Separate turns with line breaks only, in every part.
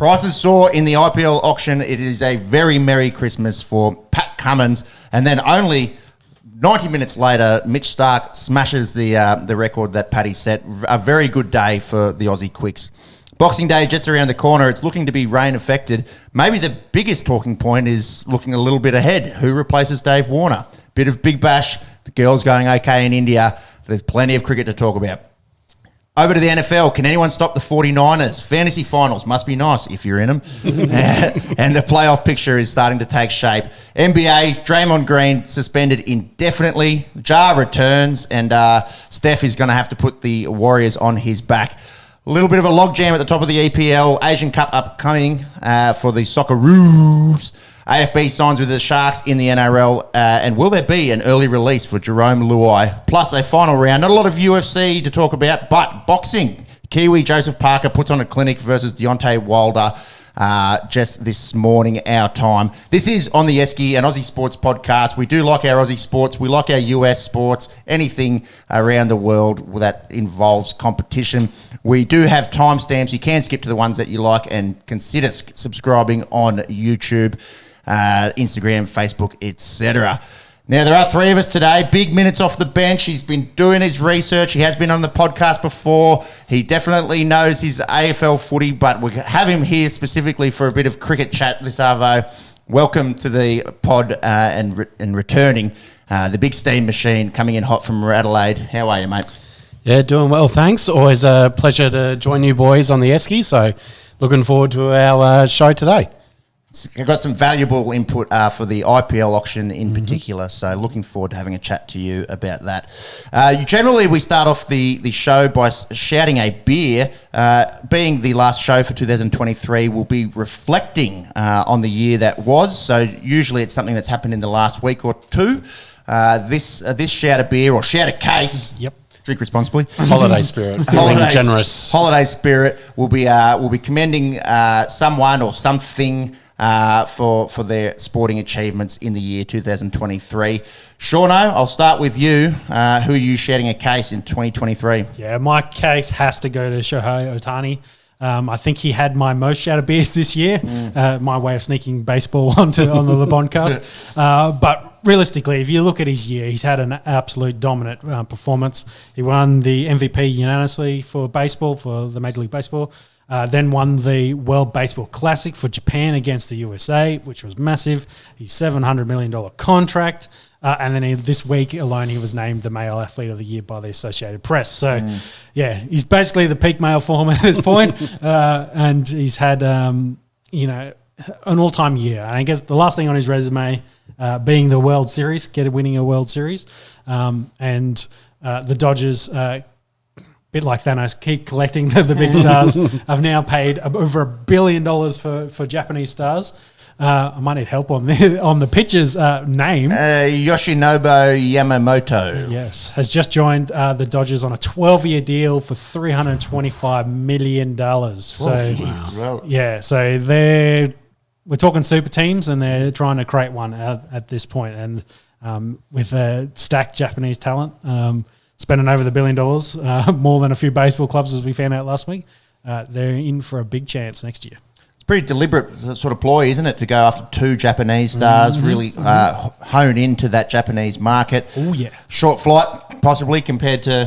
Prices soar in the IPL auction. It is a very Merry Christmas for Pat Cummins. And then only 90 minutes later, Mitch Starc smashes the record that Paddy set. A very good day for the Aussie Quicks. Boxing Day just around the corner. It's looking to be rain affected. Maybe the biggest talking point is looking a little bit ahead. Who replaces Dave Warner? Bit of Big Bash. The girls going okay in India. There's plenty of cricket to talk about. Over to the NFL. Can anyone stop the 49ers? Fantasy finals must be nice if you're in them. And the playoff picture is starting to take shape. NBA, Draymond Green suspended indefinitely. Ja returns, and Steph is going to have to put the Warriors on his back. A little bit of a logjam at the top of the EPL. Asian Cup upcoming for the Socceroos. AFB signs with the Sharks in the NRL. And will there be an early release for Jerome Luai? Plus a final round. Not a lot of UFC to talk about, but boxing. Kiwi Joseph Parker puts on a clinic versus Deontay Wilder just this morning, our time. This is On The Esky, an Aussie sports podcast. We do like our Aussie sports. We like our US sports, anything around the world that involves competition. We do have timestamps. You can skip to the ones that you like and consider subscribing on YouTube, Instagram, Facebook, etc. Now, there are three of us today. Big minutes off the bench. He's been doing his research. He has been on the podcast before. He definitely knows his AFL footy, but we have him here specifically for a bit of cricket chat this arvo. Welcome to the pod and returning the big steam machine coming in hot from Adelaide. How are you, mate?
Yeah, doing well, thanks. Always a pleasure to join you boys on the Esky, so looking forward to our show today.
I've got some valuable input for the IPL auction in particular, so looking forward to having a chat to you about that. Generally, we start off the show by shouting a beer. Being the last show for 2023, we'll be reflecting on the year that was, so usually it's something that's happened in the last week or two. This shout a beer or shout a case.
Yep.
Drink responsibly.
Holiday spirit, feeling generous.
Holiday spirit. We'll be commending someone or something for their sporting achievements in the year 2023. Shauno, I'll start with you. Who are you shouting a case in 2023?
Yeah, my case has to go to Shohei Ohtani. I think he had my most shout of beers this year. My way of sneaking baseball on the Bondcast. But realistically, if you look at his year, he's had an absolute dominant performance. He won the MVP unanimously for baseball, for the Major League Baseball. Then won the World Baseball Classic for Japan against the USA, which was massive. His $700 million contract. And then this week alone, he was named the Male Athlete of the Year by the Associated Press. So, yeah, he's basically the peak male form at this point. And he's had, an all-time year. And I guess the last thing on his resume, being the World Series, winning a World Series. And the Dodgers, bit like Thanos, keep collecting the big stars. I've now paid over $1 billion for Japanese stars. I might need help on the pitcher's name.
Yoshinobu Yamamoto.
Yes, has just joined the Dodgers on a 12-year deal for $325 million. So, yeah, so we're talking super teams, and they're trying to create one at this point. And with a stacked Japanese talent, spending over the $1 billion, more than a few baseball clubs, as we found out last week, they're in for a big chance next year.
Pretty deliberate sort of ploy, isn't it, to go after two Japanese stars, really hone into that Japanese market.
Oh, yeah.
Short flight, possibly, compared to,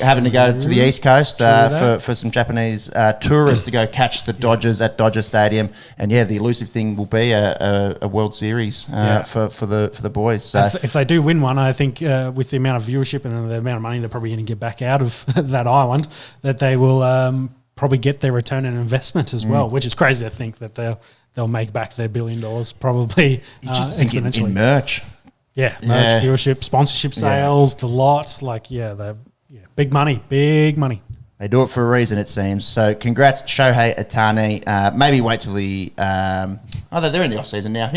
having to go to the East Coast for some Japanese tourists to go catch the Dodgers at Dodger Stadium. And, yeah, the elusive thing will be a World Series for the boys. So
if they do win one, I think with the amount of viewership and the amount of money they're probably going to get back out of that island, that they will probably get their return on investment as well, which is crazy to think that they'll make back their $1 billion probably exponentially.
In merch.
Yeah, merch, viewership, sponsorship sales, the lots, big money.
They do it for a reason, it seems. So congrats, Shohei Ohtani. Maybe wait till the they're in the off season now.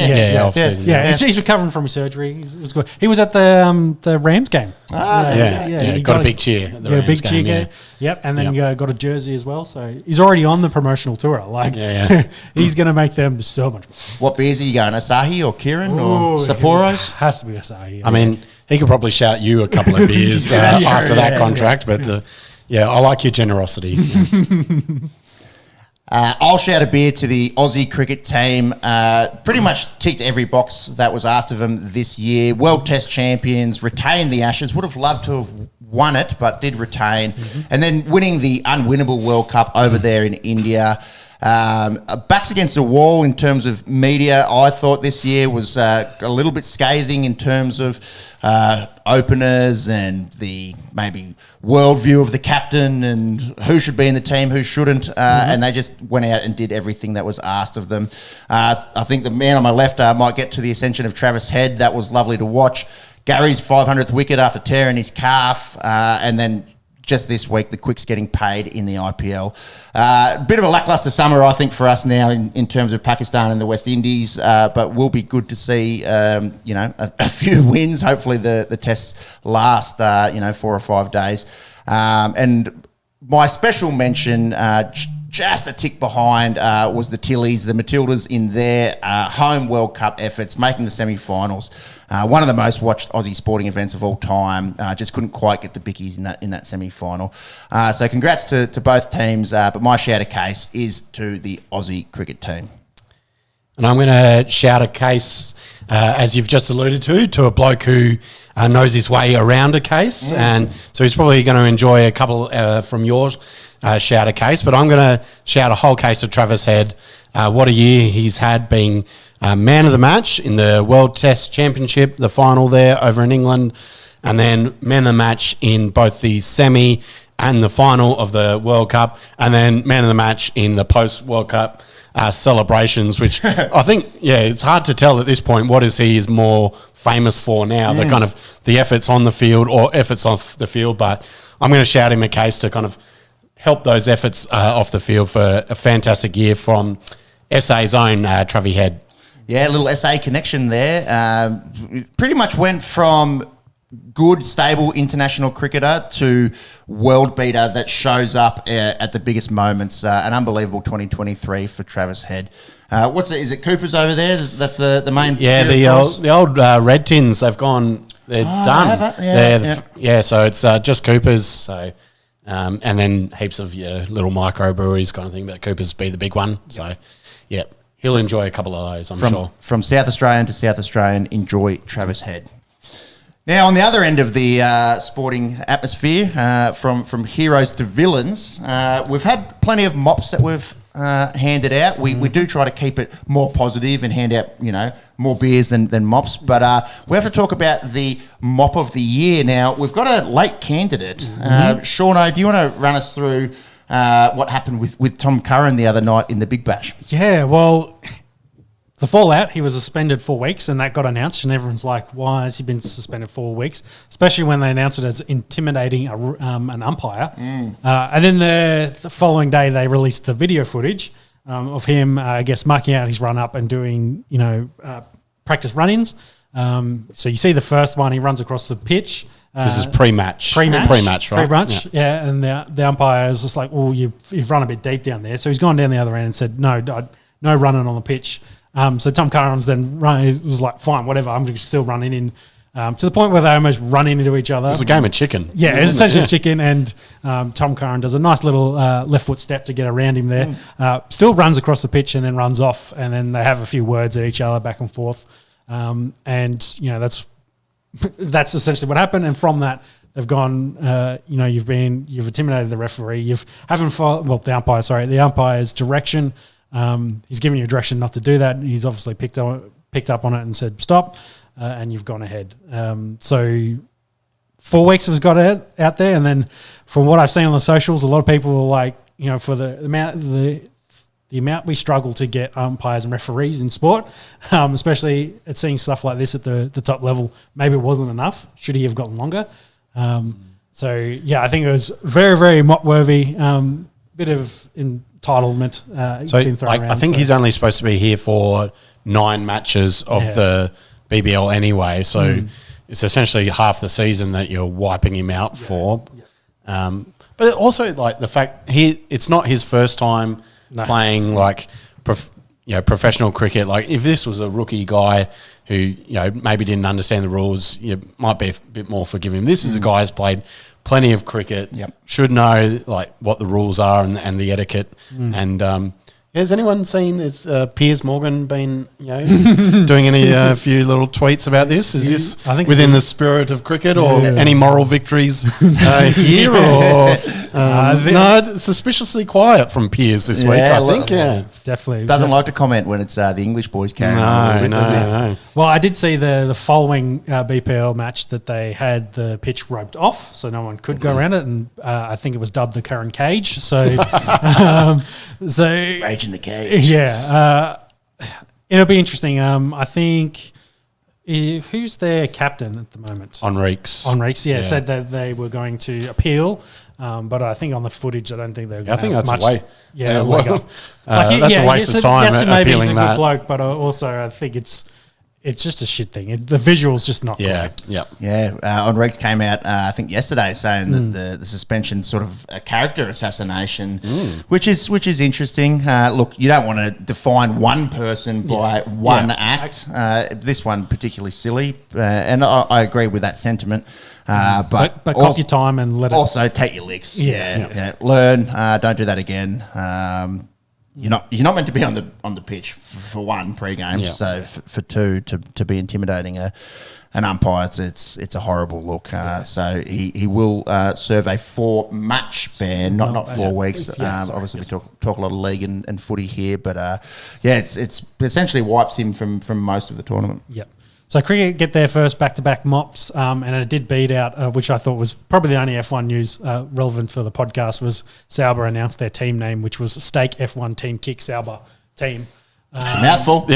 Off season.
Yeah, he's recovering from his surgery. He's good. He was at the Rams game.
He got a big cheer. At the Rams
big cheer
game.
Yeah. Yep, and then got a jersey as well. So he's already on the promotional tour. He's going to make them so much more.
What beers are you going? Asahi or Kirin or Sapporos?
Has to be Asahi.
I mean, he could probably shout you a couple of beers after that contract, but I like your generosity.
I'll shout a beer to the Aussie cricket team. Pretty much ticked every box that was asked of them this year. World Test champions, retained the Ashes. Would have loved to have won it, but did retain. And then winning the unwinnable World Cup over there in India. Backs against the wall in terms of media. I thought this year was a little bit scathing in terms of openers and the maybe worldview of the captain and who should be in the team, who shouldn't. And they just went out and did everything that was asked of them. I think the man on my left might get to the ascension of Travis Head. That was lovely to watch. Gary's 500th wicket after tearing his calf, and then just this week, the Quicks getting paid in the IPL. Bit of a lacklustre summer, I think, for us now in terms of Pakistan and the West Indies, but will be good to see, a few wins. Hopefully the tests last, 4 or 5 days. And my special mention, just a tick behind, was the Tillies, the Matildas in their home World Cup efforts, making the semi-finals. One of the most watched Aussie sporting events of all time. Just couldn't quite get the bickies in that semi-final. So congrats to both teams, but my shout of case is to the Aussie cricket team.
And I'm going to shout a case, as you've just alluded to a bloke who knows his way around a case. And so he's probably going to enjoy a couple from yours. Shout a case, but I'm going to shout a whole case of Travis Head. What a year he's had, being man of the match in the World Test Championship, the final there over in England, and then man of the match in both the semi and the final of the World Cup, and then man of the match in the post-World Cup celebrations, which I think, it's hard to tell at this point what is more famous for now, the kind of the efforts on the field or efforts off the field, but I'm going to shout him a case to kind of help those efforts off the field for a fantastic year from SA's own Travie Head.
Yeah, a little SA connection there. Pretty much went from good, stable international cricketer to world beater that shows up at the biggest moments. An unbelievable 2023 for Travis Head. Is it Cooper's over there? That's the main...
Yeah, the old Red Tins, they've gone... They're done. So it's just Cooper's, so... and then heaps of little microbreweries kind of thing, but Cooper's be the big one. So, he'll enjoy a couple of those, I'm sure. From
South Australian to South Australian, enjoy Travis Head. Now, on the other end of the sporting atmosphere, from heroes to villains, we've had plenty of mops that we've handed out. We do try to keep it more positive and hand out, more beers than mops. But we have to talk about the mop of the year. Now, we've got a late candidate. Shauno, do you want to run us through what happened with Tom Curran the other night in the Big Bash?
Yeah, well, the fallout, he was suspended 4 weeks, and that got announced, and everyone's like, why has he been suspended 4 weeks? Especially when they announced it as intimidating an umpire. And then the following day, they released the video footage of him, marking out his run-up and doing, practice run-ins. So you see the first one, he runs across the pitch.
This is pre-match.
Pre-match, right?
Pre-match,
yeah. And the umpire is just like, well, you've run a bit deep down there. So he's gone down the other end and said, no running on the pitch. So Tom Curran's then was like, fine, whatever, I'm still running in, to the point where they almost run into each other.
It's a game of chicken.
Yeah, it's essentially chicken, and Tom Curran does a nice little left foot step to get around him there. Still runs across the pitch and then runs off, and then they have a few words at each other back and forth. That's essentially what happened. And from that, they've gone, you've intimidated the referee. The umpire, the umpire's direction. He's giving you a direction not to do that. He's obviously picked up on it and said stop, and you've gone ahead. So 4 weeks was got out there, and then from what I've seen on the socials, a lot of people were like, for the amount we struggle to get umpires and referees in sport, especially at seeing stuff like this at the top level, maybe it wasn't enough. Should he have gotten longer? I think it was very, very mop-worthy. Bit of entitlement.
I think he's only supposed to be here for 9 matches of the BBL anyway, so it's essentially half the season that you're wiping him out for. But also, like, the fact it's not his first time playing professional cricket. Like, if this was a rookie guy who maybe didn't understand the rules, you might be a bit more forgiving. This is a guy who's played plenty of cricket.
Yep.
Should know like what the rules are and the etiquette. And has anyone seen Piers Morgan been doing any few little tweets about this? Is this
I think
within the spirit of cricket or any moral victories here? Or no, suspiciously quiet from Piers this week. I think. Yeah,
definitely
Doesn't like to comment when it's the English boys carrying on a little bit, does he?
No.
Well, I did see the following BPL match that they had the pitch roped off, so no one could go around it, and I think it was dubbed the Curran Cage. So,
Rage in the cage.
yeah, it'll be interesting. I think who's their captain at the moment?
Enrique's.
Enrique's, said that they were going to appeal. But I think on the footage, I don't think they're.
I think that's
much,
a way.
Yeah,
well,
leg up.
that's a waste of time
maybe he's
appealing
a
that.
good bloke, but also I think it's just a shit thing. The visual's just not correct.
Yeah, Enrique came out, I think yesterday, saying that the suspension's sort of a character assassination, which is interesting. Look, you don't want to define one person by one act. This one particularly silly, and I agree with that sentiment. But
cop your time and let it.
Also, take your licks. Yeah. Learn. Don't do that again. You're not meant to be on the pitch for one pre-game.
Yeah.
So for two to be intimidating an umpire, it's a horrible look. So he will serve a 4-match ban, not 4 weeks. Obviously, we talk a lot of league and footy here, but it's essentially wipes him from most of the tournament.
Yep. So cricket get their first back-to-back mops, and it did beat out, which I thought was probably the only F1 news relevant for the podcast, was Sauber announced their team name, which was Stake F1 Team Kick Sauber Team.
Mouthful.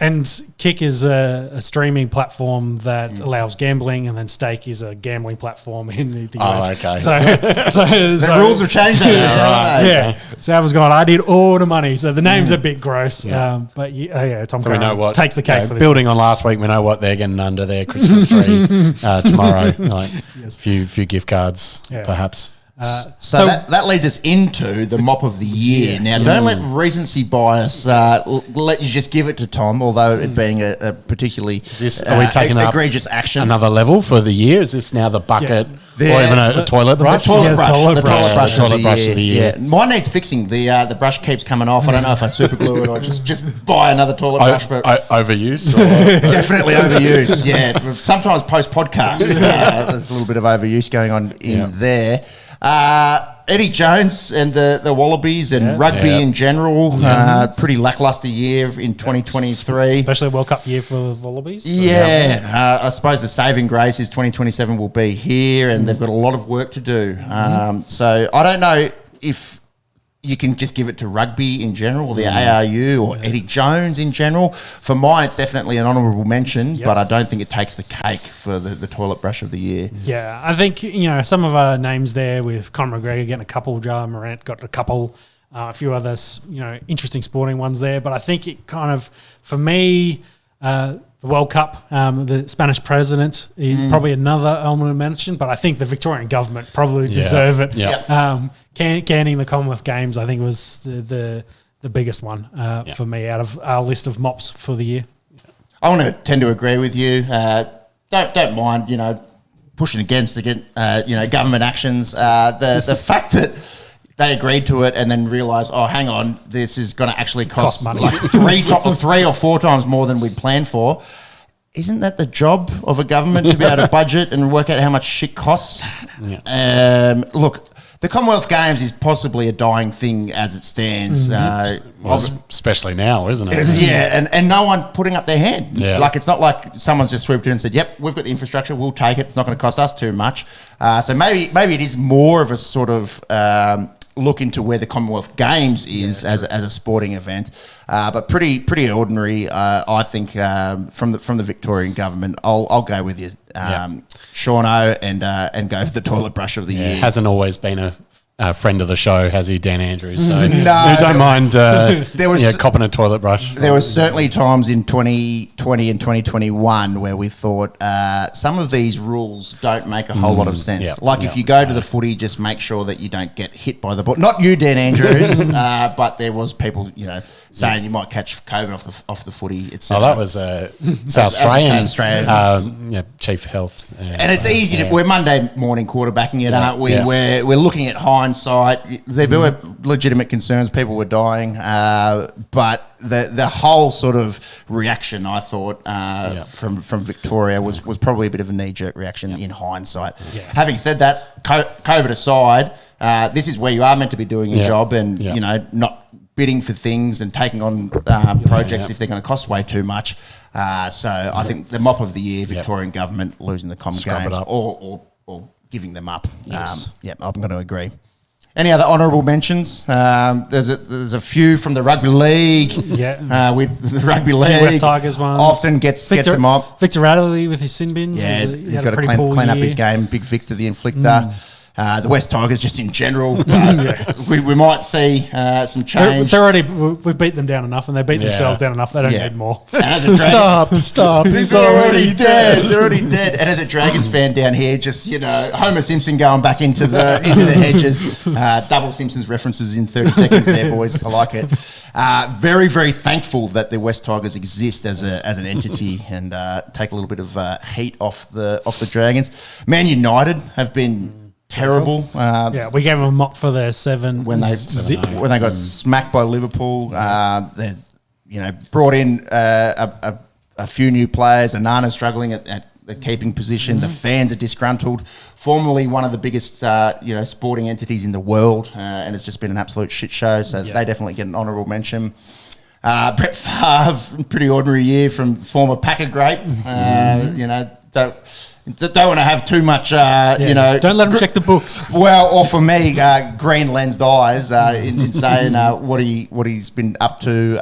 And Kick is a streaming platform that allows gambling, and then Stake is a gambling platform in the US.
Oh, okay.
So
The rules have changed.
Yeah. Sauber's gone, I need all the money. So the name's a bit gross. But Tom
So we know what
takes the cake for this.
Building on last week, we know what they're getting under their Christmas tree tomorrow. Like few gift cards, perhaps.
So that leads us into the mop of the year. Now, don't let recency bias let you just give it to Tom, although it being a particularly
Are we taking up
egregious action.
another level for the year? Is this now the bucket or even a toilet brush?
The toilet brush
of the year.
Yeah. Mine needs fixing. The brush keeps coming off. I don't know if I super glue it or just buy another toilet brush. But
Overuse?
definitely overuse. Yeah, sometimes post podcast, there's a little bit of overuse going on in there. Eddie Jones and the Wallabies and rugby in general, pretty lacklustre year in 2023.
Especially a World Cup year for the Wallabies.
I suppose the saving grace is 2027 will be here, and they've got a lot of work to do. So I don't know if you can just give it to rugby in general, or the ARU, or Eddie Jones in general. For mine, it's definitely an honourable mention, but I don't think it takes the cake for the toilet brush of the year.
Yeah, I think, some of our names there with Conor McGregor getting a couple, Jar Morant got a couple, a few others, interesting sporting ones there. But I think it kind of, for me, the World Cup, the Spanish president, probably another element of mention, but I think the Victorian government probably deserve it. Canning the Commonwealth Games, I think, was the biggest one for me out of our list of mops for the year.
I want to tend to agree with you. Don't mind, pushing against government actions. The fact that they agreed to it and then realised, oh, hang on, this is going to actually cost
money,
like 3 or 4 times more than we'd planned for. Isn't that the job of a government, to be able to budget and work out how much shit costs? Look, the Commonwealth Games is possibly a dying thing as it stands.
Especially now, isn't it?
And no one putting up their hand.
Yeah.
Like, it's not like someone's just swooped in and said, yep, we've got the infrastructure, we'll take it, it's not going to cost us too much. So maybe it is more of a sort of look into where the Commonwealth Games is as a sporting event. But pretty ordinary, I think, from the Victorian government. I'll go with you, Shauno, and go for the toilet brush of the year.
Hasn't always been a friend of the show, has he, Dan Andrews? So
No,
don't mind
there was-
copping a toilet brush.
There were certainly times in 2020 and 2021 where we thought some of these rules don't make a whole lot of sense. If you go to the footy, just make sure that you don't get hit by the ball. Not you, Dan Andrews, but there was people, saying you might catch COVID off the footy.
Oh, that was South Australian, Chief Health.
And it's easy to. We're Monday morning quarterbacking it, aren't we?
Yes.
We're looking at hindsight. There were legitimate concerns. People were dying, but the whole sort of reaction, I thought, from Victoria was probably a bit of a knee-jerk reaction in hindsight. Yeah. Having said that, COVID aside, this is where you are meant to be doing your job, and not bidding for things and taking on projects if they're going to cost way too much. So I think the mop of the year, Victorian government losing the common
Scrub it
games
up.
or giving them up.
Yes.
I'm going to agree. Any other honourable mentions? There's a few from the rugby league. With the rugby league,
West Tigers ones.
Often gets them up.
Victor Radley with his sin bins.
Yeah, he's got to clean up his game. Big Victor, the inflictor. The West Tigers, just in general, we might see some change.
We've beat them down enough, and they beat themselves down enough. They don't need more.
And as a
Stop!
He's already dead. They're already dead. And as a Dragons fan down here, just Homer Simpson going back into the hedges. Double Simpsons references in 30 seconds there, boys. I like it. Very, very thankful that the West Tigers exist as an entity and take a little bit of heat off the Dragons. Man United have been terrible.
We gave them a mop for their 7
when they got smacked by Liverpool. They've brought in a few new players. Anana's struggling at the keeping position. The fans are disgruntled. Formerly one of the biggest sporting entities in the world, and it's just been an absolute shit show. So they definitely get an honourable mention. Brett Favre, pretty ordinary year from former Packer great. Don't want to have too much,
Don't let him check the books.
Well, or for me, green lensed eyes in saying what he's been up to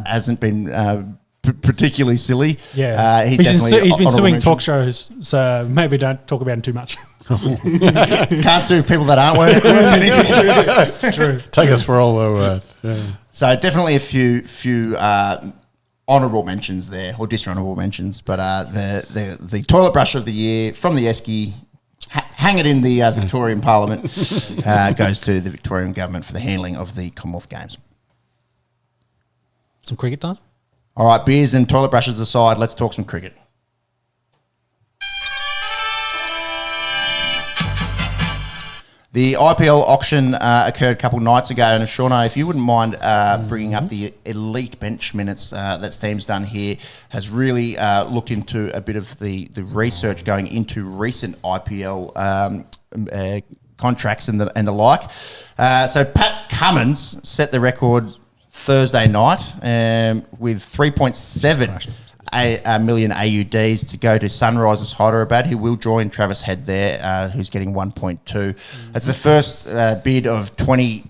hasn't been particularly silly.
Yeah, he's been suing talk shows, so maybe don't talk about him too much.
Can't sue people that aren't worth anything.
True. Take us for all we're worth. Yeah.
So definitely a few honourable mentions there, or dishonourable mentions, but the toilet brush of the year from the Esky, hang it in the Victorian Parliament, goes to the Victorian government for the handling of the Commonwealth Games.
Some cricket time?
All right, beers and toilet brushes aside, let's talk some cricket. The IPL auction occurred a couple of nights ago, and Shauna, if you wouldn't mind bringing up the elite bench minutes that Steam's done here, has really looked into a bit of the research going into recent IPL contracts and the like. So Pat Cummins set the record Thursday night with 3.7 million AUDs to go to Sunrisers Hyderabad, who will join Travis Head there, who's getting 1.2. That's the first bid of 20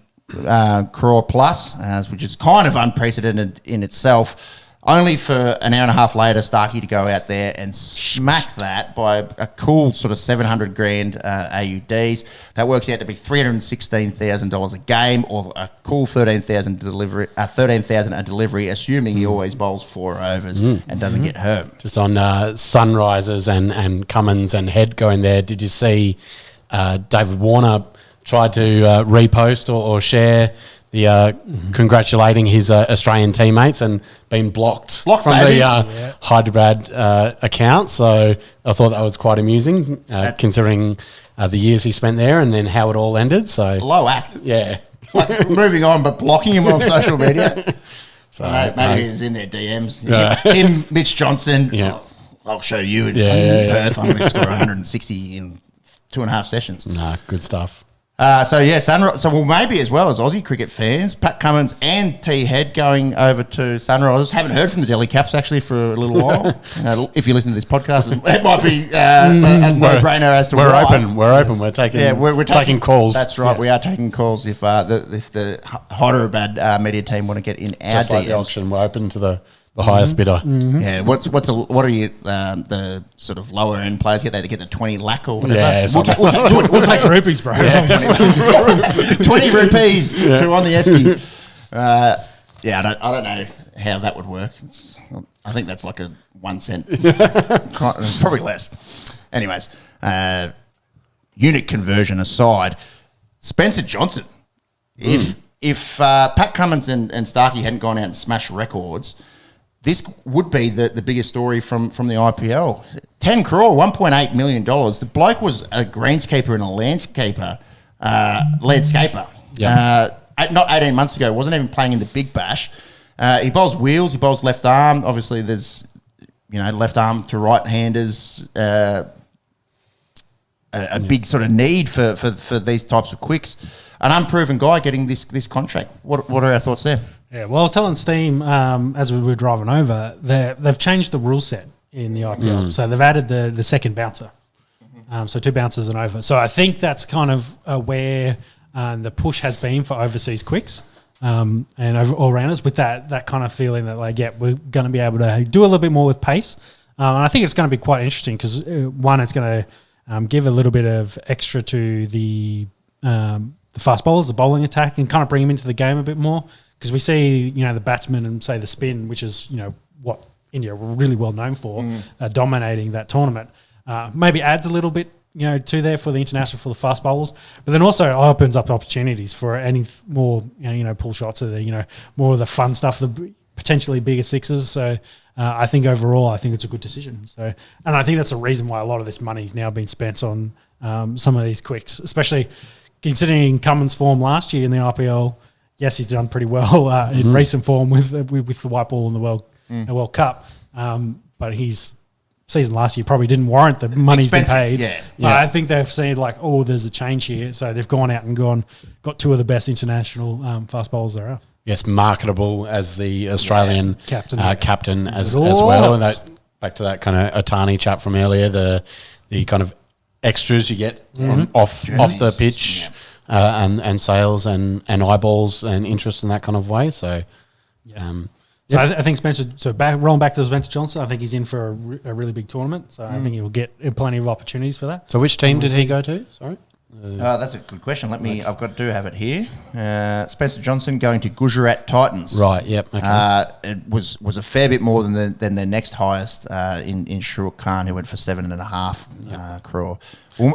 crore plus, which is kind of unprecedented in itself. Only for an hour and a half later, Starkey to go out there and smack that by a cool sort of 700 grand AUDs. That works out to be $316,000 a game, or a cool 13,000 a delivery, assuming he always bowls 4 overs and doesn't get hurt.
Just on Sunrisers and Cummins and Head going there, did you see David Warner tried to repost or share the congratulating his Australian teammates and been blocked from
baby.
the Hyderabad account. So I thought that was quite amusing, considering the years he spent there and then how it all ended. So
low act.
Yeah.
Like moving on, but blocking him on social media. So maybe he's in their DMs. Him, Mitch Johnson.
Yeah.
I'll show you in Perth. I'm going to score 160 in 2.5 sessions.
Nah, good stuff.
So maybe as well as Aussie cricket fans, Pat Cummins and T Head going over to Sunrisers. Haven't heard from the Delhi Caps actually for a little while. If you listen to this podcast, it might be a no-brainer as to
we're
why.
open. We're open. We're taking we're taking calls.
That's right. Yes. We are taking calls if the Hyderabad media team want to get in our
just like
DMs.
the auction. We're open to the the highest bidder.
Yeah, what are you the sort of lower end players get? They get the 20 lakh or whatever.
Yeah,
We'll take rupees, bro.
20 rupees to On The Esky. I don't know how that would work. I think that's like a 1 cent, probably less. Anyways, unit conversion aside, Spencer Johnson. If Pat Cummins and Starkey hadn't gone out and smashed records, this would be the biggest story from the IPL. 10 crore, $1.8 million. The bloke was a greenskeeper and a landscaper. Not 18 months ago, wasn't even playing in the Big Bash. He bowls wheels, he bowls left arm. Obviously, there's left arm to right-handers, a big sort of need for these types of quicks. An unproven guy getting this contract. What are our thoughts there?
Yeah, well, I was telling Steam as we were driving over, they've changed the rule set in the IPL. So they've added the second bouncer. So 2 bouncers and over. So I think that's kind of where the push has been for overseas quicks and all-rounders with that kind of feeling that, like, we're going to be able to do a little bit more with pace. And I think it's going to be quite interesting because, one, it's going to give a little bit of extra to the fast bowlers, the bowling attack, and kind of bring them into the game a bit more. Because we see, the batsmen and, say, the spin, which is, what India were really well known for, dominating that tournament. Maybe adds a little bit, to there for the international, for the fast bowlers. But then also opens up opportunities for any more, pull shots or more of the fun stuff, the potentially bigger sixes. So I think overall, I think it's a good decision. So, and I think that's the reason why a lot of this money is now being spent on some of these quicks, especially considering Cummins' form last year in the IPL. Yes, he's done pretty well in recent form with the white ball in the World Cup. But his season last year probably didn't warrant the money's been paid. But I think they've seen there's a change here. So they've gone out and got 2 of the best international fast bowlers there are.
Yes, marketable as the Australian captain as
It all
well. And
helps.
back to that kind of Otani chat from earlier, the kind of extras you get from off the pitch, and sales and eyeballs and interest in that kind of way. So,
So I think Spencer. So rolling back to Spencer Johnson, I think he's in for a really big tournament. So I think he'll get plenty of opportunities for that.
So which team did he go to? Sorry.
That's a good question. Do have it here. Spencer Johnson going to Gujarat Titans.
Right. Yep. Okay.
It was a fair bit more than their next highest in Shuruk Khan, who went for 7.5 crore.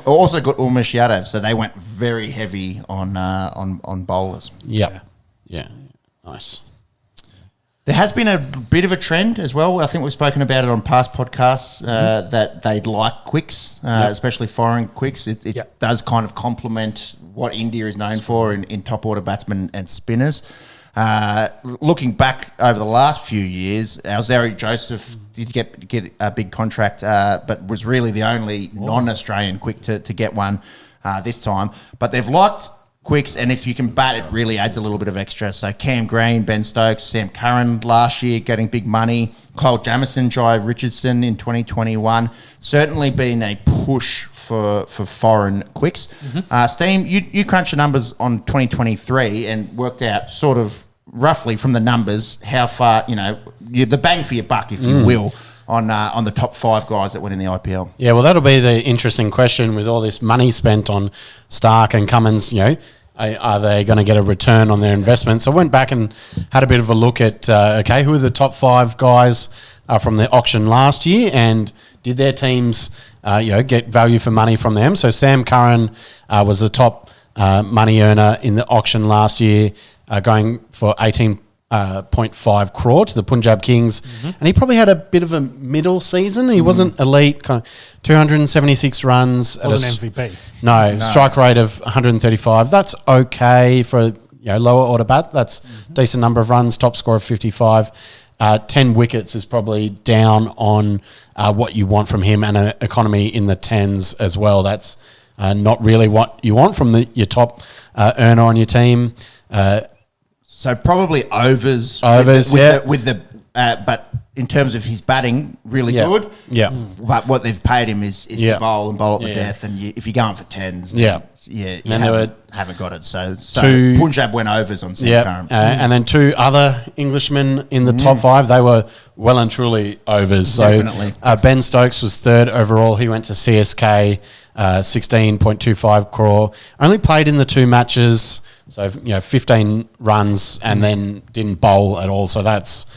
Also got Umesh Yadav, so they went very heavy on bowlers.
Yep. Yeah. Nice.
There has been a bit of a trend as well. I think we've spoken about it on past podcasts that they'd like quicks, especially foreign quicks. It does kind of complement what India is known for in top order batsmen and spinners. Looking back over the last few years, Alzari Joseph did get a big contract, but was really the only non-Australian quick to get one this time. But they've liked quicks, and if you can bat, it really adds a little bit of extra. So Cam Green, Ben Stokes, Sam Curran last year getting big money. Kyle Jamieson, Jai Richardson in 2021. Certainly been a push for foreign quicks. Steam, you crunched the numbers on 2023 and worked out sort of roughly from the numbers how far, the bang for your buck, if you will, on the top 5 guys that went in the IPL.
Yeah, well, that'll be the interesting question with all this money spent on Stark and Cummins. Are they going to get a return on their investment? So I went back and had a bit of a look at who are the top 5 guys from the auction last year, and did their teams get value for money from them? So Sam Curran was the top money earner in the auction last year, going for 18.5 crore to the Punjab Kings, and he probably had a bit of a middle season. He wasn't elite, kind of 276 runs.
Wasn't MVP.
No, strike rate of 135. That's okay for lower order bat. That's decent number of runs. Top score of 55. 10 wickets is probably down on what you want from him, and an economy in the 10s as well. That's not really what you want from your top earner on your team.
So probably overs.
Overs,
with the but in terms of his batting, really
Yeah.
good.
Yeah.
But what they've paid him is
Yeah.
to bowl at the
Yeah.
death. And if you're going for tens,
Yeah.
you
And there were
haven't got it. So
two-
Punjab went overs on Sam
Yeah,
Curran.
and then two other Englishmen in the top five. They were well and truly overs. So
Definitely.
Ben Stokes was third overall. He went to CSK, 16.25 crore. Only played in the two matches, so 15 runs, and then didn't bowl at all. So that's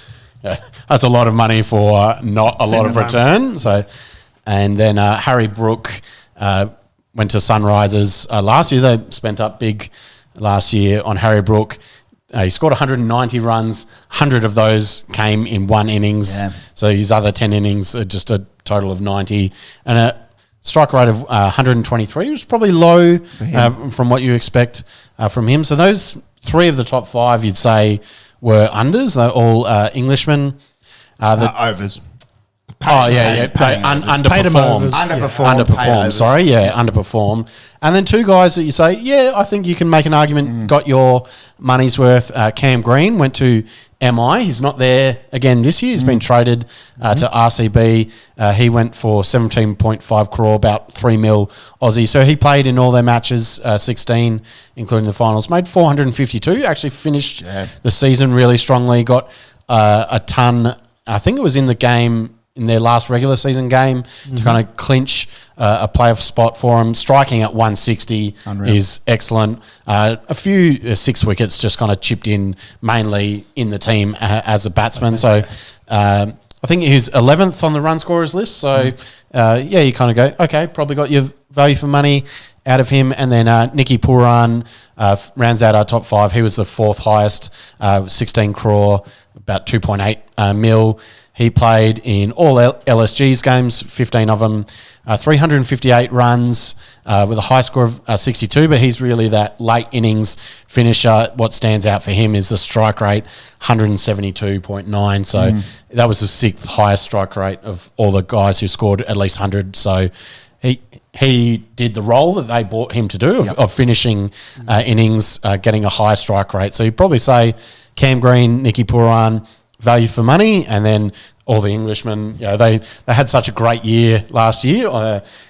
a lot of money for not a lot of return. So, and then Harry Brook went to Sunrisers last year. They spent up big last year on Harry Brook. He scored 190 runs. 100 of those came in one innings.
Yeah.
So his other 10 innings are just a total of 90. And a strike rate of 123 was probably low from what you expect from him. So those three of the top five, you'd say, were unders. They're all Englishmen.
Overs.
Oh, yeah. They
paying overs.
underperformed.
Underperformed.
Underperformed. And then two guys that you say, yeah, I think you can make an argument, got your money's worth. Cam Green went to MI. He's not there again this year. He's been traded to RCB. He went for 17.5 crore, about 3 mil Aussie. So he played in all their matches, 16, including the finals. Made 452. Actually finished the season really strongly. Got a ton. I think it was in the game, in their last regular season game, to kind of clinch a playoff spot for him. Striking at 160 is excellent. A few 6 wickets just kind of chipped in, mainly in the team as a batsman. So I think he's 11th on the run scorers list. So you kind of go, okay, probably got your value for money out of him. And then Nicky Puran rounds out our top five. He was the fourth highest, 16 crore, about 2.8 mil. He played in all LSG's games, 15 of them, 358 runs with a high score of 62, but he's really that late innings finisher. What stands out for him is the strike rate, 172.9. So that was the sixth highest strike rate of all the guys who scored at least 100. So he did the role that they brought him to do of finishing innings, getting a high strike rate. So you'd probably say Cam Green, Nicky Puran, value for money, and then all the Englishmen, they had such a great year last year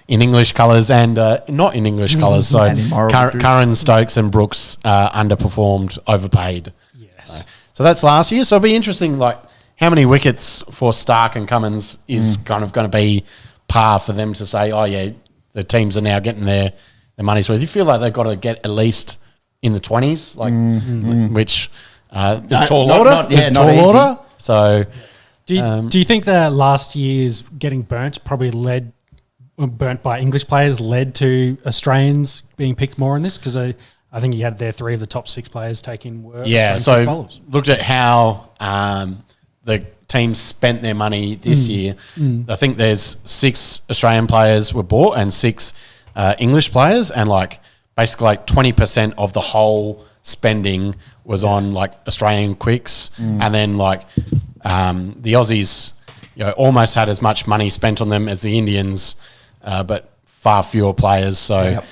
in English colours and not in English colours. So Curran, Stokes and Brooks underperformed, overpaid. Yes. So that's last year. So it'll be interesting, like how many wickets for Stark and Cummins is kind of going to be par for them to say, oh yeah, the teams are now getting their money's worth. You feel like they've got to get at least in the 20s, which is tall order. So,
do you think that last year's getting burnt by English players led to Australians being picked more in this? Because I think you had there three of the top six players taking work.
Yeah, so looked at how the teams spent their money this year. I think there's 6 Australian players were bought and 6 English players, and basically 20% of the whole spending was on Australian quicks, and then the Aussies almost had as much money spent on them as the Indians, but far fewer players. So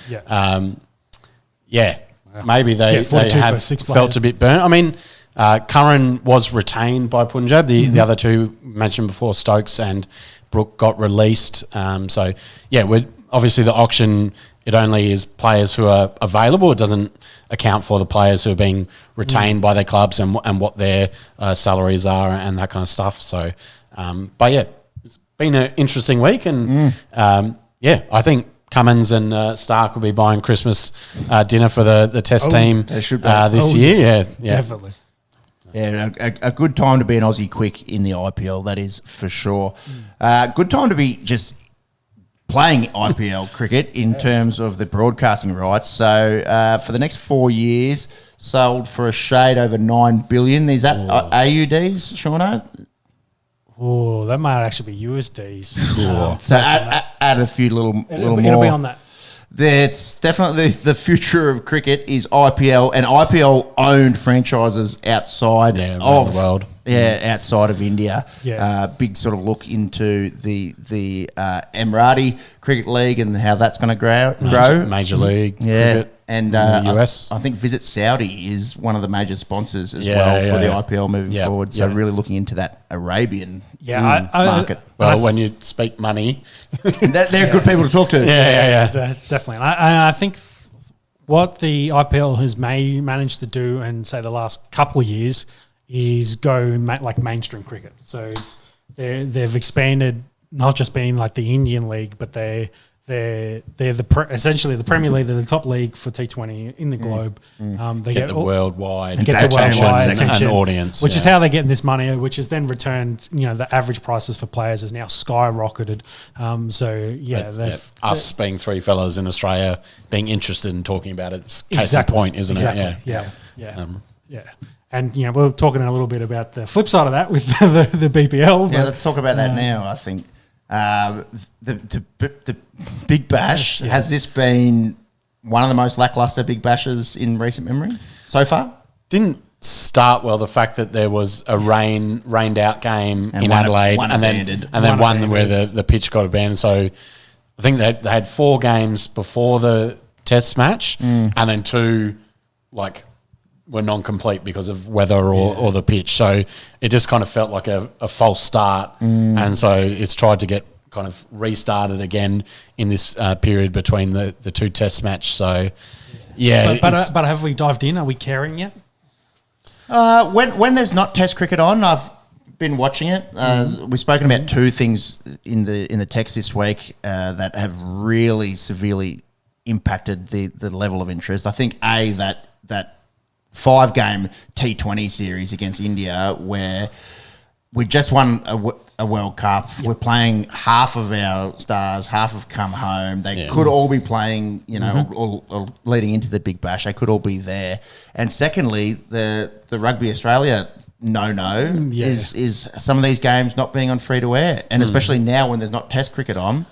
maybe they have felt a bit burnt. I mean, Curran was retained by Punjab. The other two mentioned before, Stokes and Brook, got released. We're obviously the auction, it only is players who are available. It doesn't account for the players who are being retained by their clubs and what their salaries are and that kind of stuff. So, it's been an interesting week. And, I think Cummins and Stark will be buying Christmas dinner for the test team this year. Yeah,
definitely.
Yeah, a good time to be an Aussie quick in the IPL, that is for sure. Good time to be just playing IPL cricket in terms of the broadcasting rights. So for the next 4 years, sold for a shade over 9 billion. Is that AUDs, Shauno?
Oh, that might actually be USDs.
So add a few little more.
It'll be on that.
It's definitely the future of cricket is IPL and IPL owned franchises outside of
the world.
Outside of India. Big sort of look into the Emirati Cricket League and how that's going to grow.
Major League cricket.
and
the US.
I think Visit Saudi is one of the major sponsors as
Yeah,
well
yeah,
for the
yeah.
IPL moving
Yeah,
forward. So
yeah.
really looking into that Arabian
market.
Well, when you speak money,
they're good people to talk to.
yeah.
Definitely. And I think what the IPL has managed to do in, say, the last couple of years is go like mainstream cricket. So they've expanded, not just being like the Indian League, but they're essentially the Premier League. They're the top league for T20 in the globe. They
get the worldwide
attention,
and audience,
which is how they're getting this money, which is then returned. The average prices for players has now skyrocketed.
Us being three fellas in Australia being interested in talking about it. Case in point, isn't it?
Yeah. And we're talking a little bit about the flip side of that with the BPL.
Yeah, let's talk about that now. I think the Big Bash, has this been one of the most lackluster Big Bashes in recent memory so far?
Didn't start well. The fact that there was a rained out game
And
in
one
Adelaide,
abandoned.
and then one where the pitch got abandoned. So I think they had 4 games before the Test match, and then 2 were non-complete because of weather or the pitch. So it just kind of felt like a false start. And so it's tried to get kind of restarted again in this period between the 2 Test match. So,
But have we dived in? Are we caring yet?
When there's not Test cricket on, I've been watching it. We've spoken about 2 things in the text this week that have really severely impacted the level of interest. I think that 5-game T20 series against India, where we just won a World Cup. Yep. We're playing half of our stars, half have come home. They could all be playing, or leading into the Big Bash. They could all be there. And secondly, the Rugby Australia is some of these games not being on free to air, and especially now when there's not Test cricket on,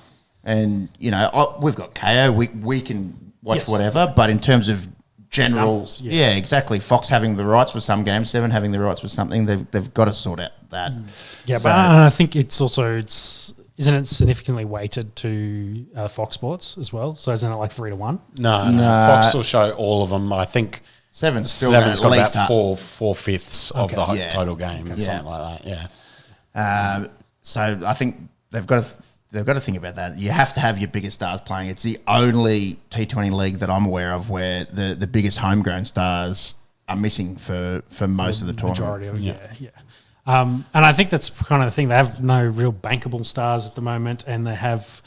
and we've got KO, we can watch whatever, but in terms of general, numbers, exactly. Fox having the rights for some games, 7 having the rights for something. They've got to sort out that.
Yeah, but I think isn't it significantly weighted to Fox Sports as well? So isn't it like 3-1?
No. Fox will show all of them. I think
7's
got about 4/5 of the total game, or something like that. Yeah.
So I think they've got to think about that. You have to have your biggest stars playing. It's the only T20 league that I'm aware of where the biggest homegrown stars are missing for most of the tournament.
Majority of it, and I think that's kind of the thing. They have no real bankable stars at the moment, and they have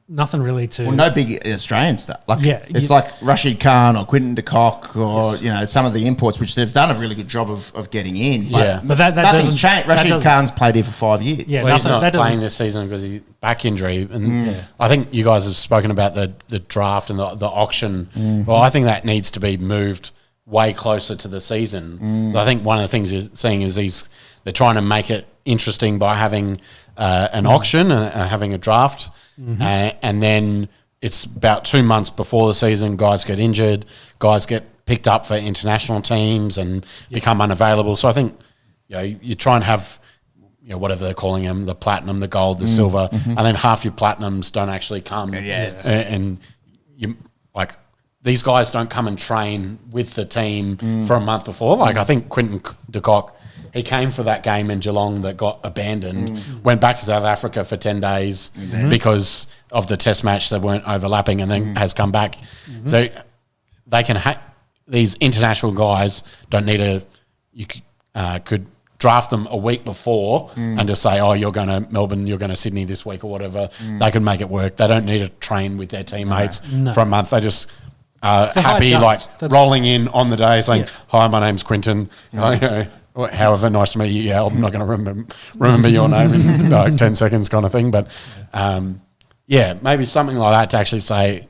nothing really to...
Well, no big Australian stuff. It's like Rashid Khan or Quinton de Kock or some of the imports, which they've done a really good job of getting in.
But that doesn't
change. Rashid Khan's played here for 5 years.
Yeah, he's not playing this season because he's back injury. And I think you guys have spoken about the draft and the auction. Well, I think that needs to be moved way closer to the season. I think one of the things you're seeing is they're trying to make it interesting by having an auction and having a draft. And then it's about 2 months before the season, guys get injured, guys get picked up for international teams and become unavailable. So I think you try and have whatever they're calling them, the platinum, the gold, the silver, and then half your platinums don't actually come. And you these guys don't come and train with the team for a month before. I think Quinton de Kock, he came for that game in Geelong that got abandoned, went back to South Africa for 10 days because of the Test match that weren't overlapping, and then has come back. So they can these international guys don't need you could draft them a week before and just say, you're going to Melbourne, you're going to Sydney this week or whatever. They can make it work. They don't need to train with their teammates for a month. They just happy rolling in on the day saying, hi, my name's Quinton. However, nice to meet you. Yeah, I'm not going to remember your name in 10 seconds kind of thing. But, maybe something like that to actually say,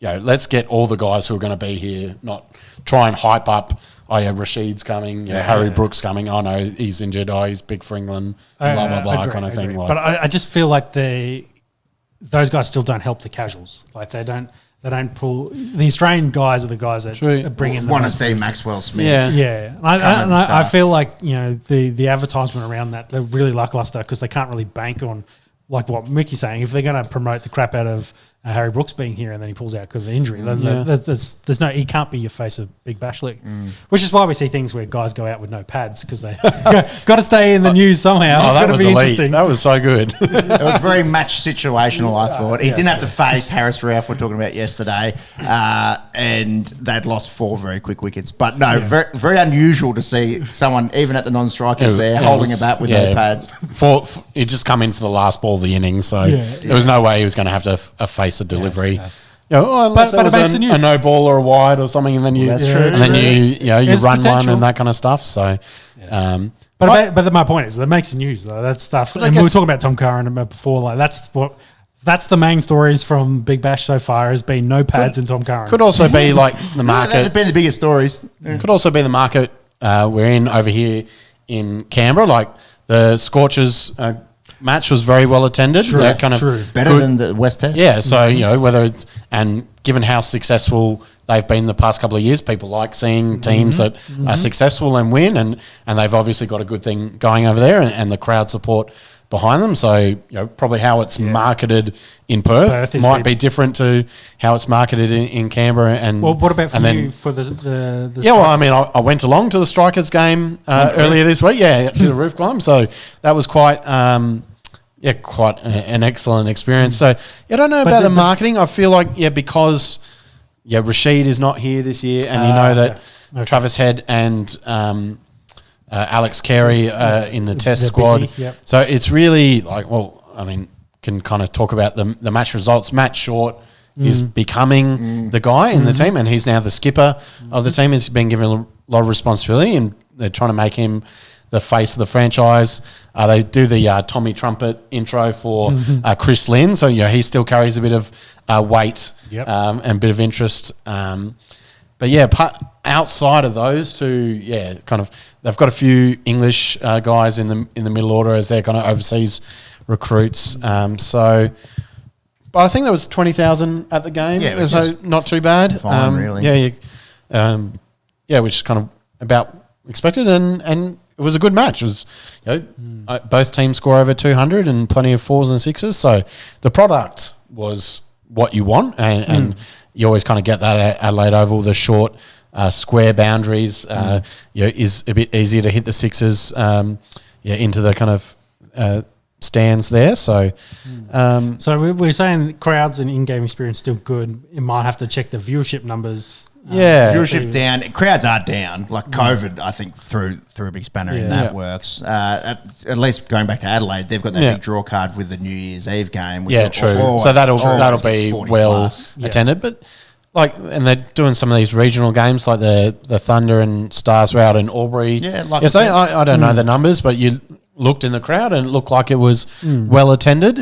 let's get all the guys who are going to be here, not try and hype up, Rashid's coming, Harry Brooks coming, no, he's injured, he's big for England, blah, blah, kind of thing.
But I just feel like those guys still don't help the casuals. They don't pull... The Australian guys are the guys that bring in...
Want to see Maxwell Smith.
Yeah. And I feel like, the advertisement around that, they're really lackluster because they can't really bank on, like what Mickey's saying. If they're going to promote the crap out of Harry Brooks being here, and then he pulls out because of injury. There's no, he can't be your face of Big Bash League, which is why we see things where guys go out with no pads because they got to stay in the news somehow.
Oh, that
Gotta
was
be
elite.
interesting.
That was so good.
It was very match situational, I thought. He didn't have to face Harris Ralph, we're talking about yesterday, and they'd lost 4 very quick wickets. But no, very, very unusual to see someone, even at the non-strikers holding a bat with no pads.
He just come in for the last ball of the innings, so there was no way he was going to have to face a delivery.
Yes.
Unless
But it makes the news.
a no ball or a wide or something, and then you
That's true.
and then you
There's
run one
potential.
and that kind of stuff. So,
But my point is that makes the news though. That stuff, and we were talking about Tom Curran before. Like that's the main stories from Big Bash so far has been no pads and Tom Curran.
could also be like the
That's
market.
been the biggest stories.
Could also be the market we're in over here in Canberra. Like the Scorchers match was very well attended.
True, true.
Better than the West Test.
Yeah, so whether it's and given how successful they've been the past couple of years, people like seeing teams that are successful and win, and they've obviously got a good thing going over there, and the crowd support behind them. So probably how it's marketed in Perth
is
might be different to how it's marketed in Canberra. And
Well, what about for
and
you for the
yeah, well, I mean, I went along to the Strikers game earlier this week. Yeah, did a roof climb, so that was quite quite an excellent experience. So I don't know about the marketing. I feel like because Rashid is not here this year, and you know that Travis Head and Alex Carey in the test squad.
busy, yep.
So it's really like, well, I mean, can kind of talk about the match results. Matt Short is becoming the guy in the team, and he's now the skipper of the team. He's been given a lot of responsibility, and they're trying to make him the face of the franchise. They do the Tommy Trumpet intro for Chris Lynn, so he still carries a bit of weight and a bit of interest. But outside of those two, kind of they've got a few English guys in the middle order as their kind of overseas recruits. But I think there was 20,000 at the game, so not too bad.
Fine, really.
Which is kind of about expected, and it was a good match. It was, both teams score over 200 and plenty of 4s and 6s. So the product was what you want, and you always kind of get that at Adelaide Oval. The short square boundaries is a bit easier to hit the 6s into the kind of stands there. So,
So we're saying crowds and in-game experience still good. You might have to check the viewership numbers.
Viewership down. Crowds are down. Like COVID, I think, threw a big spanner in that works. At least going back to Adelaide, they've got that big draw card with the New Year's Eve game. Which
true.
always-
So that'll
always
be
gets 40
well
plus.
attended. But and they're doing some of these regional games like the Thunder and Stars were out in Albury.
Yeah, like
so I don't know the numbers, but you looked in the crowd and it looked like it was well attended.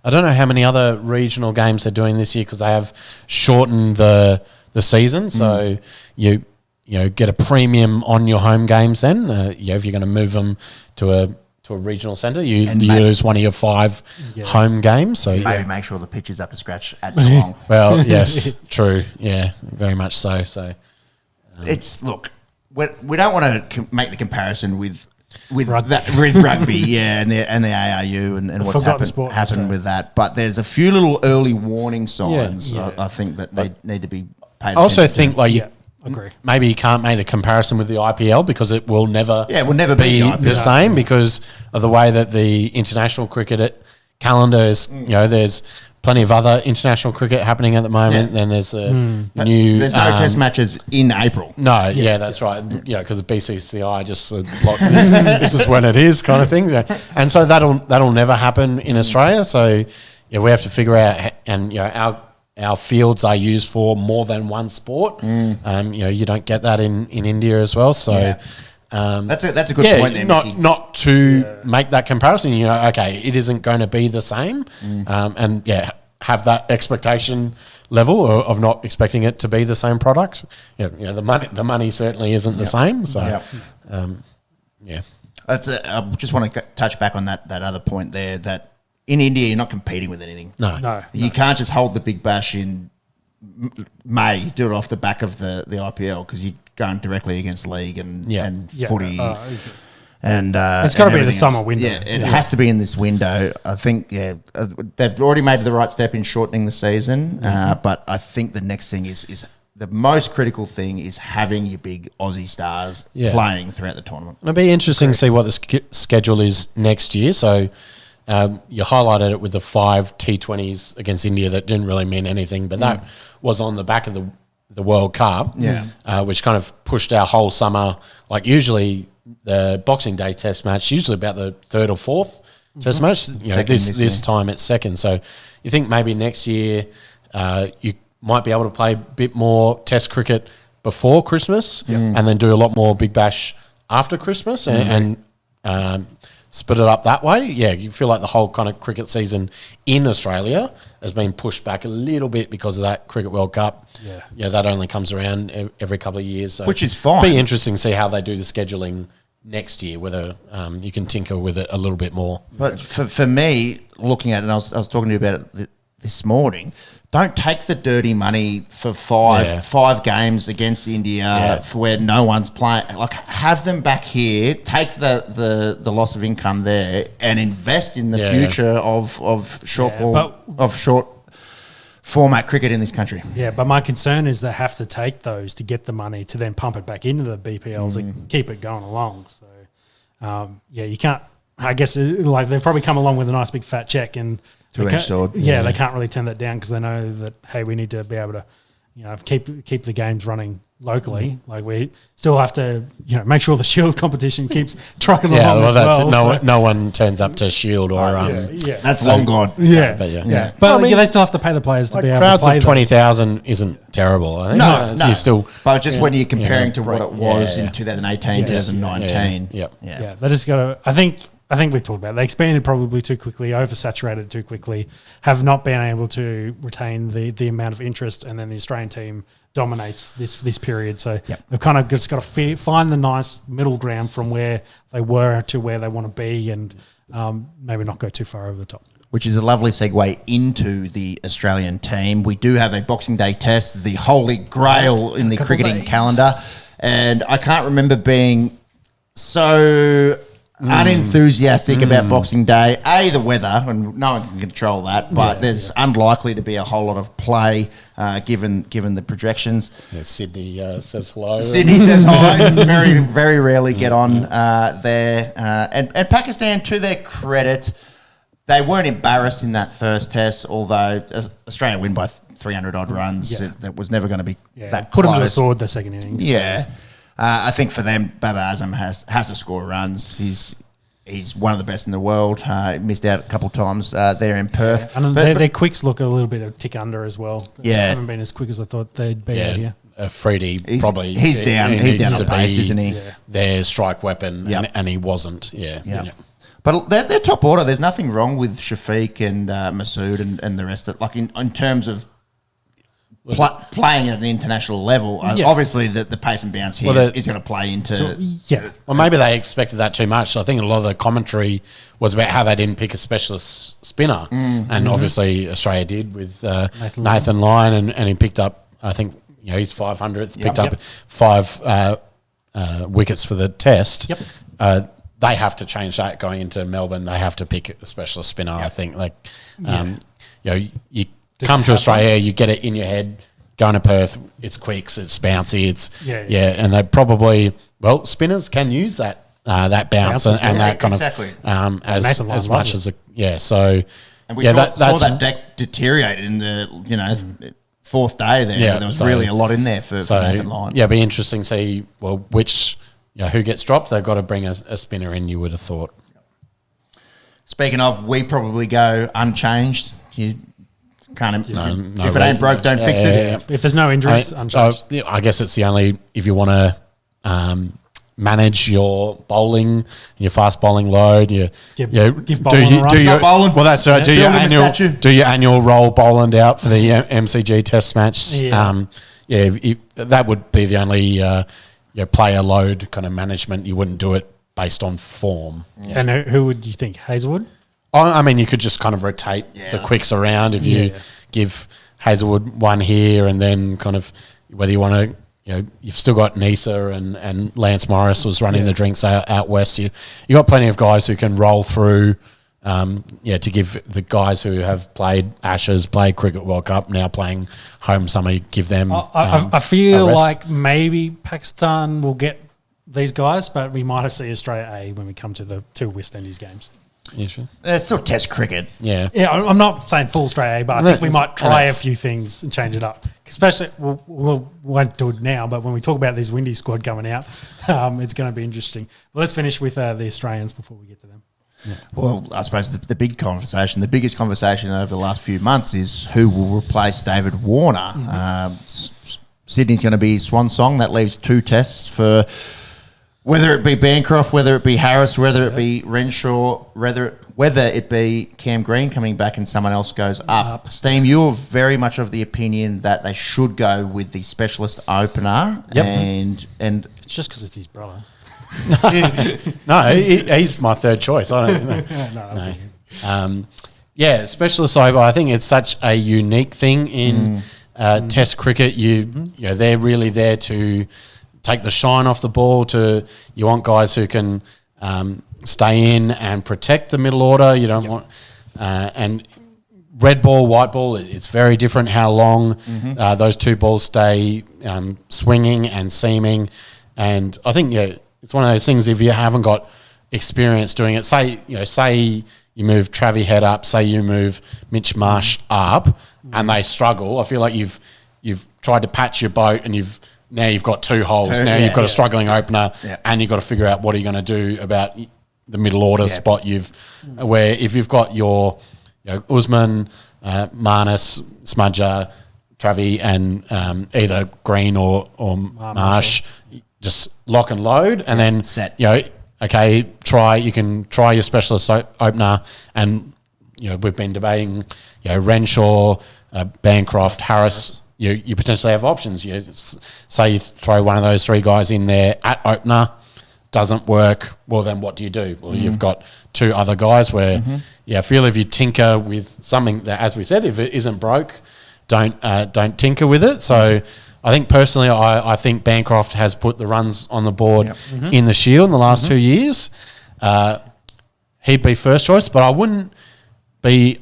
I don't know how many other regional games they're doing this year because they have shortened the season. So you get a premium on your home games. Then if you're going to move them to a regional centre, you lose one of your 5 home games. So
maybe make sure the pitch is up to scratch at Geelong.
Well, yes, true. Yeah, very much so. So
It's we don't want to make the comparison with
Rugby.
with rugby, and the ARU and what's happened with that. But there's a few little early warning signs. I think that they need to be paid.
I also
attention
think
to.
Agree.
maybe you can't make the comparison with the IPL because it will never
be
the same because of the way that the international cricket calendar is. There's plenty of other international cricket happening at the moment. Then there's the new.
There's no test matches in April.
No, that's right. Because the BCCI just locked this. This is when it is, kind of thing. And so that'll never happen in Australia. So we have to figure out, and our fields are used for more than one sport. You don't get that in India as well. So.
That's a good point there, Mickey.
Not to make that comparison. It isn't going to be the same, and have that expectation level of not expecting it to be the same product. The money certainly isn't the same. So,
That's I just want to touch back on that other point there. That in India you're not competing with anything.
No.
You can't just hold the Big Bash in May. You do it off the back of the IPL because you're going directly against league and footy. And
It's got to be the summer window.
Yeah, it has to be in this window. I think, they've already made the right step in shortening the season, but I think the next thing is the most critical thing is having your big Aussie stars playing throughout the tournament.
It'll be interesting to see what the schedule is next year. So you highlighted it with the 5 T20s against India that didn't really mean anything, but that was on the back of the World Cup, which kind of pushed our whole summer. Like usually the Boxing Day Test match, usually about the 3rd or 4th Test match. You know, this time it's second. So you think maybe next year you might be able to play a bit more Test cricket before Christmas and then do a lot more Big Bash after Christmas and split it up that way. Yeah, you feel like the whole kind of cricket season in Australia has been pushed back a little bit because of that Cricket World Cup. Yeah, that only comes around every couple of years. So
which is fine.
Be interesting to see how they do the scheduling next year, whether you can tinker with it a little bit more.
But for me, looking at it, and I was talking to you about it this morning, don't take the dirty money for five games against India for where no one's playing. Like, have them back here, take the loss of income there, and invest in the future of short short format cricket in this country.
Yeah, but my concern is they have to take those to get the money to then pump it back into the BPL to keep it going along. So, you can't. I guess like they've probably come along with a nice big fat check and.
Two-edged sword.
Yeah, they can't really turn that down because they know that, hey, we need to be able to, keep the games running locally. Like we still have to, make sure the Shield competition keeps trucking along as well.
No one turns up to Shield or
that's long gone.
Yeah, but they still have to pay the players to be able to play.
Crowds of 20,000 isn't terrible. I think.
No.
You still,
but just when you're comparing to what it was in 2018, 2019.
Yeah, they just got to. I think we've talked about it. They expanded probably too quickly, oversaturated too quickly, have not been able to retain the amount of interest, and then the Australian team dominates this period. So they've kind of just got to find the nice middle ground from where they were to where they want to be, and maybe not go too far over the top.
Which is a lovely segue into the Australian team. We do have a Boxing Day test, the holy grail in the cricketing calendar, and I can't remember being so unenthusiastic about Boxing Day. The weather, and no one can control that, but there's unlikely to be a whole lot of play given the projections.
Yeah, Sydney says hello.
Sydney says hi. Very, very rarely get on there. And Pakistan, to their credit, they weren't embarrassed in that first test, although Australia win by 300 odd runs. That was never going to be that
Put
close.
them to the sword the second innings.
Yeah. I think for them, Babar Azam has to score runs. He's one of the best in the world. Missed out a couple of times there in Perth.
And their quicks look a little bit of tick under as well.
Yeah.
They haven't been as quick as I thought they'd be out here.
Freddie probably...
He's down on pace, isn't he?
Their strike weapon, and he wasn't.
But their top order, there's nothing wrong with Shafiq and Masood and the rest of it. Like in terms of playing at an international level, obviously the pace and bounce here is going to play into...
Well, maybe they expected that too much. I think a lot of the commentary was about how they didn't pick a specialist spinner. And obviously Australia did with Nathan Lyon, and he picked up, I think, he's 500th, picked up 5 wickets for the test. They have to change that going into Melbourne. They have to pick a specialist spinner, I think. You come to Australia, you get it in your head. Going to Perth, it's quicks, it's bouncy, and they probably spinners can use that bounce and that kind of as much as So
and we saw that deck deteriorate in the fourth day there. There was really a lot in there for Nathan Lyon.
Yeah, it'd be interesting to see which who gets dropped. They've got to bring a spinner in. You would have thought.
Speaking of, we probably go unchanged. You can't. If it ain't broke, don't fix it.
Yeah. If there's no injuries, unchanged.
I guess it's the only if you want to manage your bowling, your fast bowling load.
Give bowling a run.
Bowling.
Well, that's right. Do your annual roll Boland out for the MCG Test match. That would be the only player load kind of management. You wouldn't do it based on form.
And who would you think? Hazelwood?
I mean, you could just kind of rotate the quicks around if you give Hazelwood one here and then kind of whether you want to you've still got Nisa and Lance Morris was running the drinks out west. You got plenty of guys who can roll through. To give the guys who have played Ashes, played Cricket World Cup, now playing home summer, give them.
I feel like maybe Pakistan will get these guys, but we might see Australia A when we come to the 2 West Indies games.
Yeah, sure.
It's still Test cricket.
Yeah.
I'm not saying full Australia A, but I think we might try a few things and change it up. Especially, we won't do it now, but when we talk about this Windy squad coming out, it's going to be interesting. But let's finish with the Australians before we get to them.
Yeah. Well, I suppose the big conversation, the biggest conversation over the last few months is who will replace David Warner. Sydney's going to be swan song. That leaves 2 tests for whether it be Bancroft, whether it be Harris, whether it be Renshaw, whether it be Cam Green coming back and someone else goes up. Steam, you're very much of the opinion that they should go with the specialist opener.
Yep.
And
It's just because it's his brother.
No, he's my third choice. I don't know. Specialist over. I think it's such a unique thing in Test cricket. They're really there to take the shine off the ball. You want guys who can stay in and protect the middle order. You don't want and red ball, white ball. It's very different how long those 2 balls stay swinging and seaming. And I think it's one of those things. If you haven't got experience doing it, say you move Travie Head up, say you move Mitch Marsh up, and they struggle. I feel like you've tried to patch your boat, and you've got 2 holes. You've got a struggling opener, and you've got to figure out what are you going to do about the middle order spot. Where if you've got your Usman, Marnus, Smudger, Travie, and either Green or Marsh. Just lock and load, and then
set.
You can try your specialist opener, and we've been debating Renshaw, Bancroft, Harris. You potentially have options. Say you throw one of those 3 guys in there at opener, doesn't work. Well, then what do you do? Well, you've got 2 other guys where I feel if you tinker with something that, as we said, if it isn't broke, don't tinker with it. So. I think personally, I think Bancroft has put the runs on the board in the Shield in the last 2 years. He'd be first choice, but I wouldn't be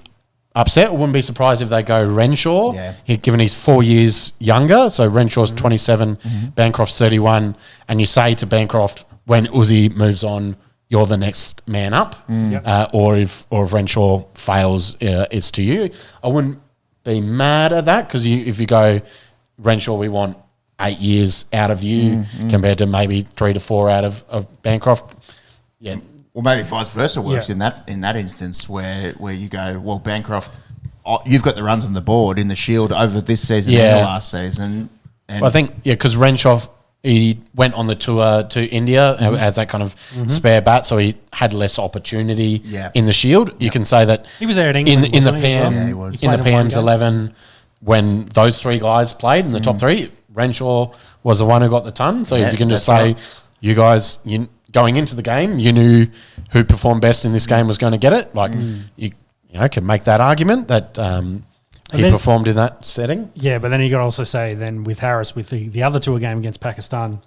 upset. I wouldn't be surprised if they go Renshaw. Given he's 4 years younger, so Renshaw's 27, Bancroft's 31, and you say to Bancroft, when Uzi moves on, you're the next man up, or if Renshaw fails, it's to you. I wouldn't be mad at that because if you go Renshaw, we want 8 years out of you compared to maybe 3 to 4 out of Bancroft. Yeah.
Or maybe vice versa works in that instance where you go, well, Bancroft, you've got the runs on the board in the Shield over this season and the last season. And
I think, because Renshaw, he went on the tour to India as that kind of spare bat, so he had less opportunity in the Shield. You can say that
he was there at England
in the PM's 11. When those 3 guys played in the top 3, Renshaw was the one who got the ton. So if you can just say, you guys, going into the game, you knew who performed best in this game was going to get it. Like you can make that argument that he performed in that setting.
Yeah, but then you got to also say then with Harris, with the other tour game against Pakistan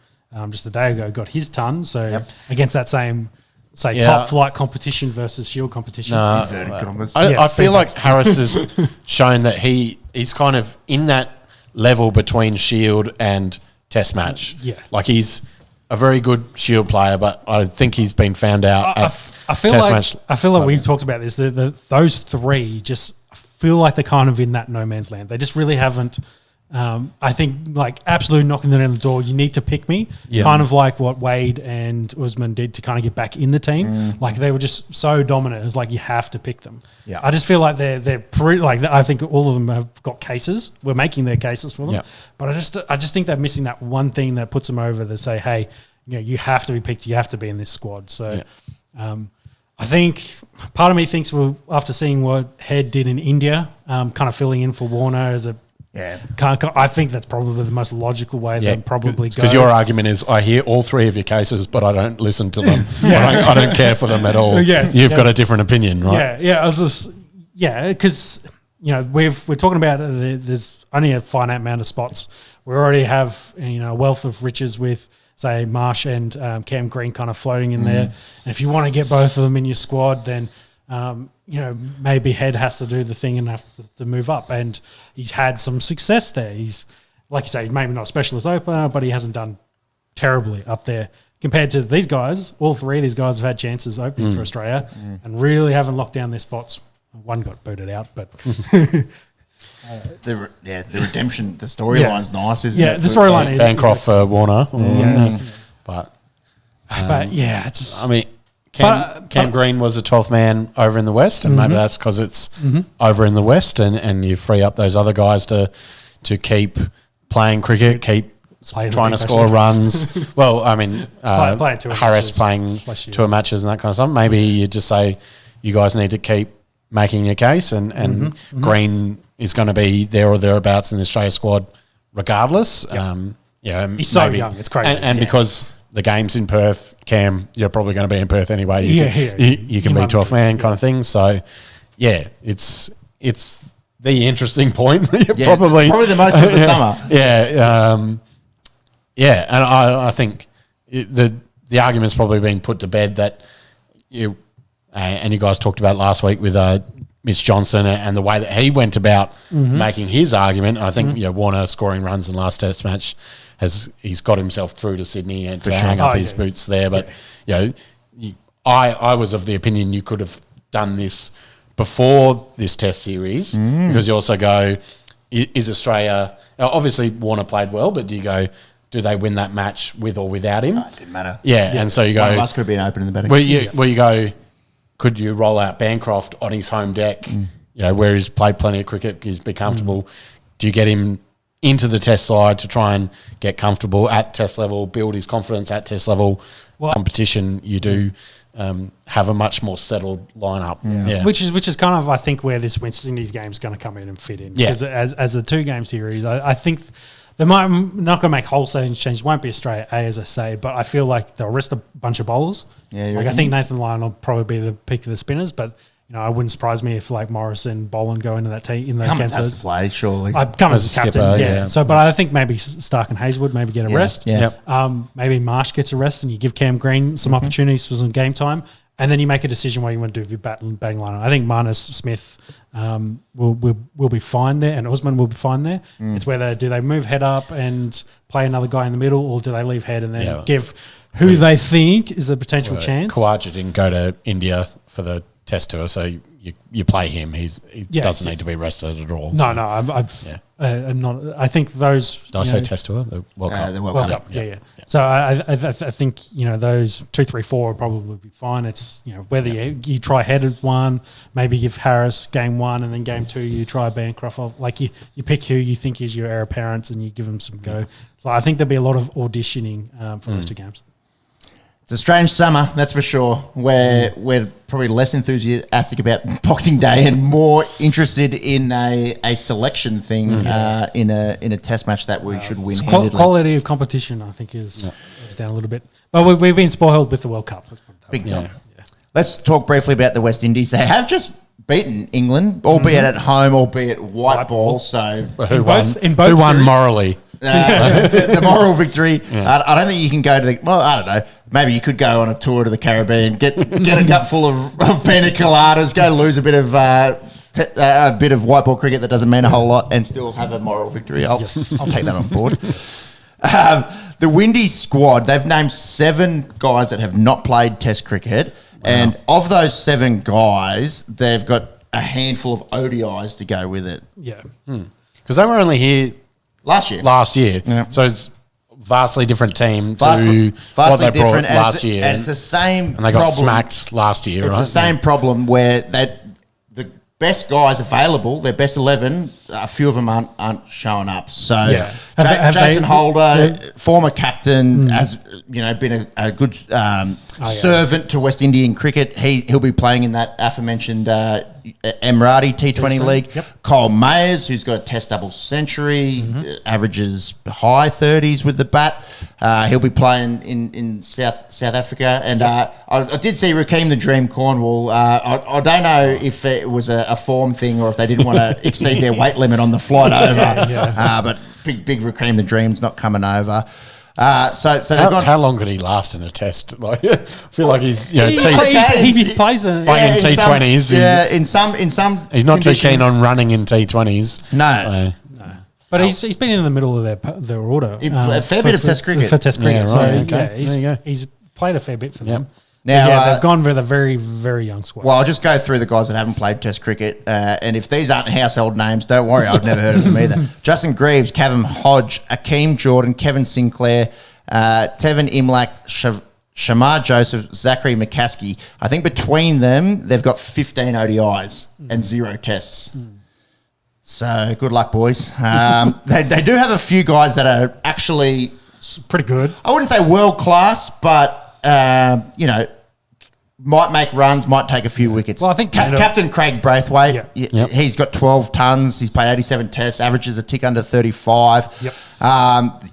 just a day ago, got his ton. So against that same top flight competition versus Shield competition.
I feel like Harris has shown that he's kind of in that level between Shield and Test match. Like he's a very good Shield player, but I think he's been found out
I feel like we've talked about this. Those 3 just feel like they're kind of in that no man's land. They just really haven't. I think like absolutely knocking them on the door. You need to pick me, kind of like what Wade and Usman did to kind of get back in the team. Like they were just so dominant. It's like you have to pick them. I just feel like they're pretty. Like I think all of them have got cases. We're making their cases for them, but I just think they're missing that one thing that puts them over. That say, hey, you have to be picked. You have to be in this squad. So. I think part of me thinks after seeing what Head did in India, kind of filling in for Warner as a I think that's probably the most logical way to probably go.
Because your argument is, I hear all 3 of your cases, but I don't listen to them. I don't care for them at all. You've got a different opinion, right?
I was just because we're talking about there's only a finite amount of spots. We already have a wealth of riches with, say, Marsh and Cam Green kind of floating in there. And if you want to get both of them in your squad, then maybe Head has to do the thing and have to move up. And he's had some success there. He's, like you say, maybe not a specialist opener, but he hasn't done terribly up there. Compared to these guys, all three of these guys have had chances opening for Australia and really haven't locked down their spots. One got booted out, but
the redemption, the storyline's nice, isn't it?
Yeah, the storyline is
Bancroft for Warner, but
it's.
I mean, Cam Green was the 12th man over in the West, and maybe that's because it's over in the West, and you free up those other guys to keep playing cricket, keep trying to score runs. Well, I mean, Harris playing tour matches and that kind of stuff. Maybe you just say you guys need to keep making your case, and Green is going to be there or thereabouts in the Australia squad regardless.
He's so young, it's crazy.
And because the game's in Perth, Cam, you're probably going to be in Perth anyway. You can be 12th man kind of thing. So, it's the interesting point. Probably
the most of the summer.
And I think the argument's probably been put to bed that you guys talked about last week with Mitch Johnson and the way that he went about making his argument. I think Warner scoring runs in the last Test match he's got himself through to Sydney and to hang up his boots there. But I was of the opinion you could have done this before this Test series because you also go, is Australia obviously Warner played well, but do they win that match with or without him?
It didn't matter.
And so you go,
one of us could have been open in the batting.
Where you go, could you roll out Bancroft on his home deck, where he's played plenty of cricket, he's been comfortable? Do you get him into the Test side to try and get comfortable at Test level, build his confidence at Test level? Competition, you do have a much more settled lineup.
Which is kind of, I think, where this West Indies game is going to come in and fit in. Because as a 2-game series, I think they might not going to make wholesale changes. Won't be Australia A, as I say, but I feel like they'll rest a bunch of bowlers. I think Nathan Lyon will probably be the pick of the spinners, but it wouldn't surprise me if Morris and Boland go into that team in the
Cummins has to play, surely.
Cummins is captain, So, but I think maybe Stark and Hazelwood maybe get a rest. Maybe Marsh gets a rest, and you give Cam Green some opportunities for some game time, and then you make a decision what you want to do with your batting lineup. I think Marnus Smith will be fine there, and Usman will be fine there. It's whether do they move Head up and play another guy in the middle, or do they leave Head and then give who they think is a potential chance.
Kawaja didn't go to India for the Test tour, so you play him. He doesn't need to be rested at all.
No, I'm not. I think those.
Did I say Test tour? The World Cup.
The World Cup.
Yeah. So I think those 2, 3, 4 will probably be fine. It's whether you try Head as one, maybe give Harris game 1, and then game 2 you try Bancroft. Like you pick who you think is your heir apparent and you give them some go. So I think there'll be a lot of auditioning for those 2 games.
It's a strange summer, that's for sure. We're probably less enthusiastic about Boxing Day and more interested in a selection thing in a Test match that we should win handedly.
Quality of competition, I think, is down a little bit. But we've been spoiled with the World Cup.
Big time. Yeah. Let's talk briefly about the West Indies. They have just beaten England, albeit at home, albeit white ball. So
who won
series?
Morally?
The moral victory. I don't think you can go to I don't know. Maybe you could go on a tour to the Caribbean, get a gut full of pina coladas, go lose a bit of white ball cricket that doesn't mean a whole lot, and still have a moral victory. I'll take that on board. The Windies squad, they've named 7 guys that have not played Test cricket, and of those 7 guys, they've got a handful of ODIs to go with it.
Yeah,
because they were only here
last year.
Yeah. So it's vastly different team
vastly
to what they brought last year.
And it's the same
and they got smacked last year, right?
It's the same problem where the best guys available, their best 11, a few of them aren't showing up. So Jason Holder, former captain, has been a good servant to West Indian cricket. He'll be playing in that aforementioned Emirati T20 League.
Yep.
Kyle Mayers, who's got a Test double century, averages high 30s with the bat. He'll be playing in South Africa. And I did see Rakeem the Dream Cornwall. I don't know if it was a form thing or if they didn't want to exceed their weight limit on the flight over. But big Rakeem the Dream's not coming over. So they've got
how long could he last in a test? Like, I feel like he's
He plays in
T20s.
in some
He's not too keen
conditions.
on running in T20s.
No.
But he's been in the middle of their order.
A fair bit of Test cricket.
For Test cricket.
Yeah, right,
So,
okay. There you go.
he's played a fair bit for them.
Now,
Now, they've gone with a very, very young squad.
Well, I'll just go through the guys that haven't played Test cricket. And if these aren't household names, don't worry, I've never heard of them either. Justin Greaves, Kevin Hodge, Akeem Jordan, Kevin Sinclair, Tevin Imlak, Shamar Joseph, Zachary McCaskey. I think between them, they've got 15 ODIs and 0 tests. So good luck, boys. They do have a few guys that are actually
pretty good.
I wouldn't say world class, but might make runs, might take a few wickets.
Well, I think
Captain Craig Braithwaite,
Yep.
he's got 12 tons. He's played 87 tests, averages a tick under 35.
Yep.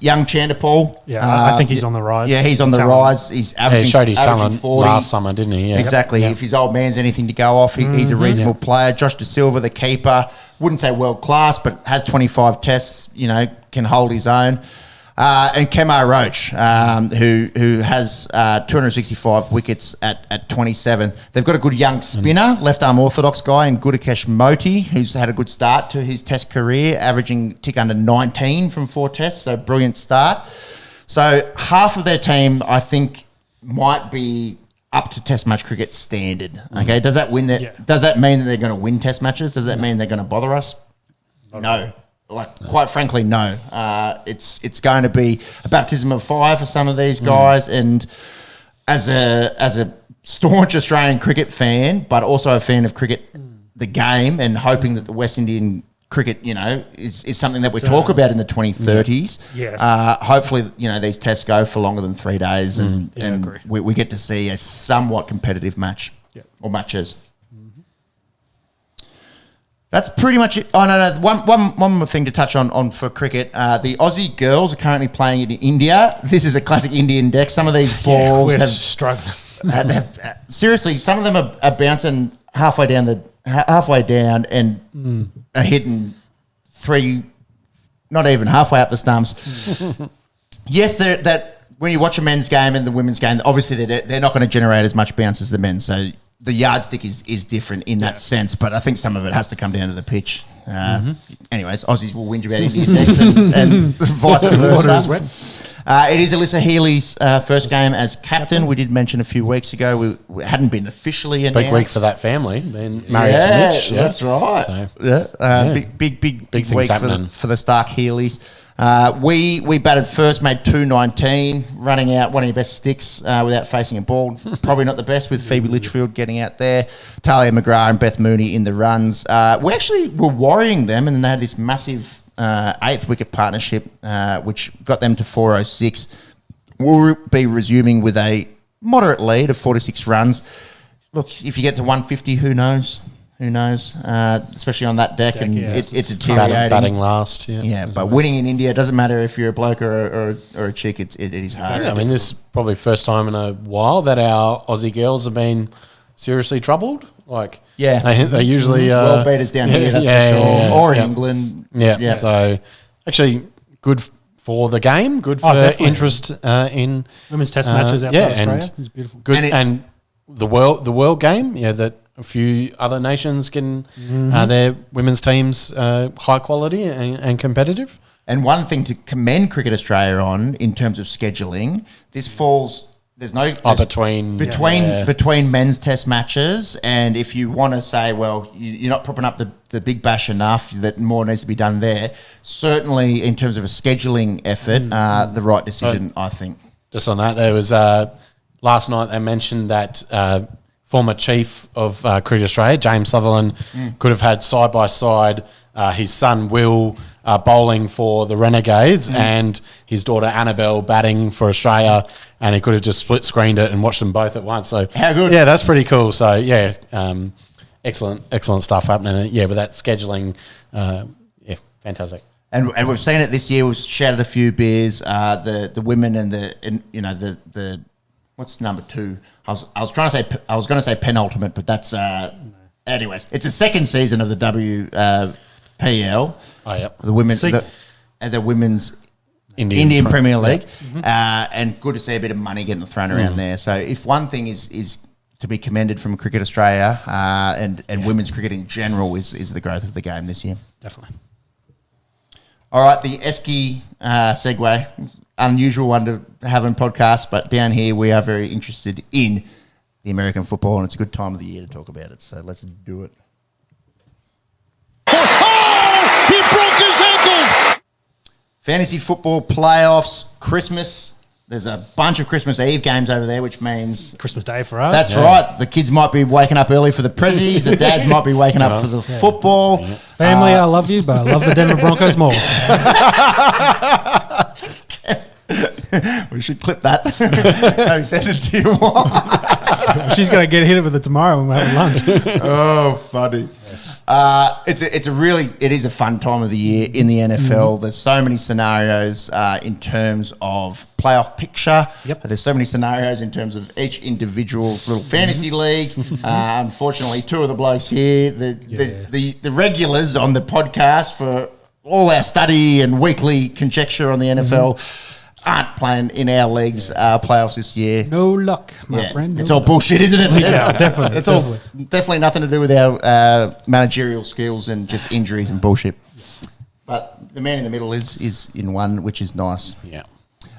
Young Chanderpaul.
I think he's on the rise.
Yeah, he's on the rise. He's averaging,
He showed his
averaging
talent
40.
last summer, didn't he? Yeah.
Exactly. If his old man's anything to go off, he's a reasonable player. Josh De Silva, the keeper, wouldn't say world class, but has 25 tests, can hold his own. And Kemar Roach, who has 265 wickets at 27. They've got a good young spinner, left-arm orthodox guy, in Gudakesh Moti, who's had a good start to his Test career, averaging tick under 19 from 4 tests, so brilliant start. So half of their team, I think, might be up to Test match cricket standard. Okay, does that mean that they're going to win Test matches? Does that mean they're going to bother us? No. Quite frankly, no. It's going to be a baptism of fire for some of these guys. And as a staunch Australian cricket fan, but also a fan of cricket, the game, and hoping that the West Indian cricket, is something that we talk about in the 2030s.
Yes.
Hopefully, these tests go for longer than 3 days, and
agree.
we get to see a somewhat competitive match or matches. That's pretty much it. Oh, no. One more thing to touch on for cricket. The Aussie girls are currently playing in India. This is a classic Indian deck. Some of these balls
we're
have
struggling.
seriously, some of them are bouncing halfway down and are hitting 3, not even halfway up the stumps. Yes, that when you watch a men's game and the women's game, obviously they're not going to generate as much bounce as the men. So the yardstick is different in that sense, but I think some of it has to come down to the pitch. Anyways, Aussies will whinge about Indian decks and vice versa. It is Alyssa Healy's first game as captain. We did mention a few weeks ago. We hadn't been officially announced.
Big week for that family, being married to Mitch. Yeah,
that's right.
So,
big
things
week
happening
for the Stark Healys. We batted first, made 219, running out one of your best sticks without facing a ball. Probably not the best with Phoebe Litchfield getting out there. Talia McGrath and Beth Mooney in the runs. We actually were worrying them, and then they had this massive 8th wicket partnership, which got them to 406. We'll be resuming with a moderate lead of 46 runs. Look, if you get to 150, who knows? Who knows? Especially on that deck, and it's deteriorating.
batting last.
But winning in India doesn't matter if you're a bloke or a chick. It is hard.
I mean, this is probably first time in a while that our Aussie girls have been seriously troubled. They usually
world beaters down here, that's for sure, or in England.
Yeah. So actually, good for the game. Good for interest in
women's Test matches outside Australia. It's beautiful.
Good and the world game. Yeah, that a few other nations can their women's teams high quality and competitive.
And one thing to commend Cricket Australia on in terms of scheduling, this falls. There's no between men's Test matches, and if you want to say, well, you're not propping up the Big Bash enough, that more needs to be done there. Certainly, in terms of a scheduling effort, the right decision, I think.
Just on that, there was last night they mentioned that former chief of Cricket Australia, James Sutherland, could have had side by side his son Will bowling for the Renegades and his daughter Annabelle batting for Australia, and he could have just split screened it and watched them both at once. So
how good?
Yeah, that's pretty cool. So excellent stuff happening. Yeah, with that scheduling, fantastic.
And we've seen it this year. We've shouted a few beers. The women and the what's number 2? I was going to say penultimate, but that's anyways. It's the second season of the WPL.
Oh, yep.
The women the women's Indian Premier League, and good to see a bit of money getting thrown around there. So if one thing is to be commended from Cricket Australia and women's cricket in general is the growth of the game this year.
Definitely.
All right, the Esky segue, unusual one to have in podcast, but down here we are very interested in the American football, and it's a good time of the year to talk about it. So let's do it.
Oh! He broke his ankles!
Fantasy football playoffs, Christmas. There's a bunch of Christmas Eve games over there, which means
Christmas Day for us.
That's right. The kids might be waking up early for the prezzies. The dads might be waking up for the football. Yeah.
Family, I love you, but I love the Denver Broncos more.
We should clip that. Maybe send it to your wife.
She's going to get hit with it tomorrow when we're having lunch.
Oh, funny. Yes. It is a fun time of the year in the NFL. There's so many scenarios in terms of playoff picture.
Yep.
There's so many scenarios in terms of each individual's little fantasy league. Unfortunately, 2 of the blokes here, the regulars on the podcast for all our study and weekly conjecture on the NFL. Aren't playing in our leagues playoffs this year.
No luck, my friend.
It's all bullshit, isn't it?
Yeah, definitely.
It's all definitely nothing to do with our managerial skills and just injuries and bullshit. But the man in the middle is in one, which is nice.
Yeah.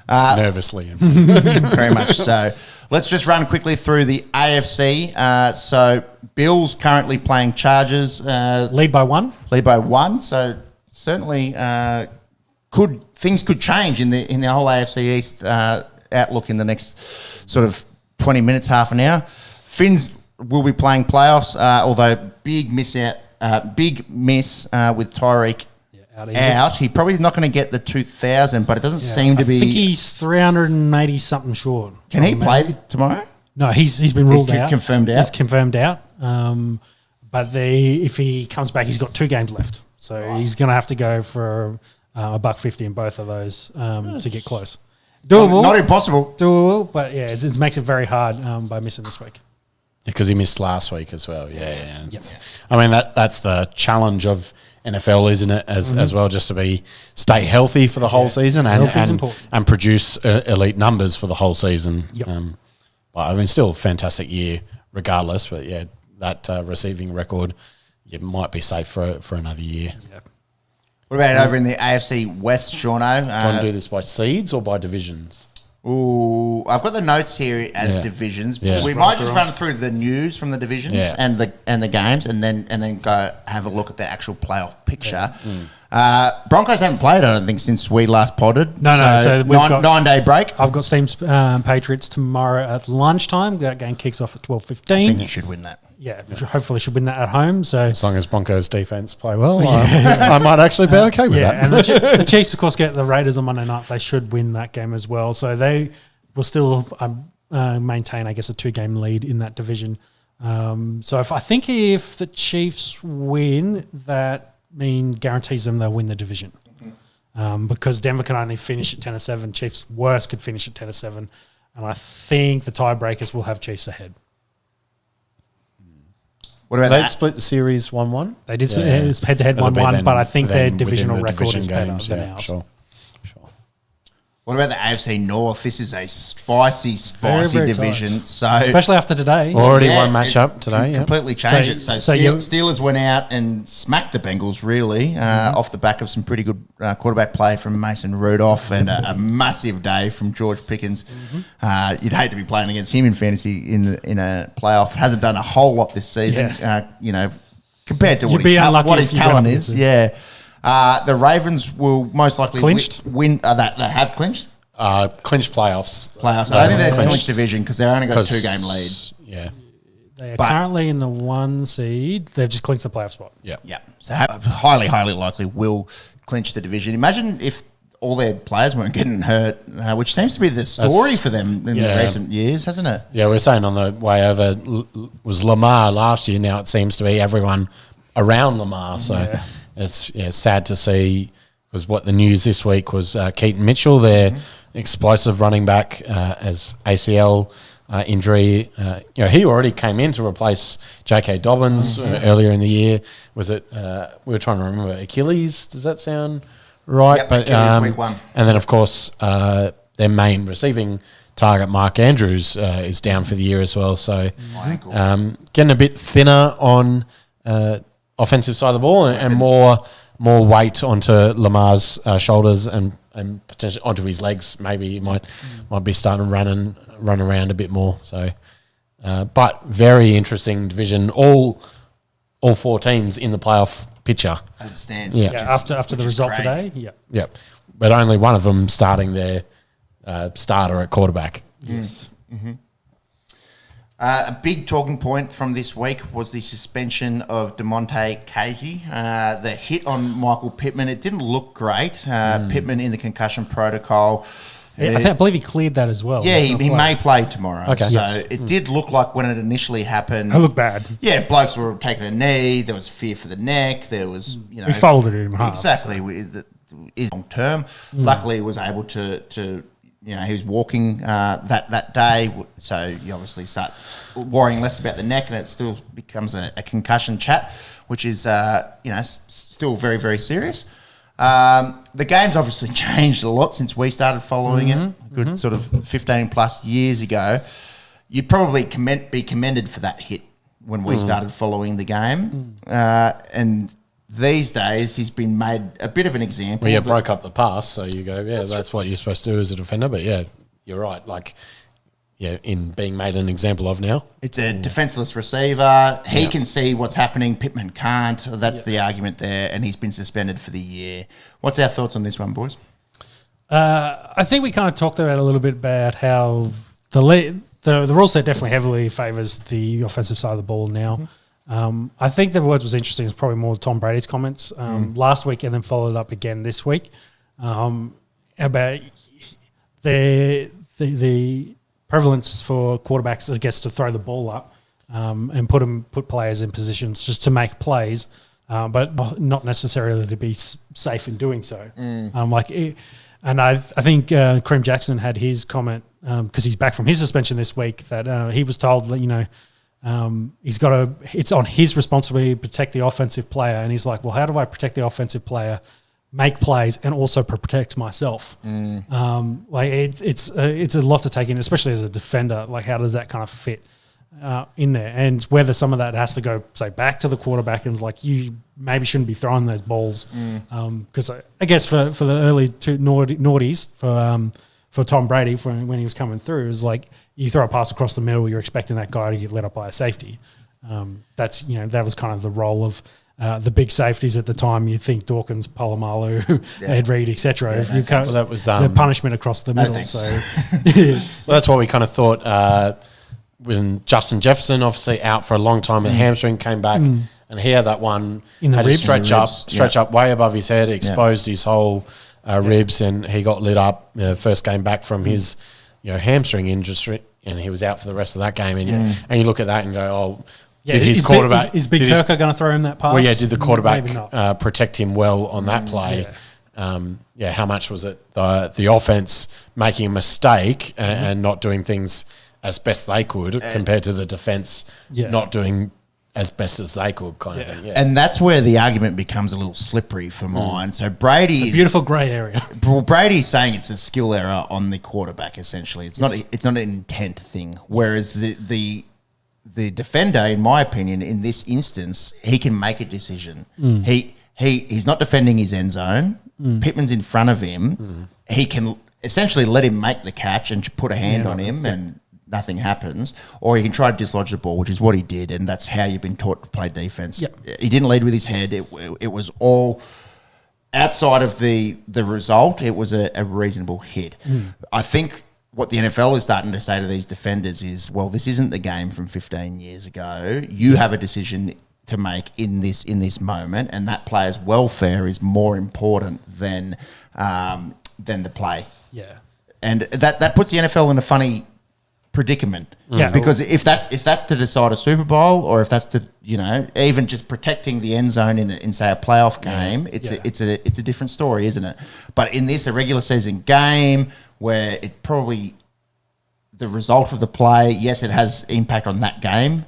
Nervously.
Very much so. Let's just run quickly through the AFC. So Bills currently playing Chargers.
Lead by 1.
So certainly things could change in the whole AFC East outlook in the next sort of 20 minutes, half an hour. Finns will be playing playoffs, although big miss with Tyreek out. He probably is not going to get the 2,000, but it doesn't seem to be.
I think he's 380 something short.
Can he play tomorrow?
No, he's been ruled out.
Confirmed out.
He's confirmed out. But if he comes back, he's got 2 games left, so he's going to have to go for $1.50 in both of those to get close. Doable.
Not impossible.
Doable, but yeah, it makes it very hard by missing this week.
Because he missed last week as well. Yeah. I mean, that's the challenge of NFL, isn't it? As well, just to stay healthy for the whole season and produce elite numbers for the whole season.
Yep.
But I mean, still a fantastic year regardless. But yeah, that receiving record, might be safe for another year.
Yep.
What about over in the AFC West, Shauno?
Want to do this by seeds or by divisions?
Ooh, I've got the notes here as divisions. Yeah. We might just run through the news from the divisions and the games, and then go have a look at the actual playoff picture. Broncos haven't played, I don't think, since we last podded.
No. So we've got
9-day break.
I've got Steam's Patriots tomorrow at lunchtime. That game kicks off at 12:15.
I think you should win that.
Yeah, hopefully should win that at home. So
as long as Broncos defense play well, I might actually be okay with that.
And the Chiefs, of course, get the Raiders on Monday night. They should win that game as well. So they will still maintain, I guess, a 2-game lead in that division. So if the Chiefs win, that guarantees them they'll win the division. Because Denver can only finish at 10-7. Chiefs worst could finish at 10-7. And I think the tiebreakers will have Chiefs ahead.
What about
they split the series 1-1?
They did it's head-to-head 1-1, but I think their divisional record is better than ours.
Sure.
What about the AFC North? This is a spicy very
division.
Tight. So
especially after today.
Already one matchup today.
Completely changed it. So Steelers went out and smacked the Bengals, really, off the back of some pretty good quarterback play from Mason Rudolph and a massive day from George Pickens. You'd hate to be playing against him in fantasy in a playoff. Hasn't done a whole lot this season, compared to what his talent is. Yeah. The Ravens will most likely win. They have clinched?
Clinched playoffs.
I don't think they've clinched division because they've only got a 2-game lead.
Yeah.
They are currently in the 1 seed. They've just clinched the playoff spot.
Yeah.
So highly, highly likely will clinch the division. Imagine if all their players weren't getting hurt, which seems to be the story for them in the recent years, hasn't it?
Yeah, we're saying on the way over was Lamar last year. Now it seems to be everyone around Lamar. So it's sad to see, because what the news this week was Keaton Mitchell, their explosive running back, as ACL injury. He already came in to replace J.K. Dobbins earlier in the year. Was it? We were trying to remember Achilles. Does that sound right?
Yep, Achilles week 1.
And then of course their main receiving target, Mark Andrews, is down for the year as well. So getting a bit thinner on offensive side of the ball and more weight onto Lamar's shoulders and potentially onto his legs. Maybe he might be starting to run around a bit more. So, but very interesting division. All 4 teams in the playoff picture.
As it stands.
Yeah, after the result today.
Yep. But only one of them starting their starter at quarterback.
Yes.
Mm-hmm. A big talking point from this week was the suspension of DeMonte Casey. The hit on Michael Pittman, it didn't look great. Pittman in the concussion protocol.
I believe he cleared that as well.
Yeah, he may play tomorrow.
Okay.
So
Yes.
it did look like when it initially happened.
It looked bad.
Yeah, blokes were taking a knee. There was fear for the neck. There was,
We folded it in half.
Exactly. Is long term. Luckily, he was able to he was walking that day, so you obviously start worrying less about the neck, and it still becomes a concussion chat, which is still very, very serious. The game's obviously changed a lot since we started following it, a good sort of 15 plus years ago. You'd probably be commended for that hit when we started following the game, and these days he's been made a bit of an example.
Well, broke up the pass, so you go, that's what you're supposed to do as a defender. But yeah, you're right. Like, in being made an example of now.
It's a defenseless receiver. He can see what's happening. Pittman can't. That's the argument there, and he's been suspended for the year. What's our thoughts on this one, boys?
I think we kind of talked about a little bit about how the rule set definitely heavily favours the offensive side of the ball now. I think the word was interesting is probably more Tom Brady's comments last week and then followed up again this week about the prevalence for quarterbacks, I guess, to throw the ball up and put players in positions just to make plays, but not necessarily to be safe in doing so. And I think Kareem Jackson had his comment because he's back from his suspension this week that he was told that it's on his responsibility to protect the offensive player, and he's like, well, how do I protect the offensive player, make plays, and also protect myself? It's a lot to take in, especially as a defender. Like, how does that kind of fit in there? And whether some of that has to go, say, back to the quarterback and like, you maybe shouldn't be throwing those balls, because I guess for the early two naughties for Tom Brady when he was coming through, it was like, you throw a pass across the middle, you're expecting that guy to get let up by a safety. That was kind of the role of the big safeties at the time. You think Dawkins, Polamalu, Ed Reed, etc.
That was
the punishment across the middle. So,
well, that's what we kind of thought when Justin Jefferson, obviously out for a long time, and hamstring came back, and he had that one
in the
had
ribs.
stretch up way above his head, exposed his whole ribs, and he got lit up. First game back from his hamstring injury, and he was out for the rest of that game. And you look at that and go, did his quarterback...
Is Big Kirker going to throw him that pass?
Well, did the quarterback protect him well on that play? How much was it the offense making a mistake and not doing things as best they could compared to the defense not doing as best as they could, kind of thing. Yeah.
And that's where the argument becomes a little slippery for mine. So Brady,
beautiful grey area.
Well, Brady's saying it's a skill error on the quarterback. Essentially, it's not an intent thing. Whereas the defender, in my opinion, in this instance, he can make a decision. He's not defending his end zone. Pittman's in front of him. He can essentially let him make the catch and put a hand on him and nothing happens, or he can try to dislodge the ball, which is what he did, and that's how you've been taught to play defense. He didn't lead with his head. It was all outside of the result. It was a reasonable hit. I think what the NFL is starting to say to these defenders is, well, this isn't the game from 15 years ago. You have a decision to make in this moment, and that player's welfare is more important than than the play.
Yeah.
And that puts the NFL in a funny predicament.
Yeah.
Because if that's to decide a Super Bowl, or if that's to, even just protecting the end zone in say a playoff game, it's a different story, isn't it? But in this, a regular season game where it probably the result of the play, yes, it has impact on that game.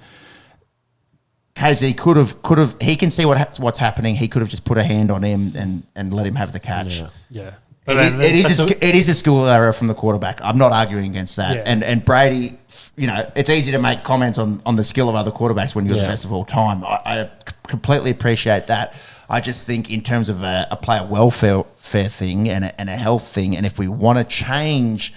KZ could have. He can see what's happening. He could have just put a hand on him and let him have the catch.
Yeah.
It is a skill error from the quarterback. I'm not arguing against that.
Yeah.
And Brady, it's easy to make comments on the skill of other quarterbacks when you're the best of all time. I completely appreciate that. I just think in terms of a player welfare thing and a health thing, and if we want to change,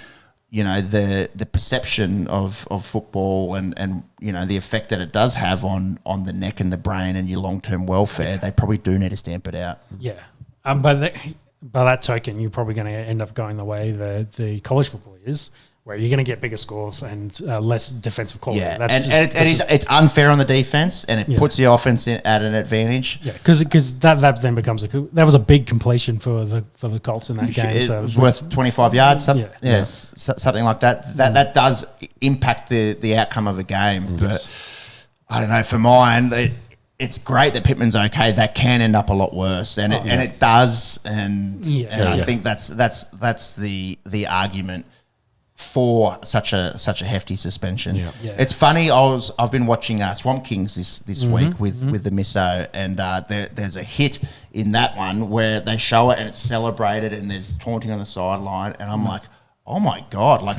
the perception of football and the effect that it does have on the neck and the brain and your long-term welfare, they probably do need to stamp it out.
Yeah. But by that token, you're probably going to end up going the way the college football is, where you're going to get bigger scores and less defensive quality.
Yeah, it's unfair on the defense, and it puts the offense at an advantage.
Yeah, because that then becomes that was a big completion for the Colts in that game.
It
So
was worth 25 yards, something like that. That does impact the outcome of a game. But I don't know. For mine, it's great that Pittman's okay. That can end up a lot worse, and it does. And I think that's the argument for such a hefty suspension. Yeah. It's funny. I've been watching Swamp Kings this week with the Misso, and there's a hit in that one where they show it and it's celebrated, and there's taunting on the sideline, and I'm like, oh my God, like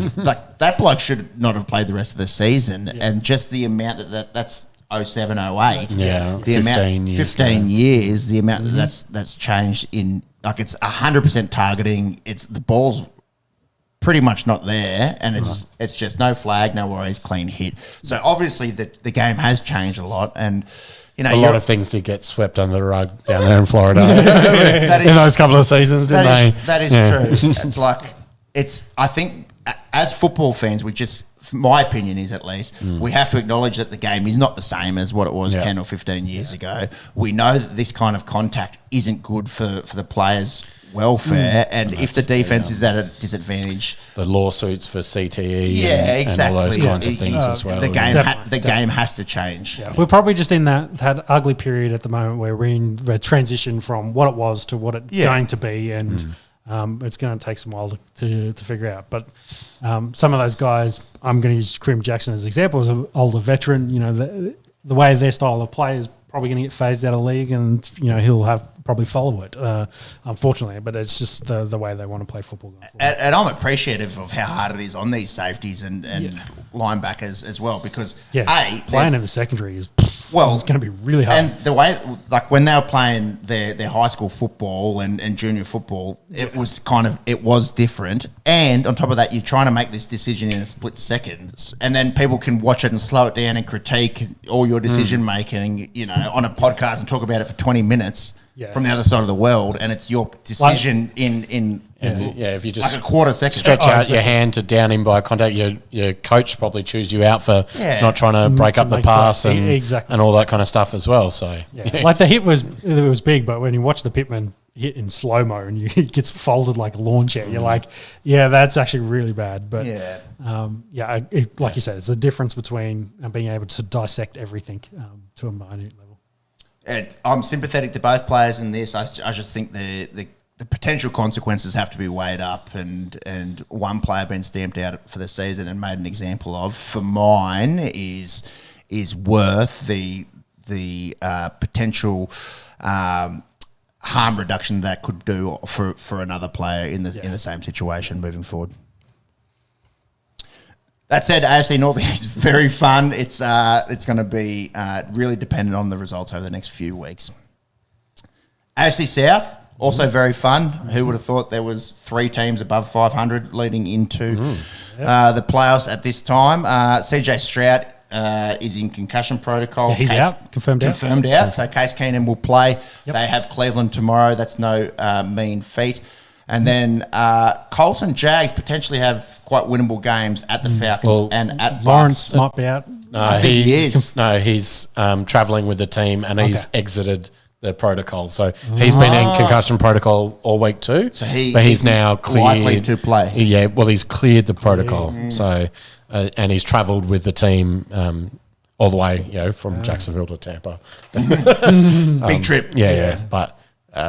that bloke should not have played the rest of the season, and just the amount that's 07, 08.
Yeah,
the 15 years, the amount that's changed in, like, it's 100% targeting. It's the ball's pretty much not there, and it's just no flag, no worries, clean hit. So obviously the game has changed a lot, and
a lot of things did get swept under the rug down there in Florida in those couple of seasons, didn't they?
That is true. It's like I think as football fans, my opinion is, at least, we have to acknowledge that the game is not the same as what it was 10 or 15 years ago. We know that this kind of contact isn't good for the players' welfare, and if the defense is at a disadvantage,
the lawsuits for CTE,
exactly,
and all those kinds of things as well.
The game has to change.
Yeah. We're probably just in that ugly period at the moment where we're in the transition from what it was to what it's going to be, and it's going to take some while to figure out. But some of those guys, I'm going to use Kareem Jackson as an example, as an older veteran. The way their style of play is probably going to get phased out of the league, and he'll have probably follow it, unfortunately. But it's just the way they want to play football going forward.
And I'm appreciative of how hard it is on these safeties and linebackers as well, because
playing in the secondary is it's going to be really hard.
And the way, like, when they were playing their high school football and junior football, it was different. And on top of that, you're trying to make this decision in a split second, and then people can watch it and slow it down and critique all your decision making, on a podcast and talk about it for 20 minutes. From the other side of the world, and it's your decision in
if you just
like a quarter second,
stretch out your hand to down him by contact, your coach probably chews you out for not trying to break up the pass and all that kind of stuff as well. So
like the hit was big, but when you watch the Pittman hit in slow mo and it gets folded like a lawn chair, you're like, that's actually really bad. But like you said, it's the difference between being able to dissect everything to a minute level.
I'm sympathetic to both players in this. I just think the potential consequences have to be weighed up, and one player being stamped out for the season and made an example of, for mine, is worth the potential harm reduction that could do for another player in the same situation moving forward. That said, AFC North is very fun. It's going to be really dependent on the results over the next few weeks. AFC South, also very fun. Who would have thought there was 3 teams above 500 leading into the playoffs at this time? CJ Stroud is in concussion protocol.
Yeah, he's out. Confirmed
out. So Case Keenum will play. Yep. They have Cleveland tomorrow. That's no mean feat. And then Colts and Jags potentially have quite winnable games at the Falcons and at
Lawrence might be out.
No, I think he is. No, he's travelling with the team, and he's exited the protocol. So he's been in concussion protocol all week too.
So
but he's now cleared,
likely to play.
Yeah, well, he's cleared the protocol. So and he's travelled with the team all the way, from Jacksonville to Tampa.
Big trip.
Yeah. But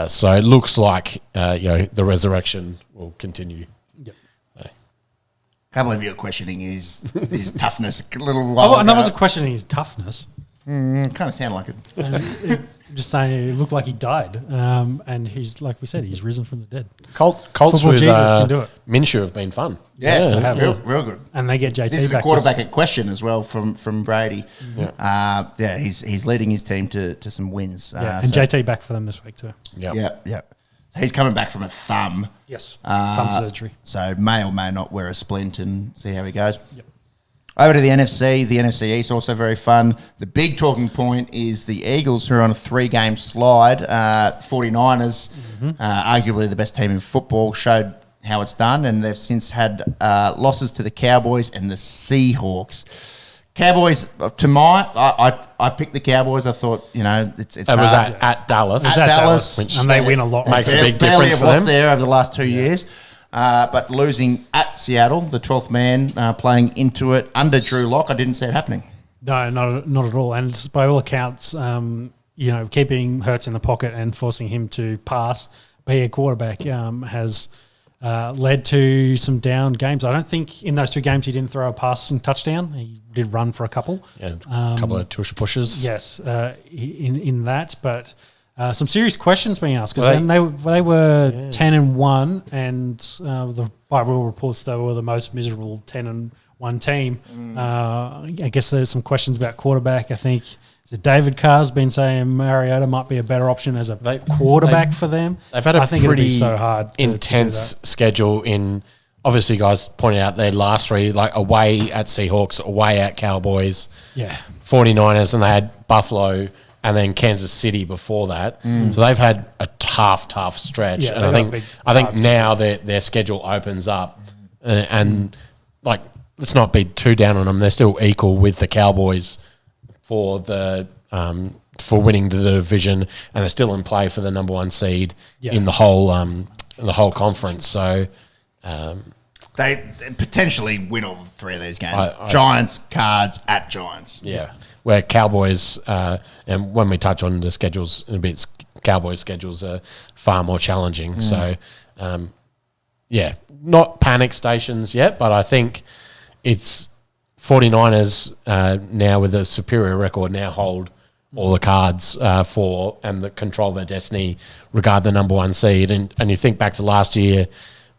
so it looks like the resurrection will continue.
Can't believe you're questioning his toughness a little while
And that
ago.
wasn't questioning his toughness.
Kind of sound like it.
Just saying it looked like he died. And he's, like we said, he's risen from the dead.
Colts
Football
with
Jesus can do it.
Minshew have been fun.
Yeah,
they have.
real good.
And they get JT
This is the
back.
quarterback at question as well from Brady.
Yeah.
He's leading his team to some wins.
And
so-
JT back for them this week too.
Yeah. He's coming back from a thumb.
Yes. Thumb surgery.
So may or may not wear a splint and see how he goes.
Yep.
Over to the NFC. The NFC East also very fun. The big talking point is the Eagles, who are on a 3-game slide. 49ers, arguably the best team in football, showed how it's done, and they've since had losses to the Cowboys and the Seahawks. Cowboys, I picked the Cowboys. I thought, it's
It was
hard.
at Dallas.
At Dallas,
which
And they win a lot.
makes a
They've
big
barely
difference for
lost
them.
there over the last 2 years. But losing at Seattle, the 12th man, playing into it under Drew Lock, I didn't see it happening.
No, not at all. And by all accounts, keeping Hurts in the pocket and forcing him to pass, be a quarterback, has led to some down games. I don't think in those 2 games he didn't throw a passing touchdown. He did run for a couple.
Yeah, a couple of tush pushes.
Yes, in that, but some serious questions being asked because
Well,
then they were 10-1, and the by real reports they were the most miserable 10-1 team. I guess there's some questions about quarterback. I think David Carr's been saying Mariota might be a better option as a quarterback for them.
They've had a
I think it'd
pretty
be so hard to
intense
do that.
schedule in. Obviously, guys pointed out their last 3, like away at Seahawks, away at Cowboys,
Yeah.
49ers, and they had Buffalo and then Kansas City before that. So they've had a tough stretch.
Yeah,
and I
they've got a
think
big
now their schedule opens up, and like let's not be too down on them. They're still equal with the Cowboys for the for winning the division, and they're still in play for the number 1 seed in the whole conference. So.
They potentially win all 3 of these games.
I-
Giants, Cards, at Giants.
Yeah, where Cowboys, and when we touch on the schedules in a bit, Cowboys' schedules are far more challenging. So, not panic stations yet, but I think it's 49ers now with a superior record now hold all the cards for and the control their destiny regard the number 1 seed. And you think back to last year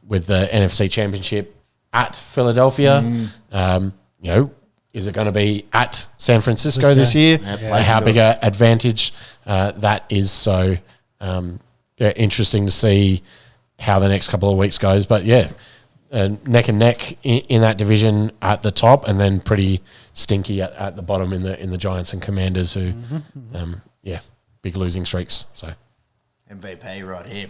with the NFC Championship at Philadelphia, is it going to be at San Francisco this year? How big an advantage that is. So interesting to see how the next couple of weeks goes. But neck and neck in that division at the top, and then pretty stinky at the bottom in the Giants and Commanders, who big losing streaks. So
MVP right here.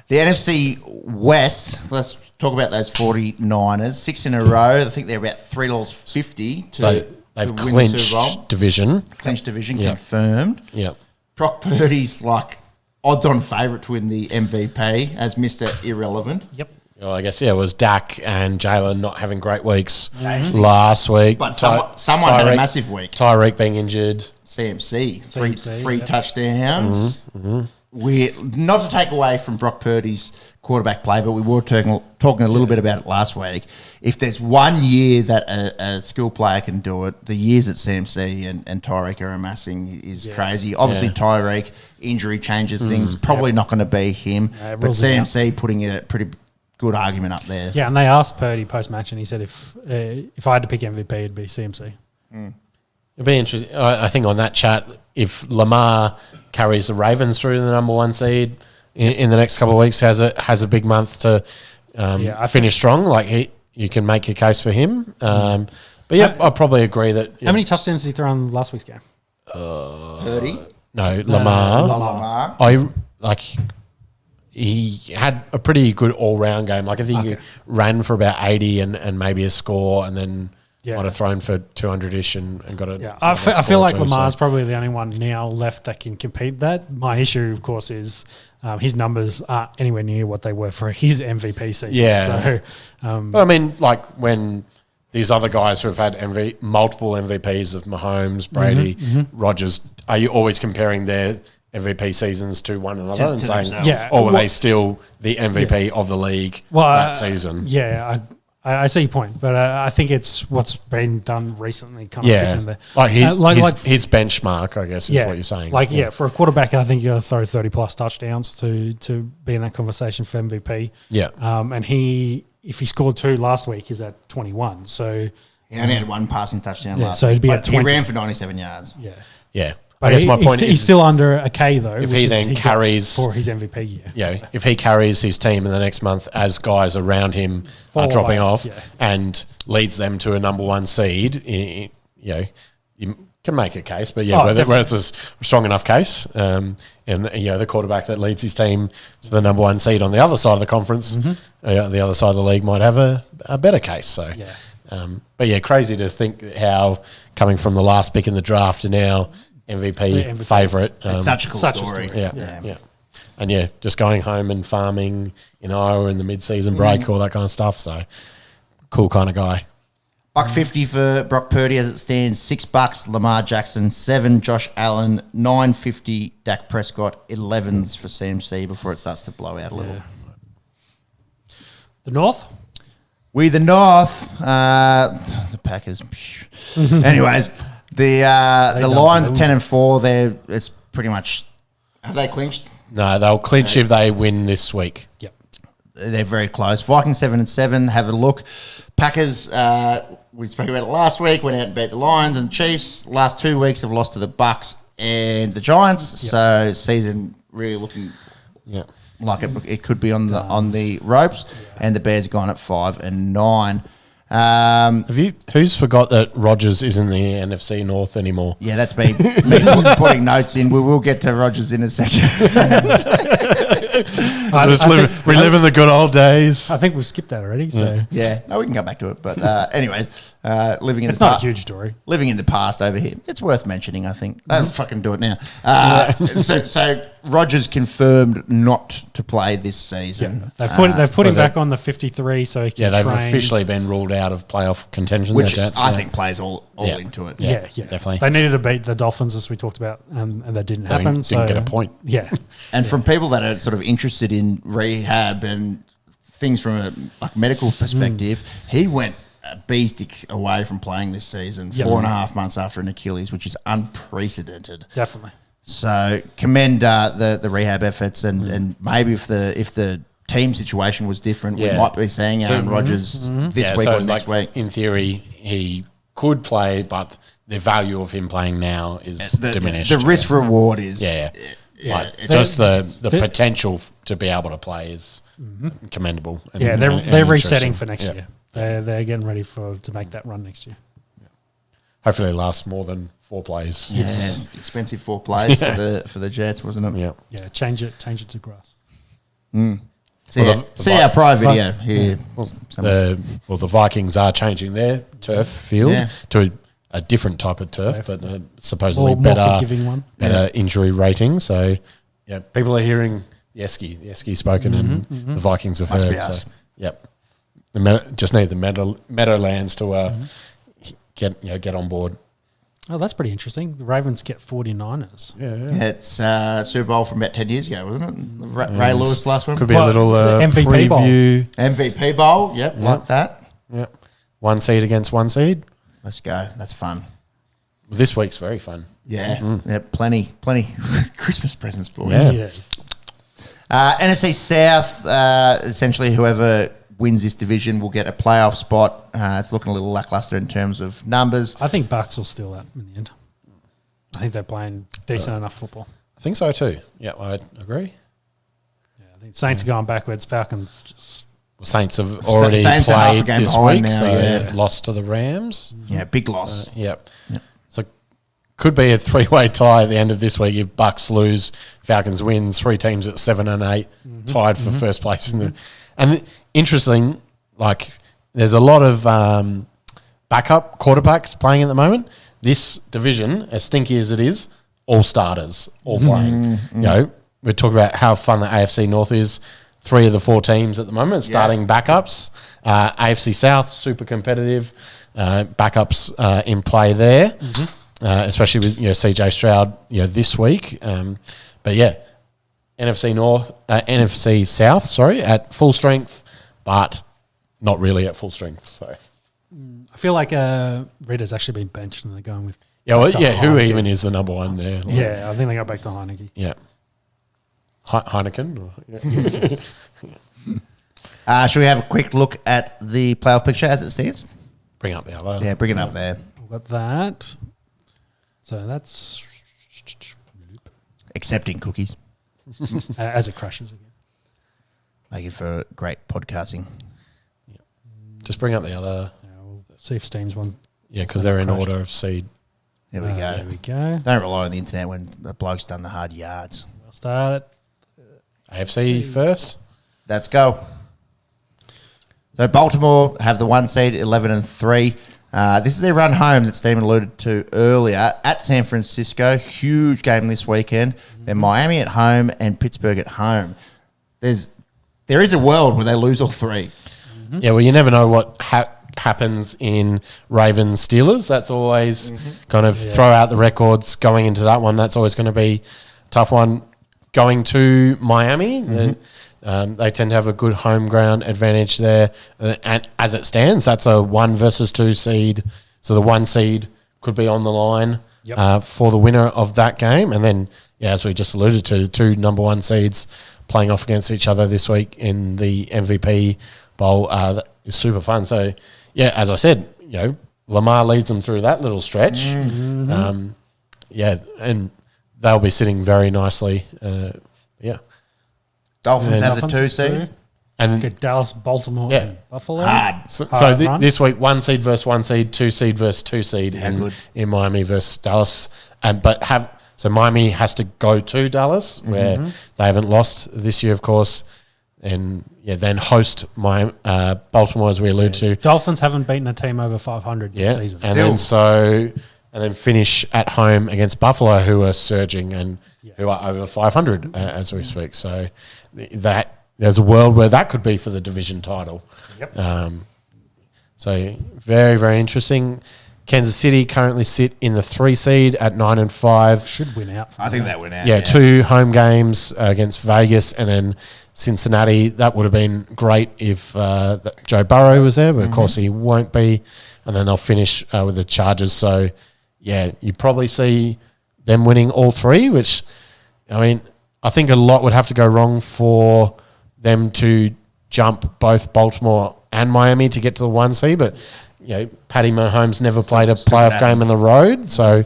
The NFC West, let's talk about those 49ers. 6 in a row. I think they're about $3.50 to
so they've
win the Super
clinched
Bowl.
division.
Clinched division,
Yeah.
confirmed.
Yeah.
Brock Purdy's like odds-on favourite to win the MVP as Mr. Irrelevant.
Yep.
Well, I guess, it was Dak and Jalen not having great weeks last week.
But someone had a
Tyreek-
massive week.
Tyreek being injured.
CMC,
CMC,
three
yeah.
touchdowns. We're not to take away from Brock Purdy's quarterback play, but we were talking a little bit about it last week. If there's one year that a skill player can do it, the years that CMC and Tyreek are amassing is crazy. Obviously, Tyreek, injury changes things. Probably not going to be him,
it
but
rules it out.
CMC putting a pretty good argument up there.
Yeah, and they asked Purdy post-match, and he said if I had to pick MVP, it'd be CMC.
It'd be interesting. I think on that chat, if Lamar carries the Ravens through the number 1 seed in the next couple of weeks, has a big month to
I
finish strong. Like you can make a case for him. But I probably agree that.
How many touchdowns did he throw in last week's game?
30.
No, Lamar.
Lamar.
He had a pretty good all round game. Like I think he ran for about 80 and maybe a score, and then might have thrown for 200-ish and got it.
Yeah, I feel like Lamar's probably the only one now left that can compete that. My issue, of course, is his numbers aren't anywhere near what they were for his MVP season.
Yeah.
So,
but I mean, like when these other guys who have had multiple MVPs of Mahomes, Brady, Rodgers, are you always comparing their MVP seasons to one another and saying, or were they still the MVP of the league that season?
Yeah, I see your point, but I think it's what's been done recently kind of fits in there.
Like his benchmark, I guess, is what you're saying.
For a quarterback, I think you got to throw 30-plus touchdowns to be in that conversation for MVP.
Yeah.
And if he scored 2 last week, he's at 21. So
he only had 1 passing touchdown last
so
week.
he'd be at 20.
He ran for 97 yards.
Yeah.
Yeah.
But
I guess my point is
he's still under a K though.
If he then carries
for his MVP year,
if he carries his team in the next month as guys around him are dropping off and leads them to a number 1 seed, you can make a case. But whether it's a strong enough case, and the quarterback that leads his team to the number 1 seed on the other side of the conference, the other side of the league might have a better case. So, but crazy to think how coming from the last pick in the draft to now. MVP favourite.
It's such a cool story.
Yeah. And just going home and farming in Iowa in the mid-season break, all that kind of stuff. So, cool kind of guy.
$1.50 for Brock Purdy as it stands. $6 Lamar Jackson, 7 Josh Allen, $9.50 Dak Prescott, 11s for CMC before it starts to blow out a little.
The North?
We the North. The Packers. Anyways. The Lions 10-4. It's pretty much. Have they clinched?
No, they'll clinch if they win this week.
Yep,
they're very close. Vikings 7-7. Have a look. Packers. We spoke about it last week. Went out and beat the Lions and the Chiefs. Last 2 weeks have lost to the Bucks and the Giants. Yep. So season really looking. Like it could be on the ropes. And the Bears are gone at 5-9.
Who's forgot that Rodgers isn't the NFC North anymore?
Yeah, that's me putting notes in. We will get to Rodgers in a second.
Reliving the good old days.
I think we've skipped that already. So
no, we can go back to it. But anyways, living in
it's not a huge story.
Living in the past over here, it's worth mentioning. I think I'll fucking do it now. So Rodgers confirmed not to play this season.
Yeah. They've put him back on the 53, so he can
they've
train.
Officially been ruled out of playoff contention,
which I think plays all into it.
Yeah,
definitely.
They needed to beat the Dolphins, as we talked about, and that didn't happen.
Didn't get a point.
Yeah,
and from people that are sort of interested in rehab and things from a medical perspective, he went a bee's dick away from playing this season, 4.5 months after an Achilles, which is unprecedented.
Definitely.
So commend the rehab efforts, and maybe if the team situation was different, we might be seeing Aaron Rodgers this week or next week.
In theory, he could play, but the value of him playing now is diminished.
The risk reward is
just the potential to be able to play is commendable.
And, they're resetting for next year. They're getting ready to make that run next year.
Hopefully, it lasts more than 4 plays.
Expensive 4 plays for the Jets, wasn't it?
Yeah. Change it to grass.
See our prior video here.
The Vikings are changing their turf field to a different type of turf, but supposedly better injury rating. So, people are hearing the Esky spoken, and the Vikings have heard. So, just need the Meadowlands to get on board.
Oh, that's pretty interesting. The Ravens get 49ers.
Yeah, it's Super Bowl from about 10 years ago, wasn't it? Ray Lewis last one.
Could be a little
MVP
preview.
Bowl.
MVP Bowl, like that.
Yep. 1 seed against 1 seed.
Let's go. That's fun.
Well, this week's very fun.
Yeah, plenty Christmas presents, boys.
Yeah.
NFC South, essentially whoever wins this division will get a playoff spot. It's looking a little lackluster in terms of numbers.
I think Bucks will steal that in the end. I think they're playing decent enough football.
I think so too. Yeah, I agree.
Yeah, I think Saints are going backwards. Falcons just...
Well, Saints have already played this week, now, lost to the Rams.
Yeah, big loss.
So could be a 3-way tie at the end of this week if Bucks lose, Falcons win. 3 teams at 7 and 8, tied for first place in the... And interesting, there's a lot of backup quarterbacks playing at the moment. This division, as stinky as it is, all starters, all playing. You know, we talked about how fun the AFC North is. 3 of the 4 teams at the moment starting backups. AFC South, super competitive. Backups in play there, especially with CJ Stroud this week. But yeah, NFC South, at full strength, but not really at full strength. So
I feel like Ritter's actually been benched and they're going with
who
Heineken.
even is the number one there?
Yeah, I think they got back to Heineke.
Yeah. Heineken?
Should we have a quick look at the playoff picture as it stands?
Bring up the other.
Yeah, bring it up there.
We've got that. So that's
Accepting cookies.
as it crashes again.
Making for great podcasting.
Just bring up the other.
Yeah, we'll see if Steam's one.
Yeah, because they're in order of seed.
There we go.
There we go.
Don't rely on the internet when the bloke's done the hard yards.
We'll start it.
AFC first.
Let's go. So Baltimore have the 1 seed, 11-3. This is their run home that Stephen alluded to earlier at San Francisco. Huge game this weekend. Then Miami at home and Pittsburgh at home. There is a world where they lose all 3.
Yeah, well, you never know what happens in Ravens Steelers. That's always kind of throw out the records going into that one. That's always going to be a tough one. Going to Miami, they tend to have a good home ground advantage there. And as it stands, that's a 1 versus 2 seed. So the 1 seed could be on the line for the winner of that game. And then, as we just alluded to, the 2 number 1 seeds playing off against each other this week in the MVP Bowl that is super fun. So, as I said, Lamar leads them through that little stretch. And they'll be sitting very nicely.
Dolphins have the
Dolphins
2 seed.
And
Okay, Dallas, Baltimore, and Buffalo.
Hard.
so
run.
this week, 1 seed versus 1 seed, 2 seed versus 2 seed in Miami versus Dallas. So Miami has to go to Dallas, where they haven't lost this year, of course, and then host Baltimore, as we alluded to.
Dolphins haven't beaten a team over 500 this season.
And then finish at home against Buffalo, who are surging and who are over 500 as we speak. So there's a world where that could be for the division title. So very, very interesting. Kansas City currently sit in the 3 seed at 9-5.
Should win out.
I think that went out.
2 home games against Vegas and then Cincinnati. That would have been great if Joe Burrow was there, but of course he won't be. And then they'll finish with the Chargers. So, you probably see them winning all 3, which, I think a lot would have to go wrong for them to jump both Baltimore and Miami to get to the 1 seed. But, Patty Mahomes never played a playoff game on the road. So,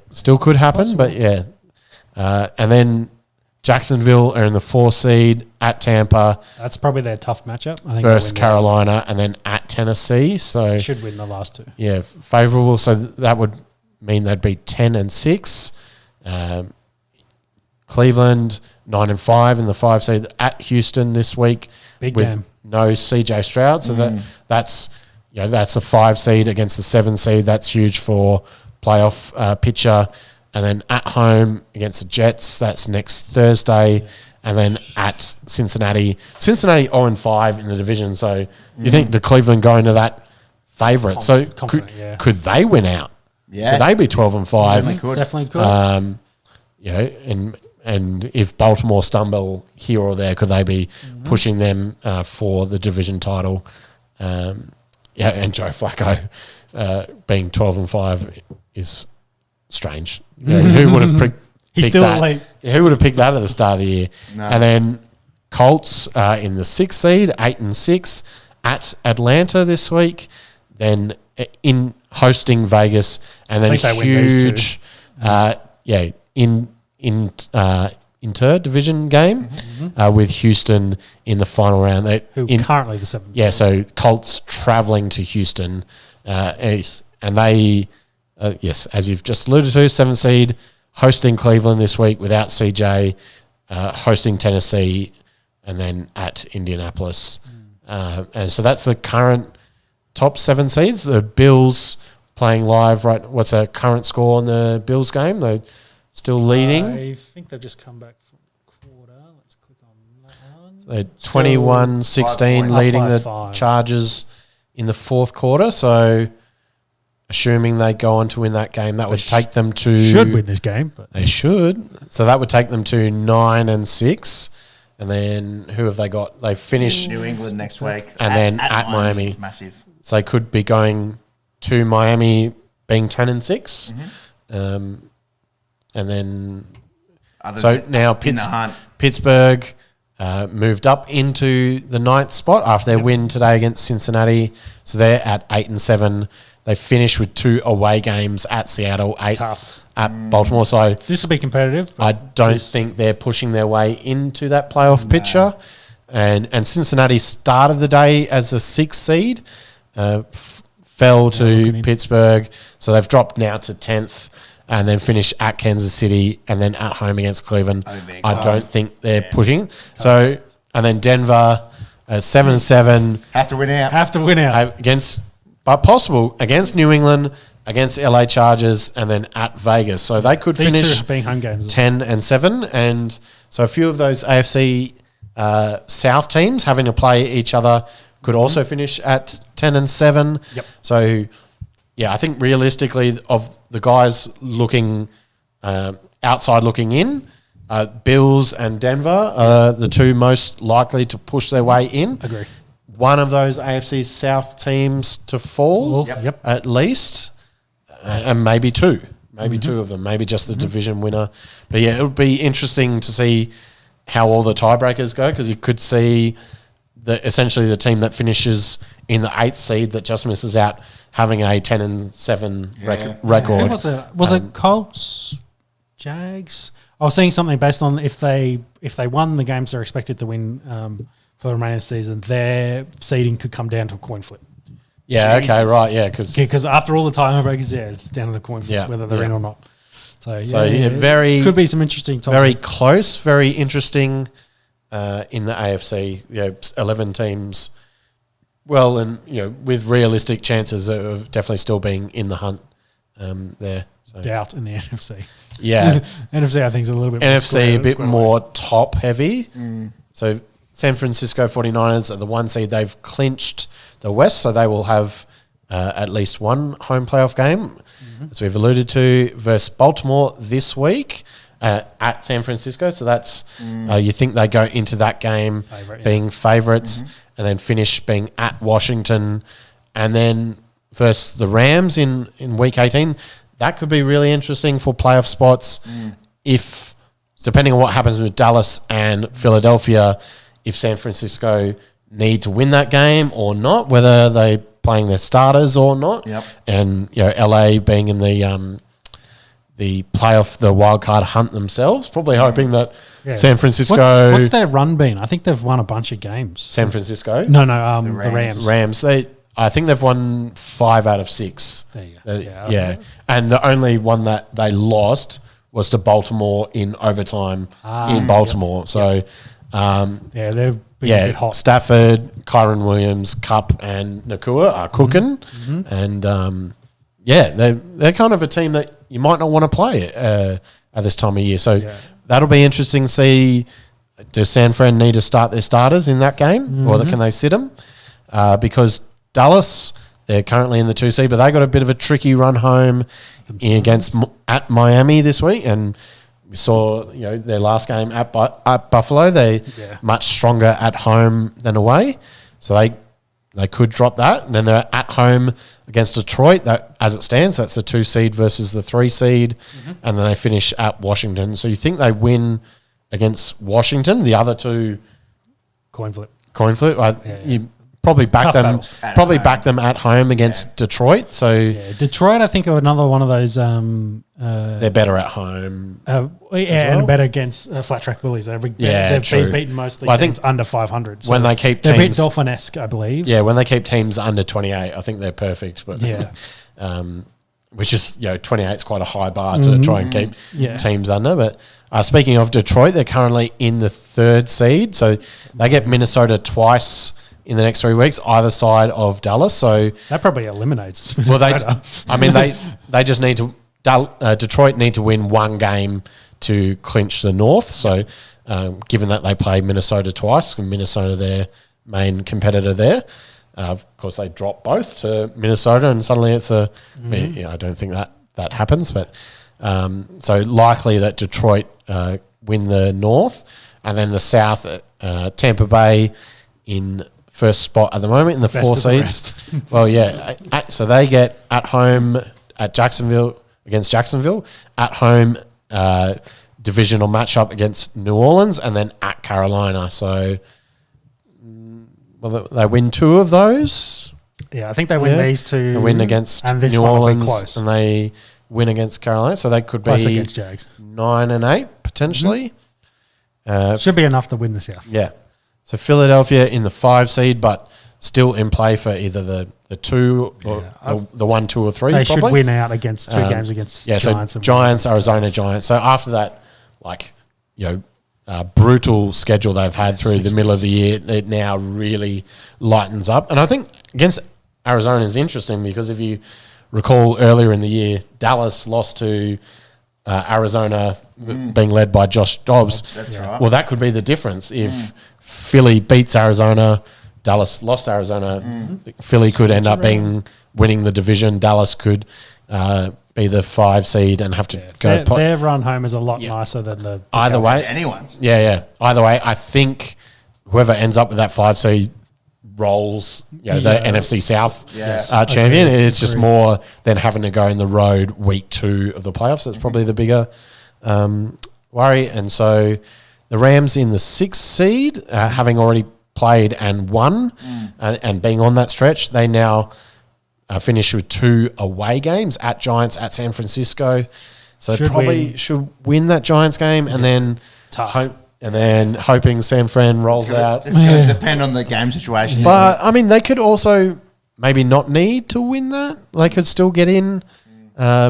still could happen. But, and then Jacksonville are in the 4 seed at Tampa.
That's probably their tough matchup. I think
versus Carolina and then at Tennessee. So
they should win the last 2.
Favourable. So that would mean they'd be 10-6. Cleveland 9-5 in the 5 seed at Houston this week.
Big
with
game.
no CJ Stroud. So that's a 5 seed against the 7 seed. That's huge for playoff picture. And then at home against the Jets, that's next Thursday. And then at Cincinnati 0-5 in the division. So you think the Cleveland going to that favourite. So could they win out?
Yeah.
Could they be 12-5?
Definitely could.
And if Baltimore stumble here or there, could they be pushing them for the division title? And Joe Flacco being 12-5 is strange. Who would have picked that?
Elite.
Who would have picked that at the start of the year?
No.
And then Colts in the 6th seed, 8-6 at Atlanta this week. Then in hosting Vegas, and then huge, inter-division game with Houston in the final round.
Currently the 7th.
Yeah, so Colts travelling to Houston, and they, as you've just alluded to, 7th seed, hosting Cleveland this week without CJ, hosting Tennessee, and then at Indianapolis. And so that's the current top 7 seeds. The Bills playing live, right? What's the current score on the Bills game? They're still leading.
I think they've just come back from quarter. Let's click on that one.
They're 21-16 leading the
5-5.
Chargers in the fourth quarter. So assuming they go on to win that game, that would take them to...
Should win this game. But
They should. So that would take them to 9-6. And then who have they got? They finish...
New England next week.
And then at Miami.
It's massive.
So they could be going to Miami being 10-6. And then...
Others
So now
in the hunt.
Pittsburgh moved up into the 9th spot after their win today against Cincinnati. So they're at 8-7. They finished with 2 away games at Seattle, 8
Tough.
at Baltimore. So
this will be competitive.
I don't think they're pushing their way into that playoff picture. And Cincinnati started the day as a 6th seed, fell to Pittsburgh. So they've dropped now to 10th and then finish at Kansas City and then at home against Cleveland. I don't think they're pushing. So, and then Denver, 7-7.
Have to win out.
Have to win out.
Against, but possible, against New England, against LA Chargers, and then at Vegas. So they could
These
finish
two being home games.
10-7. And so a few of those AFC South teams having to play each other could also finish at 10-7.
Yep.
So, yeah, I think realistically of the guys looking outside looking in, Bills and Denver are the two most likely to push their way in.
Agree.
One of those AFC South teams to fall,
Yep.
at least, and maybe two. Maybe two of them. Maybe just the division winner. But, yeah, it would be interesting to see how all the tiebreakers go, because you could see essentially the team that finishes in the 8th seed that just misses out having a 10-7 record.
Who was it? Was it Colts, Jags? I was seeing something based on if they won the games they're expected to win for the remaining season, their seeding could come down to a coin flip.
Yeah, okay, right, yeah. Because
after all the tiebreakers, it's down to the coin flip, whether they're in or not. So
very
could be some interesting topics.
very close, very interesting in the AFC. 11 teams. Well, and with realistic chances of definitely still being in the hunt there. So.
Doubt in the NFC.
Yeah,
NFC I think is a little bit
NFC
more
a bit more top heavy. So San Francisco 49ers are the 1 seed. They've clinched the West, so they will have at least one home playoff game, as we've alluded to, versus Baltimore this week at San Francisco. So that's you think they go into that game being favourites and then finish being at Washington, and then versus the Rams in week 18. That could be really interesting for playoff spots if, depending on what happens with Dallas and Philadelphia, if San Francisco need to win that game or not, whether they playing their starters or not.
Yep.
And LA being in the playoff, the wild card hunt themselves, probably hoping that San Francisco.
What's their run been? I think they've won a bunch of games.
San Francisco.
No, the Rams.
Rams. I think they've won 5 out of 6.
There you go.
Yeah. And the only one that they lost was to Baltimore in overtime in Baltimore. So,
they've been a bit hot.
Stafford, Kyron Williams, Kupp, and Nakua are cooking. And, they're kind of a team that you might not want to play at this time of year. So that'll be interesting to see, does San Fran need to start their starters in that game or can they sit them? Because Dallas, they're currently in the 2 seed, but they got a bit of a tricky run home at Miami this week, and we saw their last game at Buffalo. They much stronger at home than away, so they could drop that. And then they're at home against Detroit. That, as it stands, that's the 2 seed versus the 3 seed, and then they finish at Washington. So you think they win against Washington? The other two
Coin flip.
You probably back
Tough
them.
battles.
Probably back them at home against Detroit. So
Detroit, I think, are another one of those.
they're better at home.
And better against flat track bullies. They've
true.
beaten mostly
Well, I think
teams under 500. So
when they keep
they're a bit
teams,
Dolphin-esque, I believe.
yeah, when they keep teams under 28, I think they're perfect. But which is 28 is quite a high bar to try and keep teams under. But speaking of Detroit, they're currently in the 3rd seed, so they get Minnesota twice in the next 3 weeks, either side of Dallas. So
That probably eliminates.
well,
Minnesota.
they just need to. Detroit need to win one game to clinch the North. So, given that they play Minnesota twice, and Minnesota their main competitor there, of course they drop both to Minnesota, and suddenly it's I don't think that happens, but so likely that Detroit win the North, and then the South, Tampa Bay in first spot at the moment in the
Best
4
of the
seed.
rest.
Well, yeah, so they get at home at Jacksonville against Jacksonville, at home divisional matchup against New Orleans, and then at Carolina. So, well, they win 2 of those.
Yeah, I think they win these two.
They win against
and this
New
one will be
Orleans,
close.
and they win against Carolina. So they could
Close
be
against Jags.
9 and 8 potentially.
Should be enough to win the South.
Yeah. So Philadelphia in the 5 seed, but still in play for either the 2 or the 1, 2, or 3.
They
probably.
should win out against 2 games against Giants.
So
and
Giants,
against
Arizona
Giants.
Giants. So after that, brutal schedule they've had through the middle of the year, it now really lightens up. And I think against Arizona is interesting because if you recall earlier in the year, Dallas lost to Arizona being led by Josh Dobbs.
That's right.
Well, that could be the difference. If Philly beats Arizona, Dallas lost Arizona, Philly could end up winning the division. Dallas could be the 5 seed and have to go.
Their run home is a lot nicer than the
Either way,
Anyone's.
yeah. Either way, I think whoever ends up with that 5 seed rolls, the NFC South champion. It's just more than having to go in the road week 2 of the playoffs. That's probably the bigger worry. And so the Rams in the 6th seed, having already played and won and being on that stretch, they now finish with 2 away games at Giants, at San Francisco. So they probably should win that Giants game and then
Tough.
hoping San Fran rolls out.
It's going to depend on the game situation.
But, I mean, they could also maybe not need to win that. They could still get in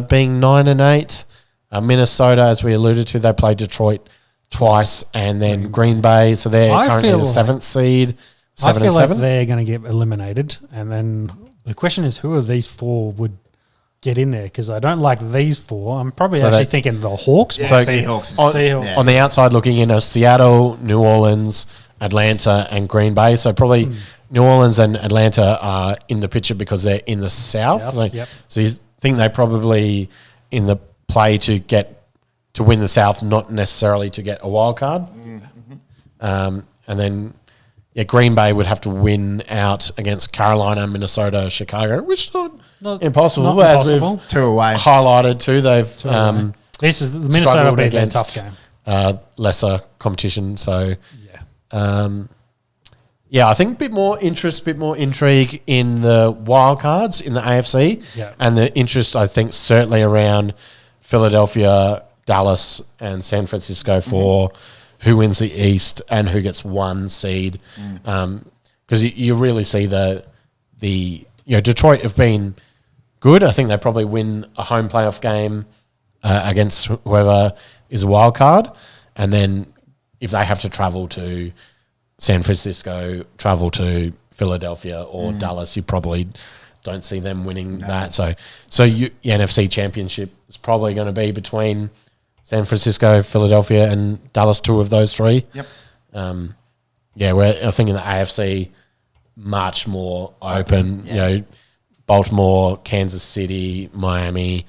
being 9 and 8. Minnesota, as we alluded to, they played Detroit twice and then Green Bay. So they're currently the 7th seed, 7
I
and
feel
7.
like they're going to get eliminated. And then the question is who of these 4 would get in there? Because I don't like these 4. I'm probably thinking the Hawks.
Yeah,
So
Seahawks.
Seahawks.
On the outside looking in are Seattle, New Orleans, Atlanta and Green Bay. So probably New Orleans and Atlanta are in the picture because they're in the South. So you think they probably in the play to win the South, not necessarily to get a wild card. And then Green Bay would have to win out against Carolina, Minnesota, Chicago, which is not impossible.
Not
As
impossible.
we've
2 away.
highlighted too, they've
This is Minnesota will be their tough game.
lesser competition. So, I think a bit more interest, bit more intrigue in the wild cards in the AFC.
Yeah.
And the interest, I think, certainly around Philadelphia, Dallas, and San Francisco for who wins the East and who gets 1 seed. Because you really see Detroit have been good. I think they probably win a home playoff game against whoever is a wild card. And then if they have to travel to San Francisco, travel to Philadelphia or Dallas, you probably don't see them winning that. So the NFC Championship is probably going to be between San Francisco, Philadelphia, and Dallas, 2 of those 3.
Yep.
Where I think in the AFC, much more open. Baltimore, Kansas City, Miami.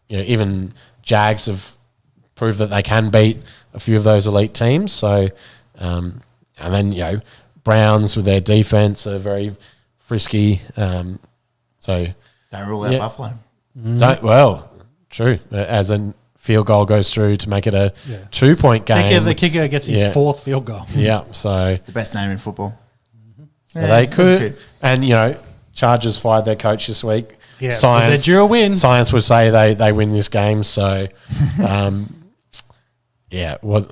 Even Jags have proved that they can beat a few of those elite teams. So, and then Browns with their defense are very frisky.
Don't rule out Buffalo.
True. As a field goal goes through to make it a 2-point game.
The kicker gets his 4th field goal.
Yeah, so
The best name in football.
So they could, and Chargers fired their coach this week.
Yeah,
Science,
they're due a win.
Science would say they win this game. So, it was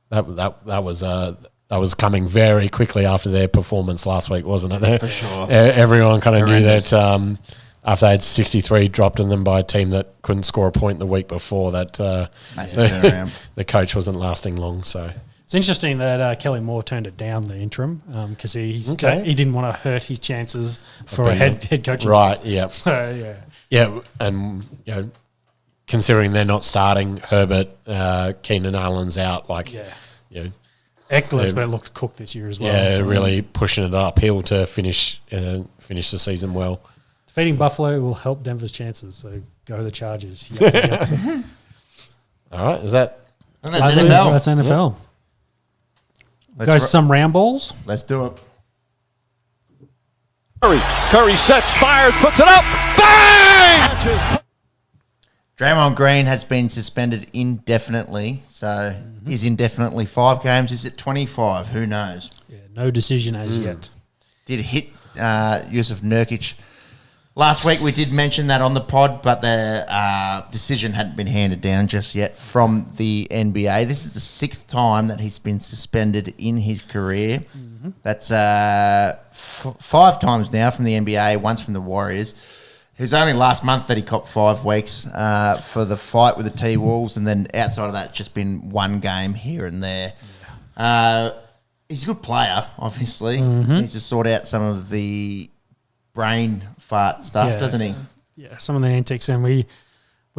that was coming very quickly after their performance last week, wasn't it?
For sure.
Everyone kind of knew that after they had 63 dropped on them by a team that couldn't score a point the week before, that
Massive turnaround.
the coach wasn't lasting long. So
It's interesting that Kelly Moore turned it down, the interim, because he didn't want to hurt his chances for a head coaching.
Right, yeah.
So, yeah.
Yeah, and, considering they're not starting, Herbert, Keenan Allen's out,
Eckler looked cooked this year as well.
Yeah, really pushing it uphill to finish the season well.
Defeating Buffalo will help Denver's chances, so go the Chargers. Yep.
All right, is that...
And that's NFL.
That's NFL.
Let's
Go some round balls.
Let's do it.
Curry sets, fires, puts it up. Bang!
Draymond Green has been suspended indefinitely. So is indefinitely 5 games? Is it 25? Who knows?
Yeah, no decision as yet.
Did hit Yusuf Nurkic. Last week we did mention that on the pod, but the decision hadn't been handed down just yet from the NBA. This is the 6th time that he's been suspended in his career. Mm-hmm. That's 5 times now from the NBA, once from the Warriors. It was only last month that he copped 5 weeks for the fight with the T-Wolves, and then outside of that, it's just been 1 game here and there. He's a good player, obviously. Mm-hmm. He needs to sort out some of the brain fart stuff, doesn't he?
Yeah, some of the antics, and we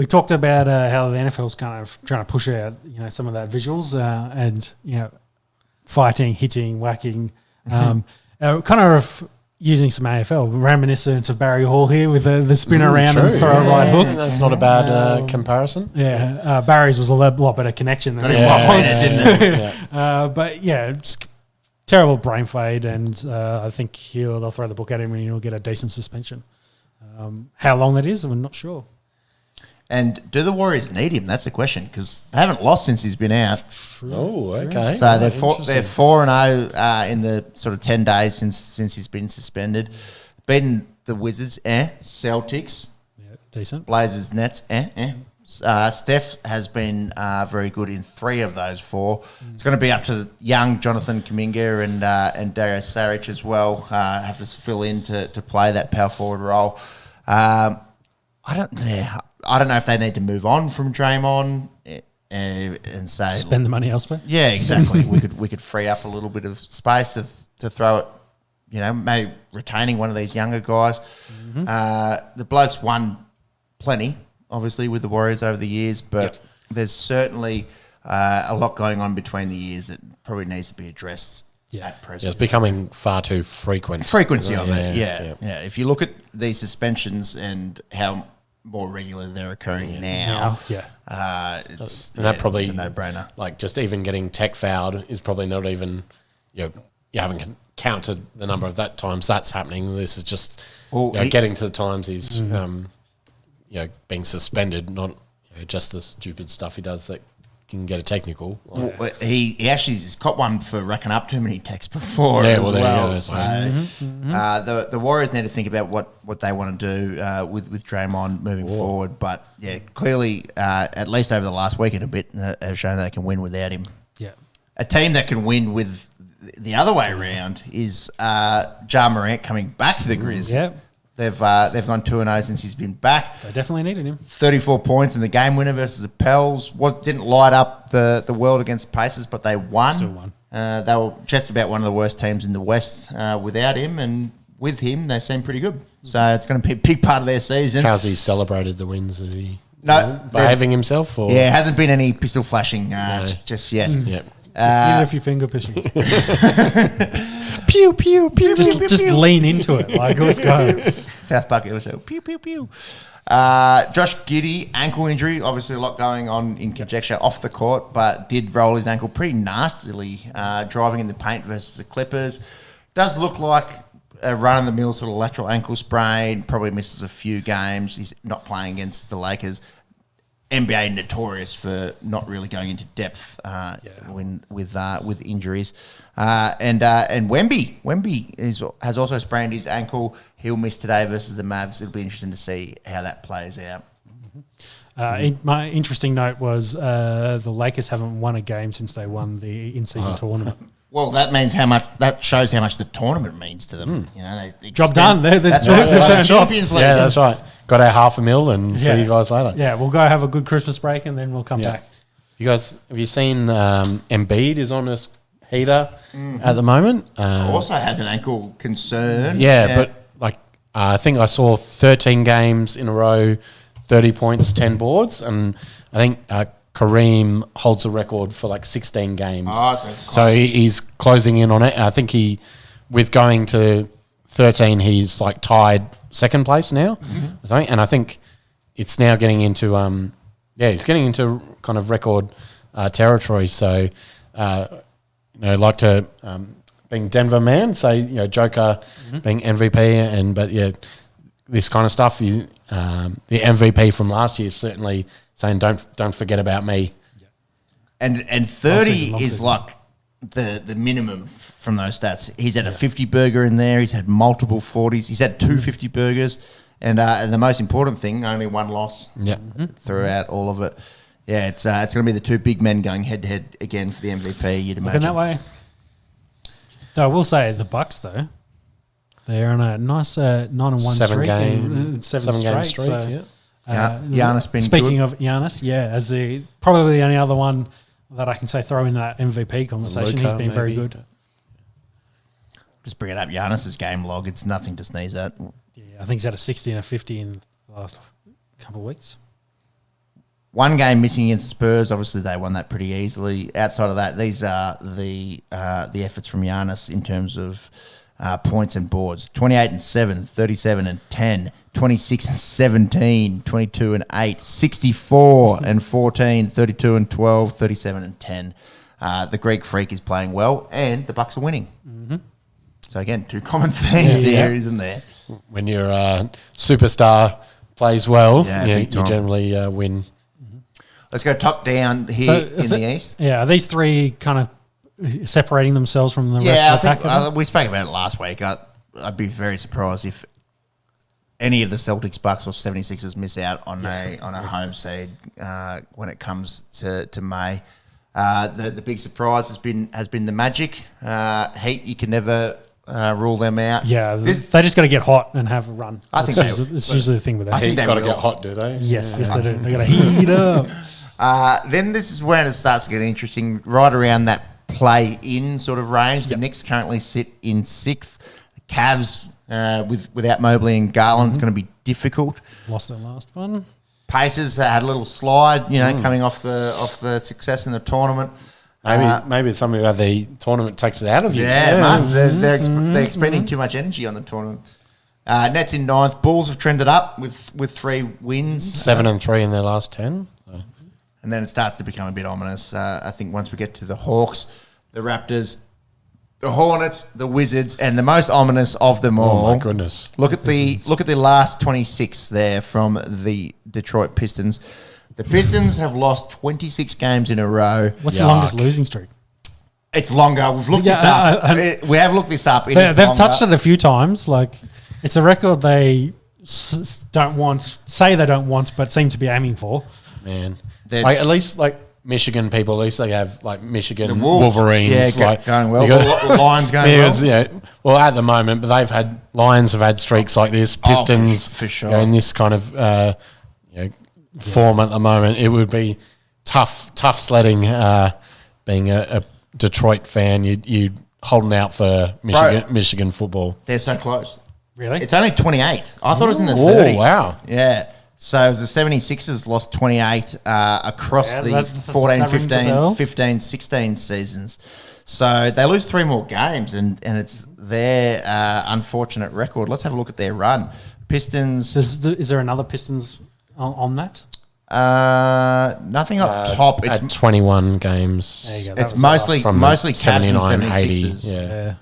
talked about how the NFL's kind of trying to push out, some of that visuals and fighting, hitting, whacking, kind of using some AFL reminiscent of Barry Hall here with the spin around and throw a right hook.
That's not a bad comparison.
Yeah, Barry's was a lot better connection than
this one was, didn't it?
But just terrible brain fade, and I think they'll throw the book at him and he'll get a decent suspension. How long that is, I'm not sure.
And do the Warriors need him? That's the question, because they haven't lost since he's been out.
Oh, okay.
So they're 4-0 in the sort of 10 days since he's been suspended. Beaten the Wizards, Celtics,
decent.
Blazers, Nets, Steph has been very good in 3 of those 4. It's going to be up to young Jonathan Kuminga and Darius Saric as well. Have to fill in to play that power forward role. I don't know if they need to move on from Draymond and say
spend the money elsewhere.
Yeah, exactly. we could free up a little bit of space to throw it. Maybe retaining one of these younger guys. Mm-hmm. The blokes won plenty, obviously, with the Warriors over the years, but there's certainly a lot going on between the years that probably needs to be addressed at present.
Yeah, it's becoming far too frequent.
Frequency of it, yeah. If you look at these suspensions and how more regular they're occurring now, it's
probably
it's a no-brainer.
Like just even getting tech fouled is probably not even you haven't counted the number of times that's happening. This is just getting to the times he's being suspended, not just the stupid stuff he does that can get a technical.
Well, he actually has caught one for racking up too many texts before.
Yeah,
there you go.
So,
the Warriors need to think about what they want to do with Draymond moving forward. But clearly, at least over the last week and a bit, have shown that they can win without him.
Yeah,
a team that can win with the other way around is Ja Morant coming back to the Grizz.
Yeah.
They've gone 2-0 since he's been back.
They definitely needed him. 34
points in the game winner versus the Pels. Didn't light up the world against Pacers, but they won.
Still won.
They were just about one of the worst teams in the West without him, and with him, they seem pretty good. So it's going to be a big part of their season.
How's he celebrated the wins? Is he
behaving
himself? Or?
Yeah, hasn't been any pistol flashing just yet.
Yep.
Even a few finger pistols.
Pew, pew, pew,
just lean into it. Like, let's go.
South Park episode. Pew, pew, pew. Josh Giddey, ankle injury. Obviously, a lot going on in conjecture off the court, but did roll his ankle pretty nastily driving in the paint versus the Clippers. Does look like a run-of-the-mill sort of lateral ankle sprain. Probably misses a few games. He's not playing against the Lakers. NBA notorious for not really going into depth with injuries, and Wemby has also sprained his ankle. He'll miss today versus the Mavs. It'll be interesting to see how that plays out.
My interesting note was the Lakers haven't won a game since they won the in-season tournament.
Well, that shows how much the tournament means to them.
Job done.
That's right.
Turned off.
Yeah, that's right. Got our $500,000 and see you guys later.
Yeah, we'll go have a good Christmas break and then we'll come back.
You guys, have you seen Embiid is on a heater at the moment?
Also has an ankle concern.
Yeah, but like I think I saw 13 games in a row, 30 points, 10 boards, and I think Kareem holds the record for like 16 games. So he's closing in on it. I think with going to 13, he's like tied second place now. And I think it's now getting into he's getting into kind of record territory. So like to being Denver man, say Joker being MVP, but this kind of stuff. The MVP from last year is certainly saying don't forget about me.
And 30 is like the minimum from those stats. He's had a 50 burger in there. He's had multiple 40s. He's had 250 burgers. And the most important thing, only one loss throughout all of it. Yeah, it's going to be the two big men going head-to-head again for the MVP, you'd imagine.
Looking that way. Though I will say the Bucks, though, they're on a nice 9-1 streak. Seven game streak, so,
Giannis been
Speaking
good.
of Giannis, as probably the only other one that I can say throw in that MVP conversation. He's been very good.
Just bring it up. Giannis's game log, it's nothing to sneeze at.
Yeah, I think he's had a 60 and a 50 in the last couple of weeks.
One game missing against Spurs. Obviously, they won that pretty easily. Outside of that, these are the efforts from Giannis in terms of points and boards. 28-7, 37-10, 26-17, 22-8, 64-14, 32-12, 37-10. The Greek Freak is playing well, and the Bucks are winning. So again, two common themes here, isn't there?
When your superstar plays well, you
big time.
generally win.
Let's go top down here in the East.
Yeah, are these three kind of separating themselves from the rest of the pack?
I think we spoke about it last week. I'd be very surprised if any of the Celtics, Bucks, or 76ers miss out on a home seed when it comes to May. The big surprise has been the Magic. Heat, you can never rule them out.
Yeah, they just got to get hot and have a run.
It's
usually the thing with that.
I think
Heat
they
got to
will.
get hot, do they?
Yes, they do. They got to heat up.
Then this is when it starts to get interesting, right around that play-in sort of range. The Knicks currently sit in 6th. The Cavs, without Mobley and Garland, it's going to be difficult.
Lost their last one.
Pacers had a little slide, coming off the success in the tournament.
Maybe some of the tournament takes it out of you.
Yeah, it must. They're expending too much energy on the tournament. Nets in 9th. Bulls have trended up with 3 wins.
7-3 in their last 10.
And then it starts to become a bit ominous. I think once we get to the Hawks, the Raptors, the Hornets, the Wizards, and the most ominous of them all.
Oh my goodness!
Look at the last 26 there from the Detroit Pistons. The Pistons have lost 26 games in a row.
What's the longest losing streak?
It's longer. We've looked this up. We have looked this up.
They've touched it a few times. Like, it's a record they don't want, but seem to be aiming for.
Man, at least Michigan people, at least they have Michigan
the Wolverines.
Yeah,
going well. The Lions going well.
Yeah, well, at the moment, but Lions have had streaks like this. Pistons,
for sure.
In this kind of form at the moment, it would be tough sledding. Being a Detroit fan, you holding out for Michigan football.
They're so close.
Really?
It's only 28. I thought it was in the 30s.
Oh, wow.
Yeah. So the 76ers lost 28 across the 14, 15, 15, 16 seasons. So they lose 3 more games, and it's their unfortunate record. Let's have a look at their run. Pistons.
Is there another Pistons on that?
Nothing up top. It's
at 21 games.
There you go.
It's mostly Cavs and
79-80.
76ers.
Yeah.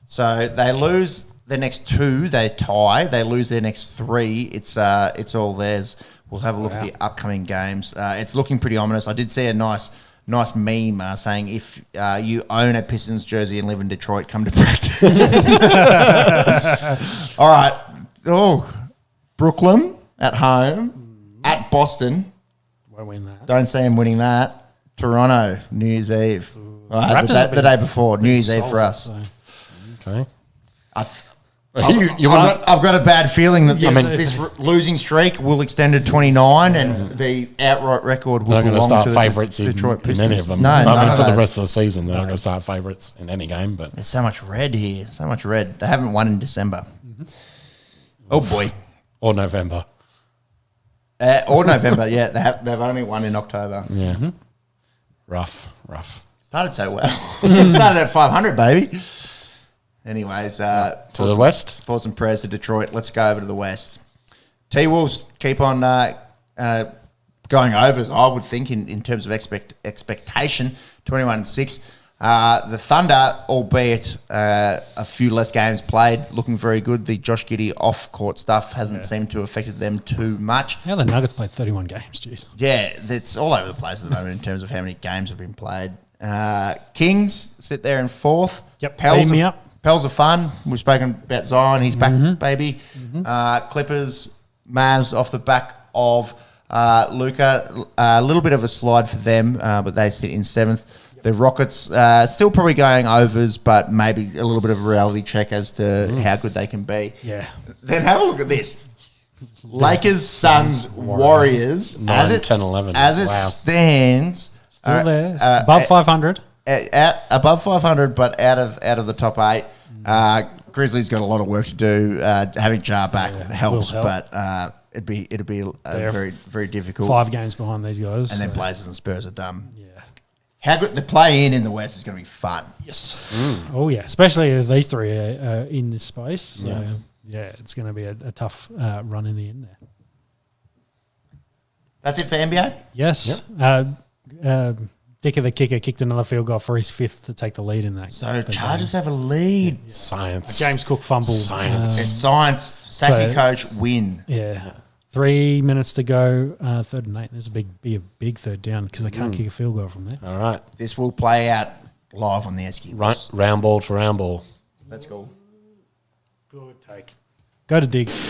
So they lose their next 2, they tie. They lose their next 3. It's all theirs. We'll have a look at the upcoming games. It's looking pretty ominous. I did see a nice meme saying if you own a Pistons jersey and live in Detroit, come to practice. All right. Oh, Brooklyn at home, at Boston.
Won't win that.
Don't see him winning that. Toronto, New Year's Eve. The day before, New Year's Eve for us.
Okay.
I've got a bad feeling that this losing streak will extend to 29, and the outright record will
they're going to
belong
start
to
favourites
the Detroit
in
Pistons.
any of them.
No,
for the rest of the season, they're not going to start favourites in any game. But
there's so much red here, so much red. They haven't won in December. Oh boy,
or November.
Or November. Yeah, they've only won in October.
Yeah, rough.
Started so well. Started at 500, baby. Anyways,
to the west.
Thoughts and prayers to Detroit. Let's go over to the west. T-Wolves keep on going overs, I would think, in terms of expectation. 21-6. The Thunder, albeit a few less games played, looking very good. The Josh Giddey off-court stuff hasn't seemed to have affected them too much.
Yeah, the Nuggets played 31 games, jeez.
Yeah, it's all over the place at the moment in terms of how many games have been played. Kings sit there in fourth.
Yep,
Pels
me up.
Pels are fun. We've spoken about Zion. He's back, baby. Clippers, Mavs off the back of Luka. A little bit of a slide for them, but they sit in seventh. The Rockets still probably going overs, but maybe a little bit of a reality check as to how good they can be.
Yeah.
Then have a look at this. Lakers, Suns, Warriors.
9, 10, 11.
As it stands.
Still there. Above 500.
Above 500, but out of the top 8. Grizzlies got a lot of work to do. Having Jar back helps,
will help.
but it'd be very, very difficult.
5 games behind these guys.
And then Blazers and Spurs are done.
Yeah.
How good the play in the West is going to be fun.
Yes. Oh, yeah. Especially if these three are in this space. So, yeah, it's going to be a tough run in the end there.
That's it for NBA?
Yes. Dicker the kicker kicked another field goal for his 5th to take the lead in that.
So Chargers have a lead.
Science.
James Cook fumble.
Science.
It's science. Saki coach win.
Yeah. 3 minutes to go, 3rd and 8. There's be a big third down because they can't kick a field goal from there.
All right.
This will play out live on the Esky.
Right, round ball to round ball.
Let's go.
Good take. Go to Diggs.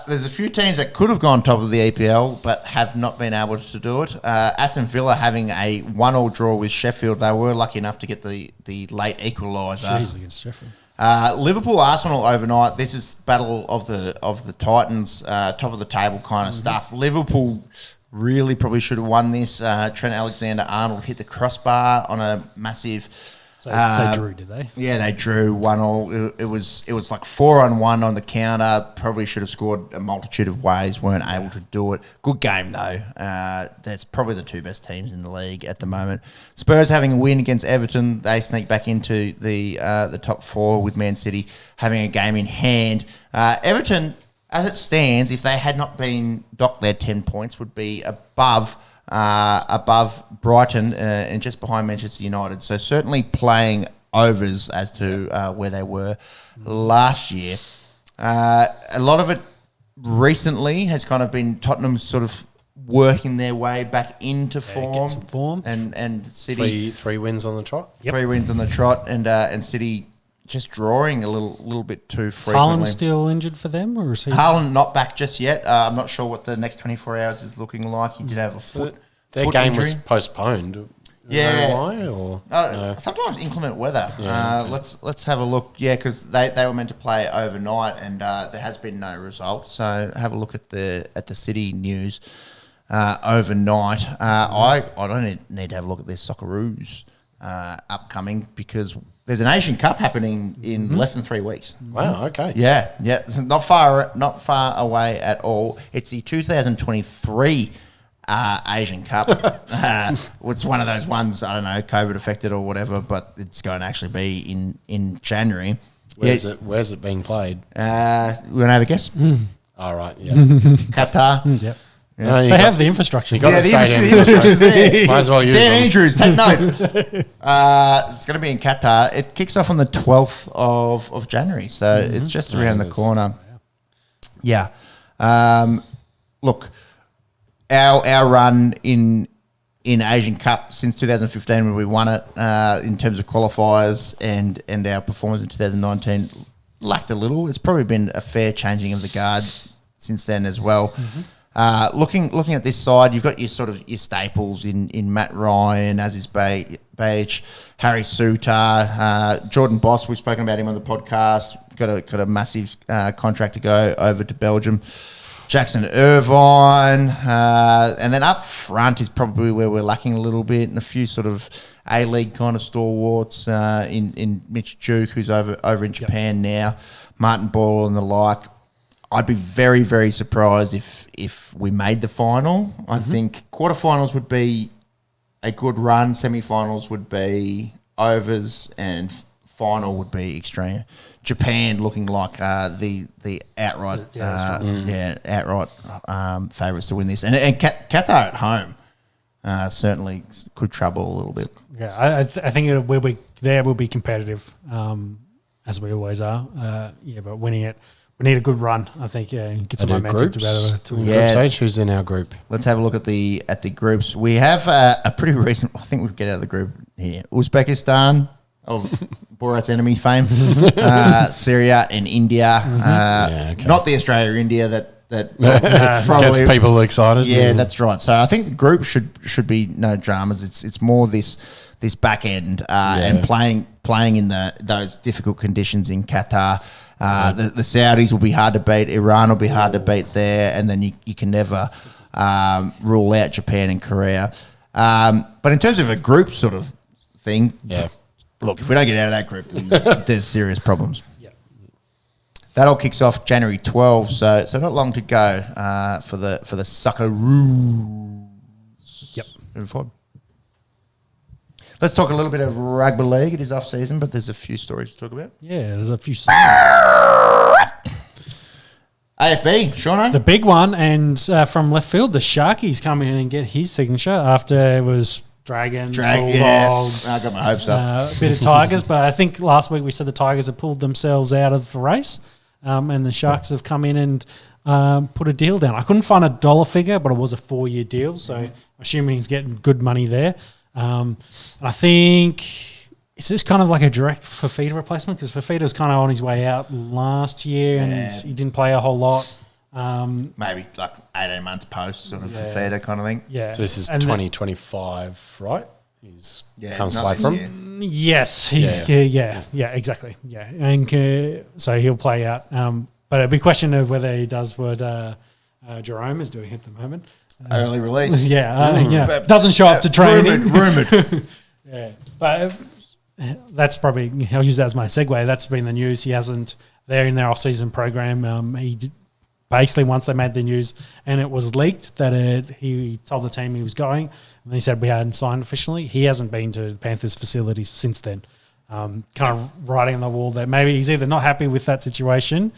There's a few teams that could have gone top of the EPL but have not been able to do it. Aston Villa having a 1-1 draw with Sheffield. They were lucky enough to get the late equaliser.
Jeez, against Sheffield.
Liverpool Arsenal overnight. This is battle of the Titans, top of the table kind of stuff. Liverpool really probably should have won this. Trent Alexander-Arnold hit the crossbar on a massive.
So they drew, did they?
Yeah, they drew 1-1. It was like 4-on-1 on the counter. Probably should have scored a multitude of ways. Weren't able to do it. Good game though. That's probably the 2 best teams in the league at the moment. Spurs having a win against Everton. They sneak back into the top 4 with Man City having a game in hand. Everton, as it stands, if they had not been docked their 10 points, would be above Brighton and just behind Manchester United. So certainly playing overs as to where they were last year. A lot of it recently has kind of been Tottenham sort of working their way back into form.
Get some form.
And City...
Three wins on the trot.
Yep.
3 wins on the trot and City just drawing a little bit too frequently.
Haaland still injured for them? Or is he...
Haaland not back just yet. I'm not sure what the next 24 hours is looking like. He did have a foot
game
injury.
was postponed.
Yeah.
Know why? Or
no. Sometimes inclement weather. Yeah, okay. Let's have a look. Yeah, because they were meant to play overnight, and there has been no result. So have a look at the City news overnight. I don't need to have a look at this Socceroos upcoming because there's an Asian Cup happening in less than 3 weeks.
Wow. Okay.
Yeah. It's not far away at all. It's the 2023 Asian Cup. It's one of those ones, I don't know, COVID affected or whatever, but it's going to actually be in January.
Where's it being played?
You want to have a guess?
All right. Yeah.
Qatar.
Yep.
No,
They have the infrastructure.
got the stadium.
infrastructure's there.
Might as well use
Dan
them.
Andrews, take note. It's going to be in Qatar. It kicks off on the 12th of January, so it's just around the corner. Yeah. Look, our run in Asian Cup since 2015 when we won it in terms of qualifiers and our performance in 2019 lacked a little. It's probably been a fair changing of the guard since then as well. Looking at this side, you've got your sort of your staples in Matt Ryan, Aziz Beach, Harry Suter, Jordan Boss. We've spoken about him on the podcast. Got a massive contract to go over to Belgium. Jackson Irvine, and then up front is probably where we're lacking a little bit, and a few sort of A-League kind of stalwarts in Mitch Duke, who's over in Japan now, Martin Boyle and the like. I'd be very, very surprised if we made the final. I think quarterfinals would be a good run, semi-finals would be overs, and final would be extreme. Japan looking like the outright favourites to win this, and Qatar at home certainly could trouble a little bit.
Yeah, I think it will be competitive, as we always are. But winning it, we need a good run. I think get some momentum to win.
Group stage. Who's in our group?
Let's have a look at the groups. We have a pretty recent. I think we'll get out of the group here. Uzbekistan, of Borat's enemy fame, Syria and India. Not the Australia-India that probably
gets people excited.
Yeah, that's right. So I think the group should be no dramas. It's more this back end and playing in those difficult conditions in Qatar. The Saudis will be hard to beat. Iran will be hard to beat there, and then you can never rule out Japan and Korea. But in terms of a group sort of thing, look, if we don't get out of that group, then there's serious problems. That all kicks off January 12, so not long to go for the Socceroos.
Yep.
Moving forward. Let's talk a little bit of rugby league. It is off season, but there's a few stories to talk about.
Yeah, there's a few.
AFB, Shauno?
The big one, and from left field, the Sharkies come in and get his signature after it was Dragons, Bulldogs.
I got my hopes up.
A bit of Tigers, but I think last week we said the Tigers have pulled themselves out of the race, and the Sharks have come in and put a deal down. I couldn't find a dollar figure, but it was a 4-year deal, so assuming he's getting good money there. And I think, is this kind of like a direct Fafita replacement? Because Fafita was kind of on his way out last year and he didn't play a whole lot.
Maybe like 18 months post sort of Fafita kind of thing.
Yeah.
So this is 2025, right? He's comes
not
away
this
from.
year.
Yes, he's exactly. Yeah, and so he'll play out. But it'll be a question of whether he does what Jerome is doing at the moment.
Early release.
Doesn't show up to training.
Rumoured.
Yeah, but that's probably, I'll use that as my segue. That's been the news. He hasn't, they're in their off-season program. Basically, once they made the news and it was leaked that he told the team he was going, and he said we hadn't signed officially. He hasn't been to Panthers facilities since then. Kind of writing on the wall that maybe he's either not happy with that situation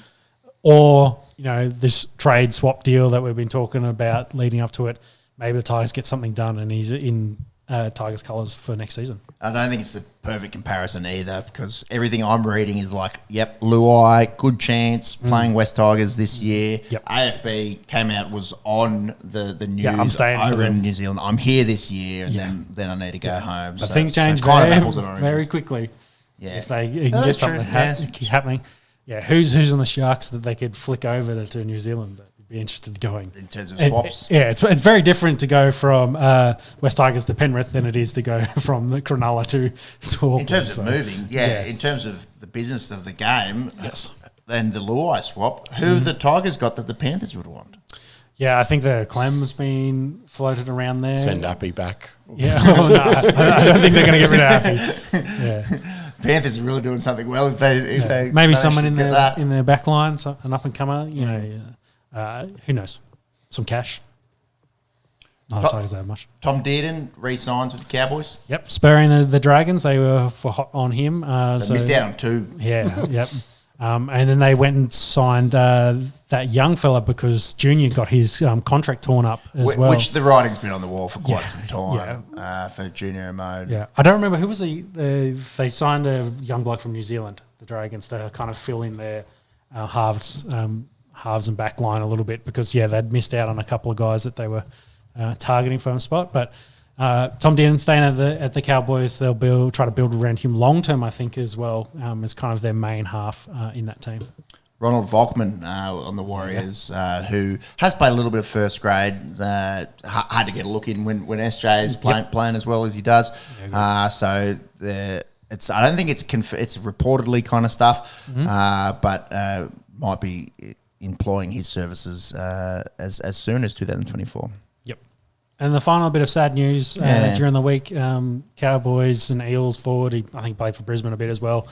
or, this trade swap deal that we've been talking about leading up to it. Maybe the Tigers get something done and he's in Tigers colours for next season.
I don't think it's the perfect comparison either, because everything I'm reading is like, Luai, good chance, playing West Tigers this year.
Yep.
AFB came out, was on the news
I'm staying
over
for
in
them.
New Zealand. I'm here this year, and then I need to go home.
But things change
kind of apples and oranges.
very quickly.
Yeah.
If they can get something happening. Yeah, who's on the Sharks that they could flick over to New Zealand that would be interested in going?
In terms of swaps?
It's very different to go from West Tigers to Penrith than it is to go from the Cronulla to Auckland.
In terms of moving, in terms of the business of the game, and the Luai swap, who have the Tigers got that the Panthers would want?
Yeah, I think the Clem's been floated around there.
Send Uppy back.
Yeah, I don't think they're going to get rid of Appy. Yeah.
Panthers are really doing something well if they
maybe someone in their back line, an up and comer. Who knows? Some cash. Not the Tigers that much.
Tom Dearden re-signs with the Cowboys.
Yep, spurring the Dragons. They were hot on him.
So missed out on 2.
Yeah, yep. And then they went and signed that young fella because Junior got his contract torn up as well.
Which the writing's been on the wall for quite some time for Junior Mode.
Yeah, I don't remember who was they signed a young bloke from New Zealand, the Dragons, to kind of fill in their halves and back line a little bit because they'd missed out on a couple of guys that they were targeting for a spot, but. Tom Dearden staying at the Cowboys, they'll try to build around him long term, I think, as well, as kind of their main half in that team.
Ronald Volkman on the Warriors, who has played a little bit of first grade. Hard to get a look in when SJ is playing as well as he does. So it's I don't think it's it's reportedly kind of stuff, but might be employing his services as soon as 2024.
Yep. And the final bit of sad news during the week, Cowboys and Eels forward, he I think played for Brisbane a bit as well,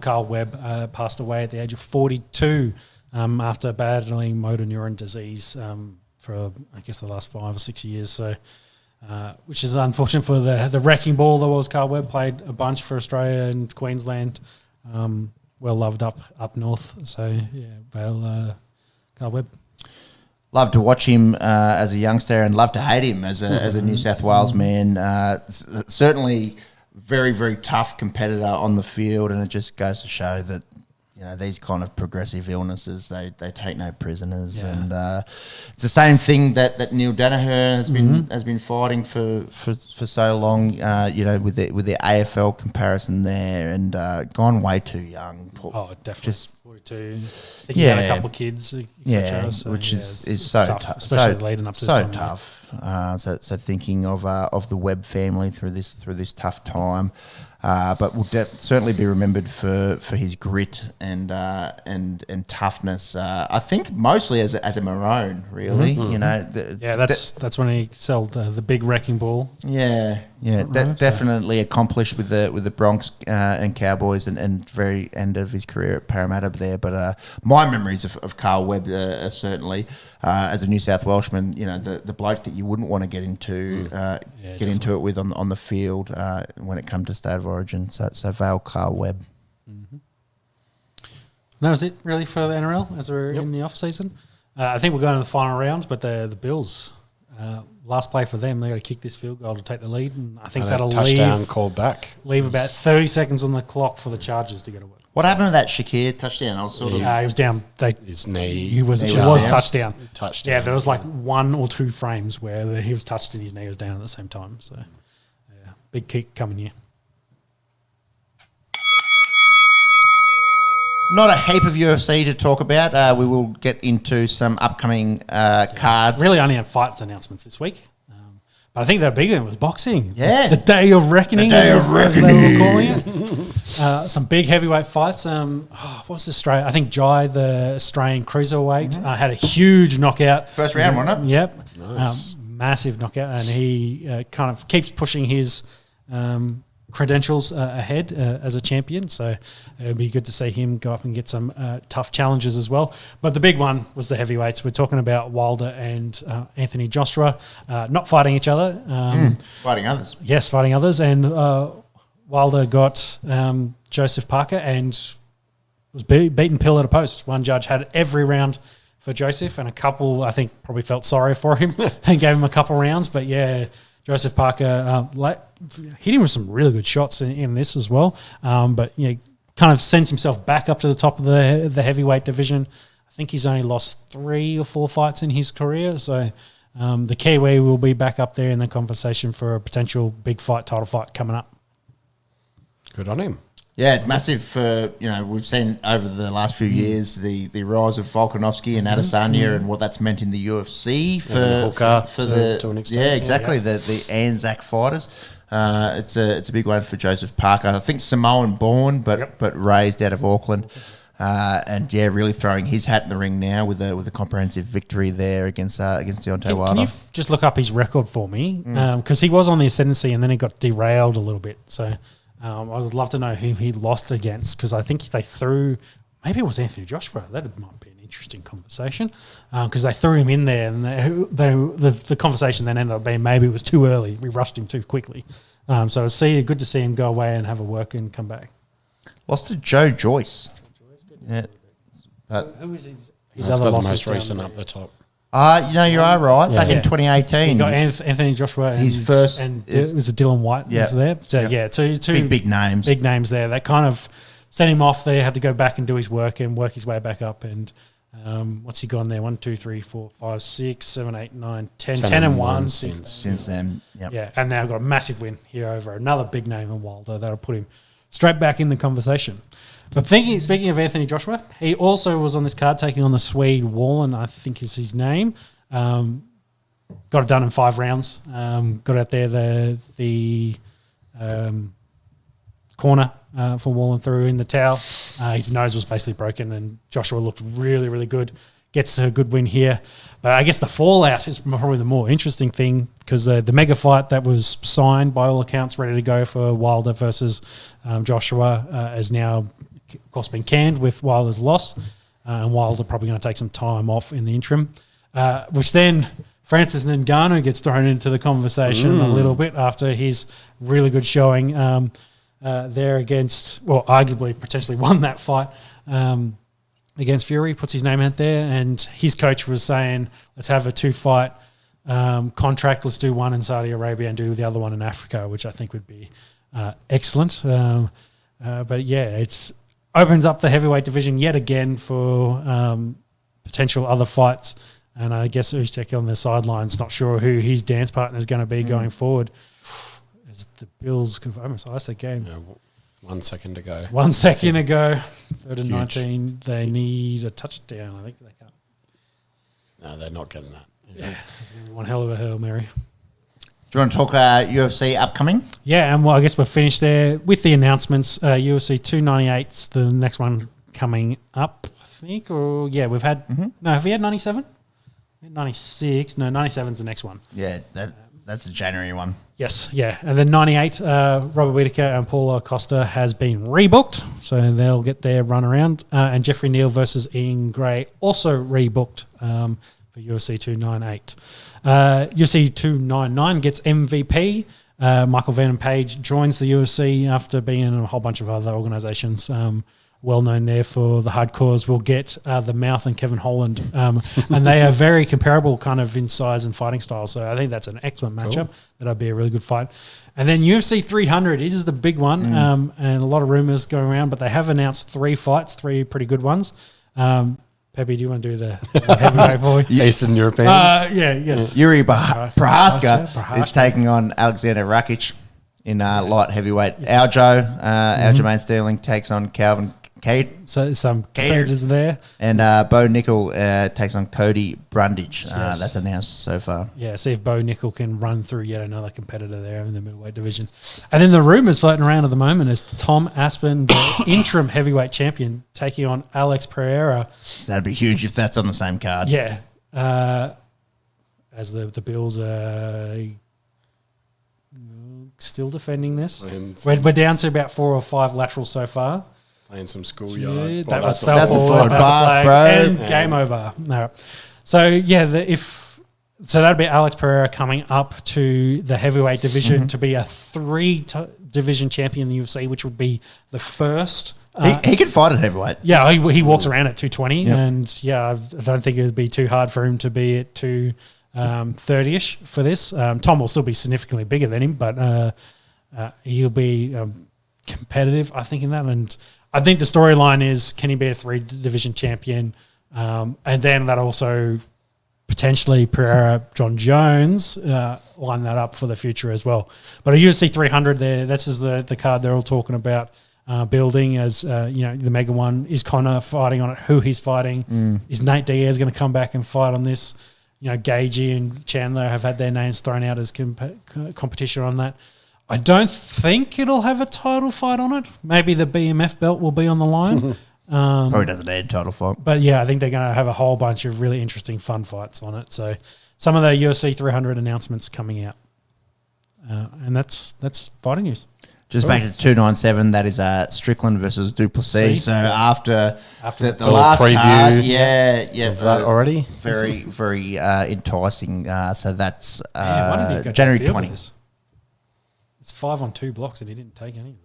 Carl Webb passed away at the age of 42 after battling motor neuron disease for, I guess, the last 5 or 6 years. So, which is unfortunate for the wrecking ball that was Carl Webb. Played a bunch for Australia and Queensland, well loved up north. So, yeah, Carl Webb.
Love to watch him as a youngster and love to hate him as a New South Wales man. Certainly very, very tough competitor on the field, and it just goes to show that, you know, these kind of progressive illnesses, they take no prisoners. Yeah. And it's the same thing that Neil Danaher has been fighting for so long, you know, with the AFL comparison there, and gone way too young.
Oh, definitely. Just 42. I think he had a couple of kids, etc. So,
which is so tough,
especially leading up to this time.
So thinking of the Webb family through this tough time, but will certainly be remembered for his grit and toughness. I think mostly as a Maroon, really. You know.
That's when he sold the big wrecking ball.
Definitely accomplished with the Bronx and Cowboys and very end of his career at Parramatta there. But my memories of Carl Webb are certainly as a New South Welshman, you know, the bloke that you wouldn't want to get into it with on the field when it comes to State of Origin. So Vale Carl Webb.
That was it really for the NRL as we're in the off season. I think we're going to the final rounds, but the Bills. Last play for them, they got to kick this field goal to take the lead, and I think that'll
touchdown called back.
Leave about 30 seconds on the clock for the Chargers to get away.
What happened to that Shakir touchdown? I was sort of
he was down.
His knee.
It was touchdown.
Touchdown.
Yeah, there was like 1 or 2 frames where he was touched and his knee was down at the same time. So, yeah, big kick coming here.
Not a heap of UFC to talk about. We will get into some upcoming cards.
Really only had fights announcements this week. But I think the big one was boxing.
Yeah.
The Day of Reckoning. As they were calling it. Some big heavyweight fights. What's the Australian? I think Jai, the Australian cruiserweight, had a huge knockout.
First round, wasn't it?
Yep.
Nice.
Massive knockout. And he kind of keeps pushing his credentials ahead as a champion, so it would be good to see him go up and get some tough challenges as well. But the big one was the heavyweights. We're talking about Wilder and Anthony Joshua not fighting each other.
Fighting others.
Yes, fighting others. And Wilder got Joseph Parker and was beaten pillar to post. One judge had every round for Joseph, and a couple, I think, probably felt sorry for him and gave him a couple rounds. But yeah, Joseph Parker hit him with some really good shots in this as well. But you know, kind of sends himself back up to the top of the heavyweight division. I think he's only lost 3 or 4 fights in his career. So the Kiwi will be back up there in the conversation for a potential big title fight coming up.
Good on him.
Yeah, it's massive for, you know, we've seen over the last few years the rise of Volkanovski and Adesanya and what that's meant in the UFC for
to an extent.
Yeah, exactly. The Anzac fighters. It's a big one for Joseph Parker. I think Samoan born, but raised out of Auckland. And yeah, really throwing his hat in the ring now with a comprehensive victory there against Deontay Wilder.
Can you just look up his record for me? Because he was on the ascendancy and then he got derailed a little bit. So I would love to know who he lost against, because I think they threw, maybe it was Anthony Joshua. That might be an interesting conversation, because they threw him in there, and the conversation then ended up being maybe it was too early. We rushed him too quickly. So it's good to see him go away and have a work and come back.
Lost to Joe Joyce. Yeah.
Who was his
He's
other
got the
losses
most recent
down
up the top.
You know, you are right. Back in 2018.
He got Anthony Joshua
his first.
And it was Dylan White was there. So two
big names.
Big names there. That kind of sent him off there. Had to go back and do his work and work his way back up. And what's he gone there? 1, 2, 3, 4, 5, 6, 7, 8, 9, 10. 10 and 1
since then. Yep.
Yeah, and now got a massive win here over another big name in Wilder. That'll put him straight back in the conversation. But speaking of Anthony Joshua, he also was on this card taking on the Swede Wallen, I think is his name. Got it done in 5 rounds. Got out there the corner from Wallen through in the towel. His nose was basically broken, and Joshua looked really, really good. Gets a good win here. But I guess the fallout is probably the more interesting thing, because the mega fight that was signed, by all accounts, ready to go for Wilder versus Joshua has now, of course, been canned with Wilder's loss. And Wilder probably going to take some time off in the interim, which then Francis Ngannou gets thrown into the conversation a little bit after his really good showing there against, well, arguably potentially won that fight against Fury. Puts his name out there, and his coach was saying, let's have a 2-fight contract. Let's do one in Saudi Arabia and do the other one in Africa, which I think would be excellent. But yeah, it's opens up the heavyweight division yet again for potential other fights. And I guess Uzcek on the sidelines, not sure who his dance partner is going to be going forward. As the Bills can almost ice the game.
Yeah, 1 second to go.
1 second to go. 3rd and 19. They need a touchdown. I think they can't.
No, they're not getting that.
Yeah, it's going to be one hell of a Hail Mary.
Do you want to talk UFC upcoming?
Yeah, and well, I guess we're finished there with the announcements. UFC 298's the next one coming up, I think. Or yeah, we've had no. Have we had 97? 96. No, 97's the next one.
Yeah, that's the January one.
Yes, yeah. And then 98, Robert Whittaker and Paulo Costa has been rebooked, so they'll get their run around. And Jeffrey Neal versus Ian Gray also rebooked for UFC 298. UFC 299 gets MVP. Michael Venom Page joins the UFC after being in a whole bunch of other organisations. Well known there for the hardcores. We'll get the Mouth and Kevin Holland, and they are very comparable kind of in size and fighting style. So I think that's an excellent matchup. That'll be a really good fight. And then UFC 300 is the big one, and a lot of rumours going around, but they have announced 3 fights, 3 pretty good ones. Pepe, do you want to do the heavyweight for me?
Eastern Europeans.
Yes.
Yuri Prohaska is taking on Alexander Rakic in light heavyweight. Aljo Aljamain Sterling takes on Calvin Cade.
So some competitors there.
And Bo Nickel takes on Cody Brundage.
Yes.
That's announced so far.
Yeah, see if Bo Nickel can run through yet another competitor there in the middleweight division. And then the rumours floating around at the moment is Tom Aspen, the interim heavyweight champion, taking on Alex Pereira.
That'd be huge if that's on the same card.
Yeah. As the Bills are still defending this. We're down to about 4 or 5 laterals so far.
Playing some schoolyard.
Yeah,
that's a forward pass, bro.
And game over. No. So, yeah, so that'd be Alex Pereira coming up to the heavyweight division to be a 3-division champion in the UFC, which would be the first.
He could fight at heavyweight.
Yeah, he walks around at 220, and I don't think it would be too hard for him to be at 230-ish for this. Tom will still be significantly bigger than him, but he'll be competitive, I think, in that. And I think the storyline is, can he be a 3-division champion? And then that also potentially Pereira, John Jones, line that up for the future as well. But a UFC 300 there, this is the card they're all talking about building as, the mega one. Is Conor fighting on it? Who he's fighting? Is Nate Diaz going to come back and fight on this? Gagey and Chandler have had their names thrown out as competition on that. I don't think it'll have a title fight on it. Maybe the BMF belt will be on the line.
Probably doesn't need a title fight.
But yeah, I think they're going to have a whole bunch of really interesting, fun fights on it. So some of the UFC 300 announcements coming out. And that's fighting news.
Just back to 297, that is Strickland versus Duplessis. So after the last
preview
card,
of that already.
Very, very enticing. So that's
why did he go
January
to the field
20.
with this? It's 5 on 2 blocks and he didn't take any of it.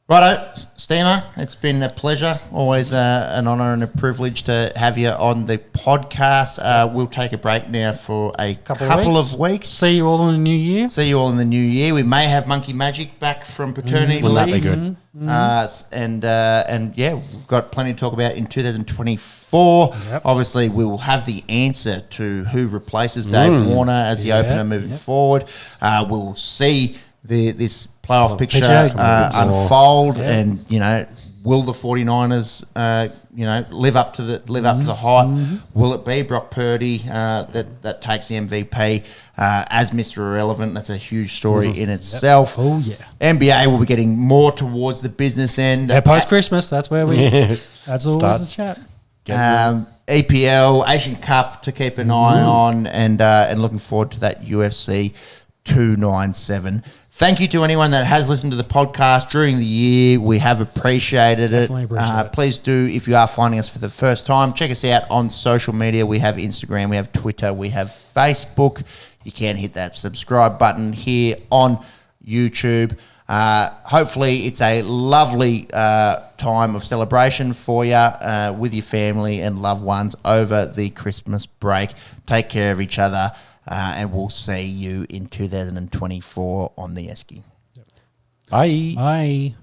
Righto, Steamer, it's been a pleasure. Always an honour and a privilege to have you on the podcast. We'll take a break now for a couple of weeks.
See you all in the new year.
See you all in the new year. We may have Monkey Magic back from paternity leave.
Wouldn't that be good?
And yeah, we've got plenty to talk about in 2024.
Yep.
Obviously, we will have the answer to who replaces Dave Warner as the opener moving forward. We'll see this playoff picture unfold, and will the 49ers live up to the hype? Will it be Brock Purdy that takes the MVP as Mr. Irrelevant? That's a huge story in itself.
Oh yeah.
NBA will be getting more towards the business end.
Yeah, post Christmas. That's where we. That's always the chat.
EPL Asian Cup to keep an eye on, and looking forward to that UFC 297. Thank you to anyone that has listened to the podcast during the year. We have appreciated it.
Definitely appreciate it.
Please do, if you are finding us for the first time, check us out on social media. We have Instagram, we have Twitter, we have Facebook. You can hit that subscribe button here on YouTube. Hopefully it's a lovely time of celebration for you with your family and loved ones over the Christmas break. Take care of each other. And we'll see you in 2024 on the Esky.
Bye.
Bye.